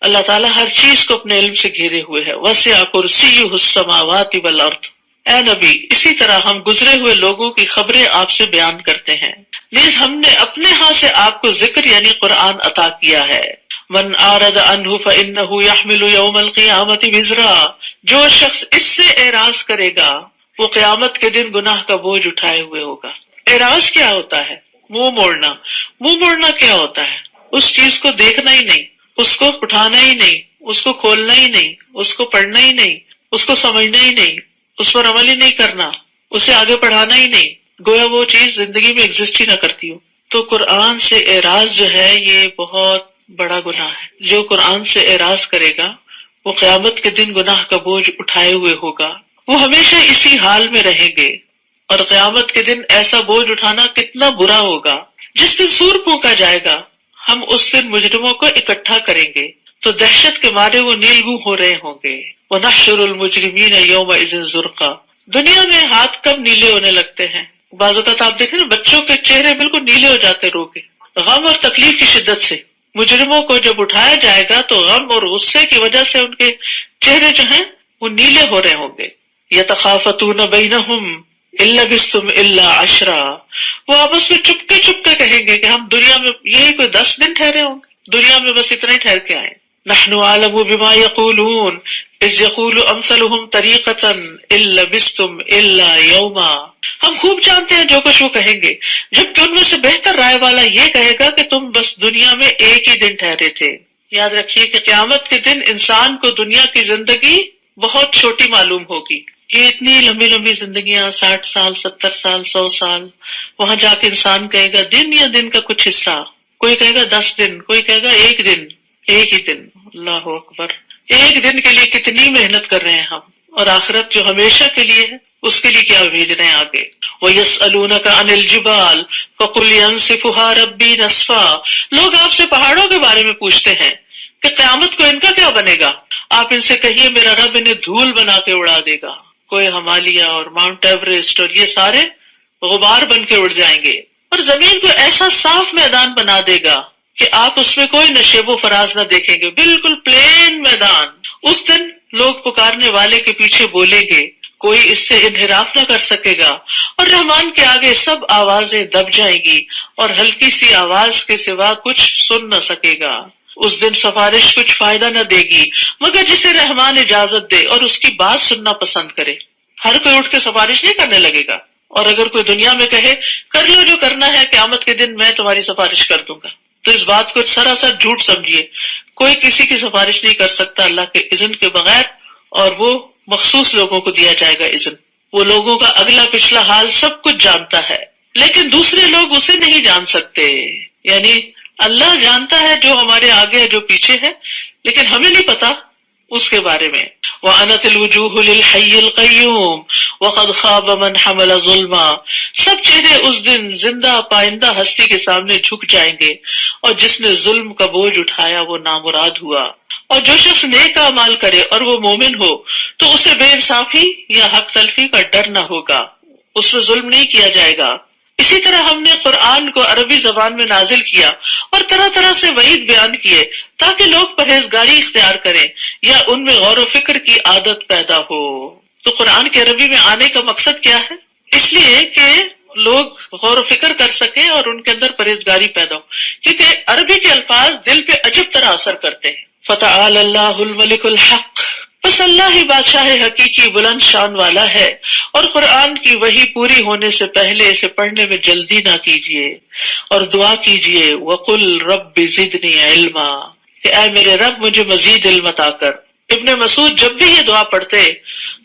اللہ تعالیٰ ہر چیز کو اپنے علم سے گھیرے ہوئے ہے۔ وسع کرسیہ السماوات والارض، اے نبی اسی طرح ہم گزرے ہوئے لوگوں کی خبریں آپ سے بیان کرتے ہیں، نیز ہم نے اپنے ہاں سے آپ کو ذکر یعنی قرآن عطا کیا ہے۔ من اعرض عنہ فإنہ يحمل یوم القیامۃ وزرا، جو شخص اس سے اعراض کرے گا وہ قیامت کے دن گناہ کا بوجھ اٹھائے ہوئے ہوگا۔ اعراض کیا ہوتا ہے؟ منہ موڑنا۔ منہ موڑنا کیا ہوتا ہے؟ اس چیز کو دیکھنا ہی نہیں، اس کو اٹھانا ہی نہیں، اس کو کھولنا ہی نہیں، اس کو پڑھنا ہی نہیں، اس کو سمجھنا ہی نہیں، اس پر عمل ہی نہیں کرنا، اسے آگے پڑھانا ہی نہیں، گویا وہ چیز زندگی میں ایگزسٹ ہی نہ کرتی ہو۔ تو قرآن سے اعراض جو ہے یہ بہت بڑا گناہ ہے۔ جو قرآن سے اعراض کرے گا وہ قیامت کے دن گناہ کا بوجھ اٹھائے ہوئے ہوگا، وہ ہمیشہ اسی حال میں رہیں گے، اور قیامت کے دن ایسا بوجھ اٹھانا کتنا برا ہوگا۔ جس دن سور پھونکا جائے گا ہم اس دن مجرموں کو اکٹھا کریں گے تو دہشت کے مارے وہ نیلگوں ہو رہے ہوں گے۔ وَنَحْشُرُ الْمُجْرِمِينَ يَوْمَئِذٍ زُرْقًا، دنیا میں ہاتھ کب نیلے ہونے لگتے ہیں؟ بعض اوقات آپ دیکھیں نا بچوں کے چہرے بالکل نیلے ہو جاتے رو کے، غم اور تکلیف کی شدت سے۔ مجرموں کو جب اٹھایا جائے گا تو غم اور غصے کی وجہ سے ان کے چہرے جو ہیں وہ نیلے ہو رہے ہوں گے۔ یتخافتون بینہم ان لبثتم الا عشرا، وہ آپس میں چپکے چپکے کہیں گے کہ ہم دنیا میں یہی کوئی 10 دن ٹھہرے ہوں گے، دنیا میں بس اتنا ہی ٹھہر کے آئے۔ نحن اعلم بما یقولون اذ یقول امثلهم طریقۃ ان لبثتم الا یوما، ہم خوب جانتے ہیں جو کچھ وہ کہیں گے، جبکہ ان میں سے بہتر رائے والا یہ کہے گا کہ تم بس دنیا میں ایک ہی دن ٹھہرے تھے۔ یاد رکھیے کہ قیامت کے دن انسان کو دنیا کی زندگی بہت چھوٹی معلوم ہوگی۔ یہ اتنی لمبی لمبی زندگیاں، 60 سال 70 سال 100 سال، وہاں جا کے انسان کہے گا دن یا دن کا کچھ حصہ، کوئی کہے گا 10 دن، کوئی کہے گا ایک دن، ایک ہی دن۔ اللہ اکبر، ایک دن کے لیے کتنی محنت کر رہے ہیں ہم، اور آخرت جو ہمیشہ کے لیے ہے اس کے لیے کیا بھیج رہے ہیں آگے۔ وَيَسْأَلُونَكَ عَنِ الْجِبَالِ فَقُلْ يَنسِفُهَا رَبِّي نَسْفًا، لوگ آپ سے پہاڑوں کے بارے میں پوچھتے ہیں کہ قیامت کو ان کا کیا بنے گا؟ آپ ان سے کہیے میرا رب انہیں دھول بنا کے اڑا دے گا، کوئی ہمالیہ اور ماؤنٹ ایوریسٹ اور یہ سارے غبار بن کے اڑ جائیں گے، اور زمین کو ایسا صاف میدان بنا دے گا کہ آپ اس میں کوئی نشیب و فراز نہ دیکھیں گے، بالکل پلین میدان۔ اس دن لوگ پکارنے والے کے پیچھے بولیں گے، کوئی اس سے انحراف نہ کر سکے گا، اور رحمان کے آگے سب آوازیں دب جائیں گی اور ہلکی سی آواز کے سوا کچھ سن نہ سکے گا۔ اس دن سفارش کچھ فائدہ نہ دے گی مگر جسے رحمان اجازت دے اور اس کی بات سننا پسند کرے۔ ہر کوئی اٹھ کے سفارش نہیں کرنے لگے گا، اور اگر کوئی دنیا میں کہے کر لو جو کرنا ہے، قیامت کے دن میں تمہاری سفارش کر دوں گا، تو اس بات کو سراسر جھوٹ سمجھیے۔ کوئی کسی کی سفارش نہیں کر سکتا اللہ کے اذن کے بغیر، اور وہ مخصوص لوگوں کو دیا جائے گا اذن۔ وہ لوگوں کا اگلا پچھلا حال سب کچھ جانتا ہے، لیکن دوسرے لوگ اسے نہیں جان سکتے۔ یعنی اللہ جانتا ہے جو ہمارے آگے ہے جو پیچھے ہے، لیکن ہمیں نہیں پتا، اس کے بارے میں وَأَنَتِ الْوُجُوهُ لِلْحَيِّ الْقَيُّومِ وَقَدْ خَابَ مَنْ حَمَلَ ظُلْمًا، سب چہرے اس دن زندہ پائندہ ہستی کے سامنے جھک جائیں گے، اور جس نے ظلم کا بوجھ اٹھایا وہ نامراد ہوا۔ اور جو شخص نیک اعمال کرے اور وہ مومن ہو تو اسے بے انصافی یا حق تلفی کا ڈر نہ ہوگا، اس میں ظلم نہیں کیا جائے گا۔ اسی طرح ہم نے قرآن کو عربی زبان میں نازل کیا اور طرح طرح سے وعید بیان کیے تاکہ لوگ پرہیزگاری اختیار کریں یا ان میں غور و فکر کی عادت پیدا ہو۔ تو قرآن کے عربی میں آنے کا مقصد کیا ہے؟ اس لیے کہ لوگ غور و فکر کر سکیں اور ان کے اندر پرہیزگاری پیدا ہو، کیونکہ عربی کے الفاظ دل پہ عجب طرح اثر کرتے ہیں۔ فتعال اللہ الملک الحق، بس اللہ ہی بادشاہ حقیقی بلند شان والا ہے، اور قرآن کی وحی پوری ہونے سے پہلے اسے پڑھنے میں جلدی نہ کیجیے اور دعا کیجیے وَقُلْ رَبِّ زِدْنِي عِلْمًا، کہ اے میرے رب مجھے مزید علم عطا کر۔ ابن مسعود جب بھی یہ دعا پڑھتے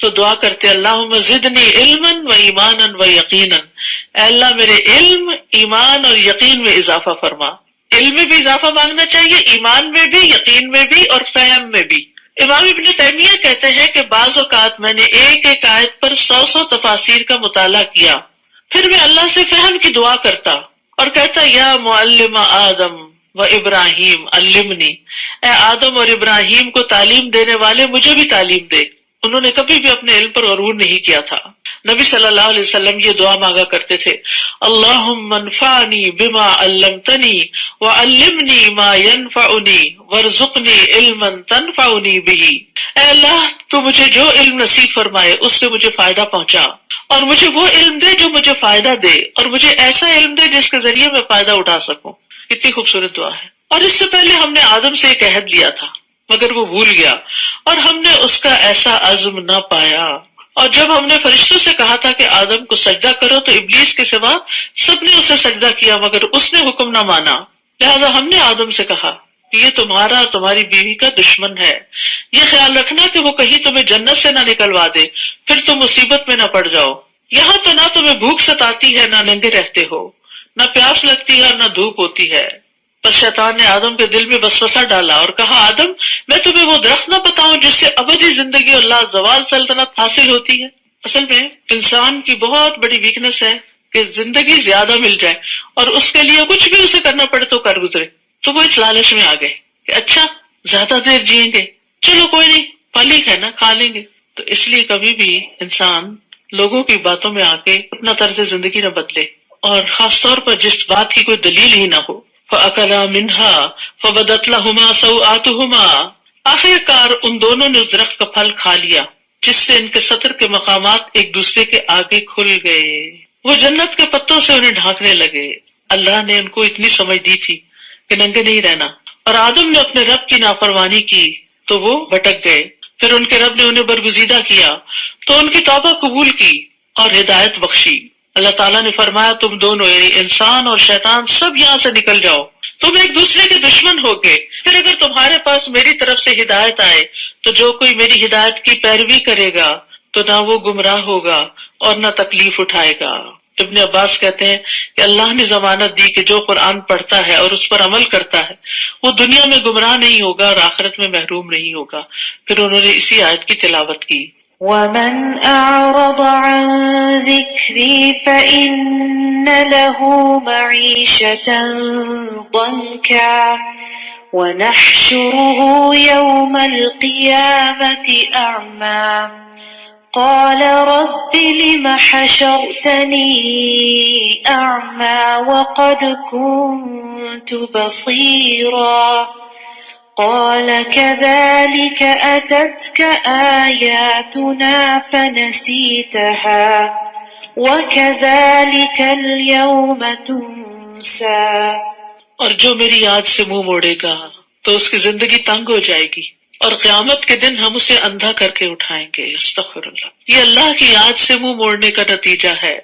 تو دعا کرتے اللہم زدنی علما و ایمانا و یقینا، اے اللہ میرے علم، ایمان اور یقین میں اضافہ فرما۔ علم میں بھی اضافہ مانگنا چاہیے، ایمان میں بھی، یقین میں بھی، اور فہم میں بھی۔ امام ابن تیمیہ کہتے ہیں کہ بعض اوقات میں نے ایک ایک آیت پر 100 تفاسیر کا مطالعہ کیا، پھر میں اللہ سے فہم کی دعا کرتا اور کہتا یا معلم آدم و ابراہیم علمنی، اے آدم اور ابراہیم کو تعلیم دینے والے مجھے بھی تعلیم دے۔ انہوں نے کبھی بھی اپنے علم پر غرور نہیں کیا تھا۔ نبی صلی اللہ علیہ وسلم یہ دعا مانگا کرتے تھے اللہم انفعنی بما علمتنی وعلمنی ما ینفعنی وارزقنی علما تنفعنی بہ، اے اللہ تو مجھے جو علم نصیب فرمائے اس سے مجھے فائدہ پہنچا، اور مجھے وہ علم دے جو مجھے فائدہ دے، اور مجھے ایسا علم دے جس کے ذریعے میں فائدہ اٹھا سکوں۔ کتنی خوبصورت دعا ہے۔ اور اس سے پہلے ہم نے آدم سے ایک عہد لیا تھا مگر وہ بھول گیا اور ہم نے اس کا ایسا عزم نہ پایا، اور جب ہم نے فرشتوں سے کہا تھا کہ آدم کو سجدہ کرو تو ابلیس کے سوا سب نے اسے سجدہ کیا مگر اس نے حکم نہ مانا، لہذا ہم نے آدم سے کہا کہ یہ تمہارا تمہاری بیوی کا دشمن ہے، یہ خیال رکھنا کہ وہ کہیں تمہیں جنت سے نہ نکلوا دے پھر تم مصیبت میں نہ پڑ جاؤ۔ یہاں تو نہ تمہیں بھوک ستاتی ہے نہ ننگے رہتے ہو، نہ پیاس لگتی ہے نہ دھوپ ہوتی ہے۔ پس شیطان نے آدم کے دل میں وسوسہ ڈالا اور کہا آدم میں تمہیں وہ درخت نہ بتاؤں جس سے ابدی زندگی اور لا زوال سلطنت حاصل ہوتی ہے؟ اصل میں انسان کی بہت بڑی ویکنس ہے کہ زندگی زیادہ مل جائے اور اس کے لیے کچھ بھی اسے کرنا پڑے تو کر گزرے، تو وہ اس لالچ میں آ گئے کہ اچھا زیادہ دیر جئیں گے، چلو کوئی نہیں پھل ہی ہے نا کھا لیں گے۔ تو اس لیے کبھی بھی انسان لوگوں کی باتوں میں آ کے اپنا طرز زندگی نہ بدلے، اور خاص طور پر جس بات کی کوئی دلیل ہی نہ ہو۔ فَأَكَلَا مِنْهَا فَبَدَتْ لَهُمَا سَوْآتُهُمَا، آخر کار ان دونوں نے اس درخت کا پھل کھا لیا جس سے ان کے سطر کے مقامات ایک دوسرے کے آگے کھل گئے، وہ جنت کے پتوں سے انہیں ڈھانکنے لگے۔ اللہ نے ان کو اتنی سمجھ دی تھی کہ ننگے نہیں رہنا، اور آدم نے اپنے رب کی نافرمانی کی تو وہ بھٹک گئے، پھر ان کے رب نے انہیں برگزیدہ کیا تو ان کی توبہ قبول کی اور ہدایت بخشی۔ اللہ تعالیٰ نے فرمایا تم دونوں یعنی انسان اور شیطان سب یہاں سے نکل جاؤ، تم ایک دوسرے کے دشمن ہوگے، پھر اگر تمہارے پاس میری طرف سے ہدایت آئے تو جو کوئی میری ہدایت کی پیروی کرے گا تو نہ وہ گمراہ ہوگا اور نہ تکلیف اٹھائے گا۔ ابن عباس کہتے ہیں کہ اللہ نے ضمانت دی کہ جو قرآن پڑھتا ہے اور اس پر عمل کرتا ہے وہ دنیا میں گمراہ نہیں ہوگا اور آخرت میں محروم نہیں ہوگا۔ پھر انہوں نے اسی آیت کی تلاوت کی وَمَنْ أَعْرَضَ عَنْ ذِكْرِي فَإِنَّ لَهُ مَعِيشَةً ضَنكًا وَنَحْشُرُهُ يَوْمَ الْقِيَامَةِ أَعْمَى قَالَ رَبِّ لِمَ حَشَرْتَنِي أَعْمَى وَقَدْ كُنْتُ بَصِيرًا قال كذلك أتتك آياتنا فنسيتها وكذلك اليوم تنسى، اور جو میری یاد سے منہ موڑے گا تو اس کی زندگی تنگ ہو جائے گی اور قیامت کے دن ہم اسے اندھا کر کے اٹھائیں گے۔ استغفر اللہ۔ یہ اللہ کی یاد سے منہ موڑنے کا نتیجہ ہے۔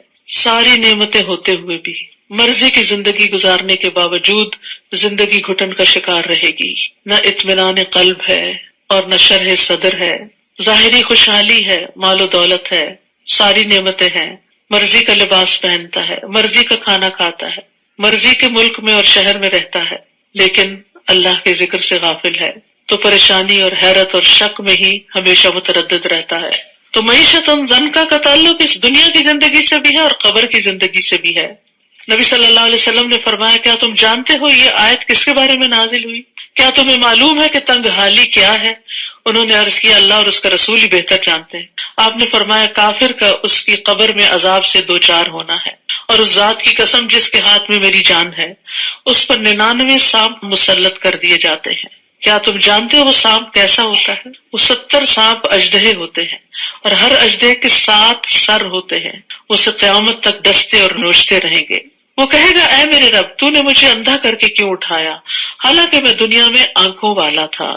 ساری نعمتیں ہوتے ہوئے بھی مرضی کی زندگی گزارنے کے باوجود زندگی گھٹن کا شکار رہے گی، نہ اطمینان قلب ہے اور نہ شرح صدر ہے، ظاہری خوشحالی ہے، مال و دولت ہے، ساری نعمتیں ہیں، مرضی کا لباس پہنتا ہے، مرضی کا کھانا کھاتا ہے، مرضی کے ملک میں اور شہر میں رہتا ہے، لیکن اللہ کے ذکر سے غافل ہے، تو پریشانی اور حیرت اور شک میں ہی ہمیشہ متردد رہتا ہے۔ تو معیشت زنکا کا تعلق اس دنیا کی زندگی سے بھی ہے اور قبر کی زندگی سے بھی ہے۔ نبی صلی اللہ علیہ وسلم نے فرمایا، کیا تم جانتے ہو یہ آیت کس کے بارے میں نازل ہوئی؟ کیا تمہیں معلوم ہے کہ تنگ حالی کیا ہے؟ انہوں نے عرض کیا، اللہ اور اس کا رسول ہی بہتر جانتے ہیں۔ آپ نے فرمایا، کافر کا اس کی قبر میں عذاب سے دوچار ہونا ہے، اور اس ذات کی قسم جس کے ہاتھ میں میری جان ہے، اس پر 99 سانپ مسلط کر دیے جاتے ہیں۔ کیا تم جانتے ہو وہ سانپ کیسا ہوتا ہے؟ وہ 70 سانپ اژدہے ہوتے ہیں، اور ہر اژدہے کے 7 سر ہوتے ہیں، اسے قیامت تک ڈستے اور نوچتے رہیں گے۔ وہ کہے گا، اے میرے رب، تو نے مجھے اندھا کر کے کیوں اٹھایا، حالانکہ میں دنیا میں آنکھوں والا تھا۔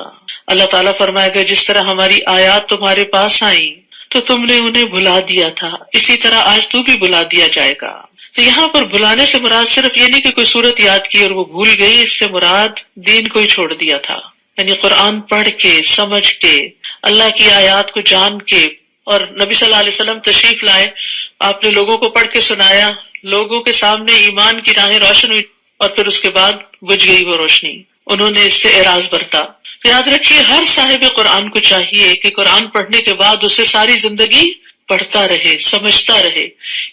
اللہ تعالیٰ فرمائے گا، جس طرح ہماری آیات تمہارے پاس آئیں تو تم نے انہیں بھلا دیا تھا، اسی طرح آج تو بھی بھلا دیا جائے گا۔ تو یہاں پر بھلانے سے مراد صرف یہ نہیں کہ کوئی صورت یاد کی اور وہ بھول گئی، اس سے مراد دین کو ہی چھوڑ دیا تھا۔ یعنی قرآن پڑھ کے، سمجھ کے، اللہ کی آیات کو جان کے، اور نبی صلی اللہ علیہ وسلم تشریف لائے، آپ نے لوگوں کو پڑھ کے سنایا، لوگوں کے سامنے ایمان کی راہیں روشن ہوئی، اور پھر اس کے بعد بجھ گئی وہ روشنی، انہوں نے اس سے اعراض برتا۔ یاد رکھیے، ہر صاحب قرآن کو چاہیے کہ قرآن پڑھنے کے بعد اسے ساری زندگی پڑھتا رہے، سمجھتا رہے،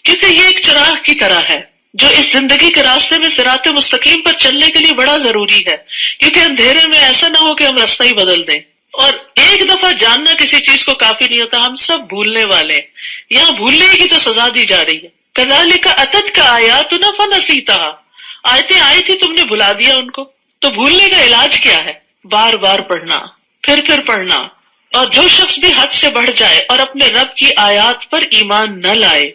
کیونکہ یہ ایک چراغ کی طرح ہے جو اس زندگی کے راستے میں صراط مستقیم پر چلنے کے لیے بڑا ضروری ہے، کیونکہ اندھیرے میں ایسا نہ ہو کہ ہم راستہ ہی بدل دیں۔ اور ایک دفعہ جاننا کسی چیز کو کافی نہیں ہوتا، ہم سب بھولنے والے ہیں، یہاں بھولنے کی تو سزا دی جا رہی ہے۔ کذالک اتتک آیاتنا فنسیتھا، آیتیں آئی تھی تم نے بھلا دیا ان کو۔ تو بھولنے کا علاج کیا ہے؟ بار بار پڑھنا، پھر پڑھنا۔ اور جو شخص بھی حد سے بڑھ جائے اور اپنے رب کی آیات پر ایمان نہ لائے،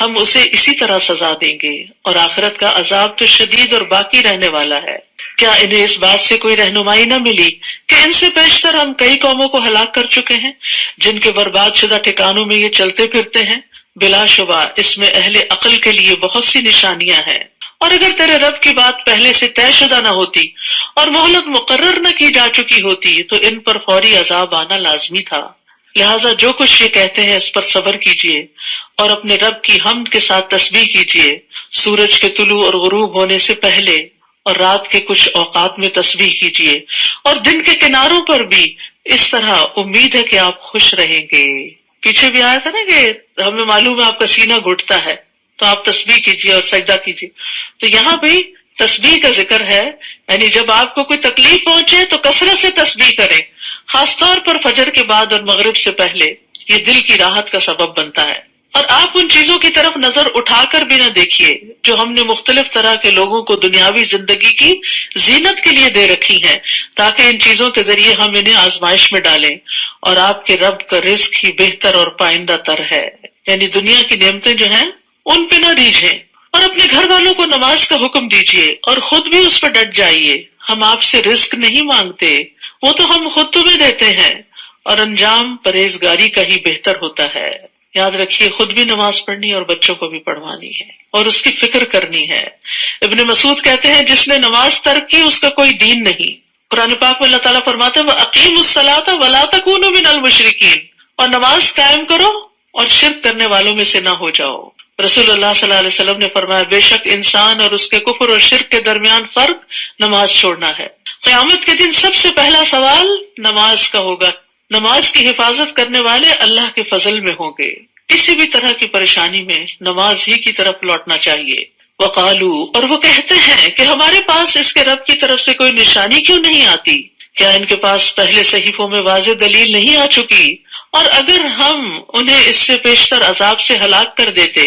ہم اسے اسی طرح سزا دیں گے، اور آخرت کا عذاب تو شدید اور باقی رہنے والا ہے۔ کیا انہیں اس بات سے کوئی رہنمائی نہ ملی کہ ان سے پیشتر ہم کئی قوموں کو ہلاک کر چکے ہیں جن کے برباد شدہ ٹھکانوں میں یہ چلتے پھرتے ہیں؟ بلا شبہ اس میں اہل عقل کے لیے بہت سی نشانیاں ہیں، اور اگر تیرے رب کی بات پہلے سے طے شدہ نہ ہوتی اور مہلت مقرر نہ کی جا چکی ہوتی تو ان پر فوری عذاب آنا لازمی تھا۔ لہٰذا جو کچھ یہ کہتے ہیں اس پر صبر کیجیے، اور اپنے رب کی حمد کے ساتھ تسبیح کیجیے، سورج کے طلوع اور غروب ہونے سے پہلے اور رات کے کچھ اوقات میں تسبیح کیجیے، اور دن کے کناروں پر بھی، اس طرح امید ہے کہ آپ خوش رہیں گے۔ پیچھے بھی آیا تھا نا کہ ہمیں معلوم ہے آپ کا سینہ گھٹتا ہے، تو آپ تسبیح کیجیے اور سجدہ کیجیے۔ تو یہاں بھی تسبیح کا ذکر ہے، یعنی جب آپ کو کوئی تکلیف پہنچے تو کثرت سے تسبیح کریں، خاص طور پر فجر کے بعد اور مغرب سے پہلے، یہ دل کی راحت کا سبب بنتا ہے۔ اور آپ ان چیزوں کی طرف نظر اٹھا کر بھی نہ دیکھیے جو ہم نے مختلف طرح کے لوگوں کو دنیاوی زندگی کی زینت کے لیے دے رکھی ہیں، تاکہ ان چیزوں کے ذریعے ہم انہیں آزمائش میں ڈالیں، اور آپ کے رب کا رزق ہی بہتر اور پائندہ تر ہے۔ یعنی دنیا کی نعمتیں جو ہیں ان پہ نہ ریجھیں، اور اپنے گھر والوں کو نماز کا حکم دیجیے اور خود بھی اس پر ڈٹ جائیے۔ ہم آپ سے رزق نہیں مانگتے، وہ تو ہم خود تمہیں دیتے ہیں، اور انجام پرہیزگاری کا ہی بہتر ہوتا ہے۔ یاد رکھیے، خود بھی نماز پڑھنی اور بچوں کو بھی پڑھوانی ہے، اور اس کی فکر کرنی ہے۔ ابن مسعود کہتے ہیں، جس نے نماز ترک کی اس کا کوئی دین نہیں۔ قرآن پاک میں اللہ تعالیٰ فرماتے ہیں، وَأَقِيمُوا الصَّلَاةَ وَلَا تَكُونُوا مِنَ الْمُشْرِكِينَ، اور نماز قائم کرو اور شرک کرنے والوں میں سے نہ ہو جاؤ۔ رسول اللہ صلی اللہ علیہ وسلم نے فرمایا، بے شک انسان اور اس کے کفر اور شرک کے درمیان فرق نماز چھوڑنا ہے۔ قیامت کے دن سب سے پہلا سوال نماز کا ہوگا۔ نماز کی حفاظت کرنے والے اللہ کے فضل میں ہوں گے۔ کسی بھی طرح کی پریشانی میں نماز ہی کی طرف لوٹنا چاہیے۔ وقالو، اور وہ کہتے ہیں کہ ہمارے پاس اس کے رب کی طرف سے کوئی نشانی کیوں نہیں آتی؟ کیا ان کے پاس پہلے صحیفوں میں واضح دلیل نہیں آ چکی؟ اور اگر ہم انہیں اس سے پیشتر عذاب سے ہلاک کر دیتے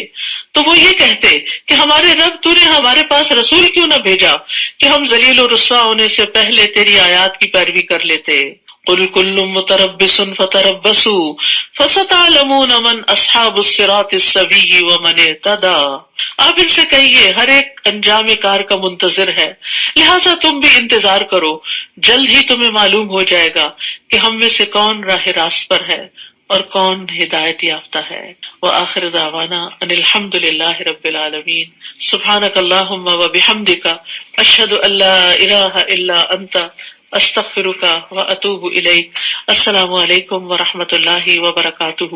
تو وہ یہ کہتے کہ ہمارے رب، تو نے ہمارے پاس رسول کیوں نہ بھیجا کہ ہم ذلیل و رسوا ہونے سے پہلے تیری آیات کی پیروی کر لیتے۔ قل کل متربص فتربصوا فستعلمون من اصحاب الصراط السوی ومن اهتدى۔ آپ ان سے کہیے، ہر ایک انجام کار کا منتظر ہے، لہٰذا تم بھی انتظار کرو، جلد ہی تمہیں معلوم ہو جائے گا کہ ہم میں سے کون راہ راست پر ہے اور کون ہدایت یافتہ ہے۔ وآخر دعوانا ان الحمد للہ رب العالمین۔ سبحانک اللہم وبحمدک، اشہد ان لا الہ الا انت، استغفرک واتوب الیک۔ السلام علیکم ورحمۃ اللہ وبرکاتہ۔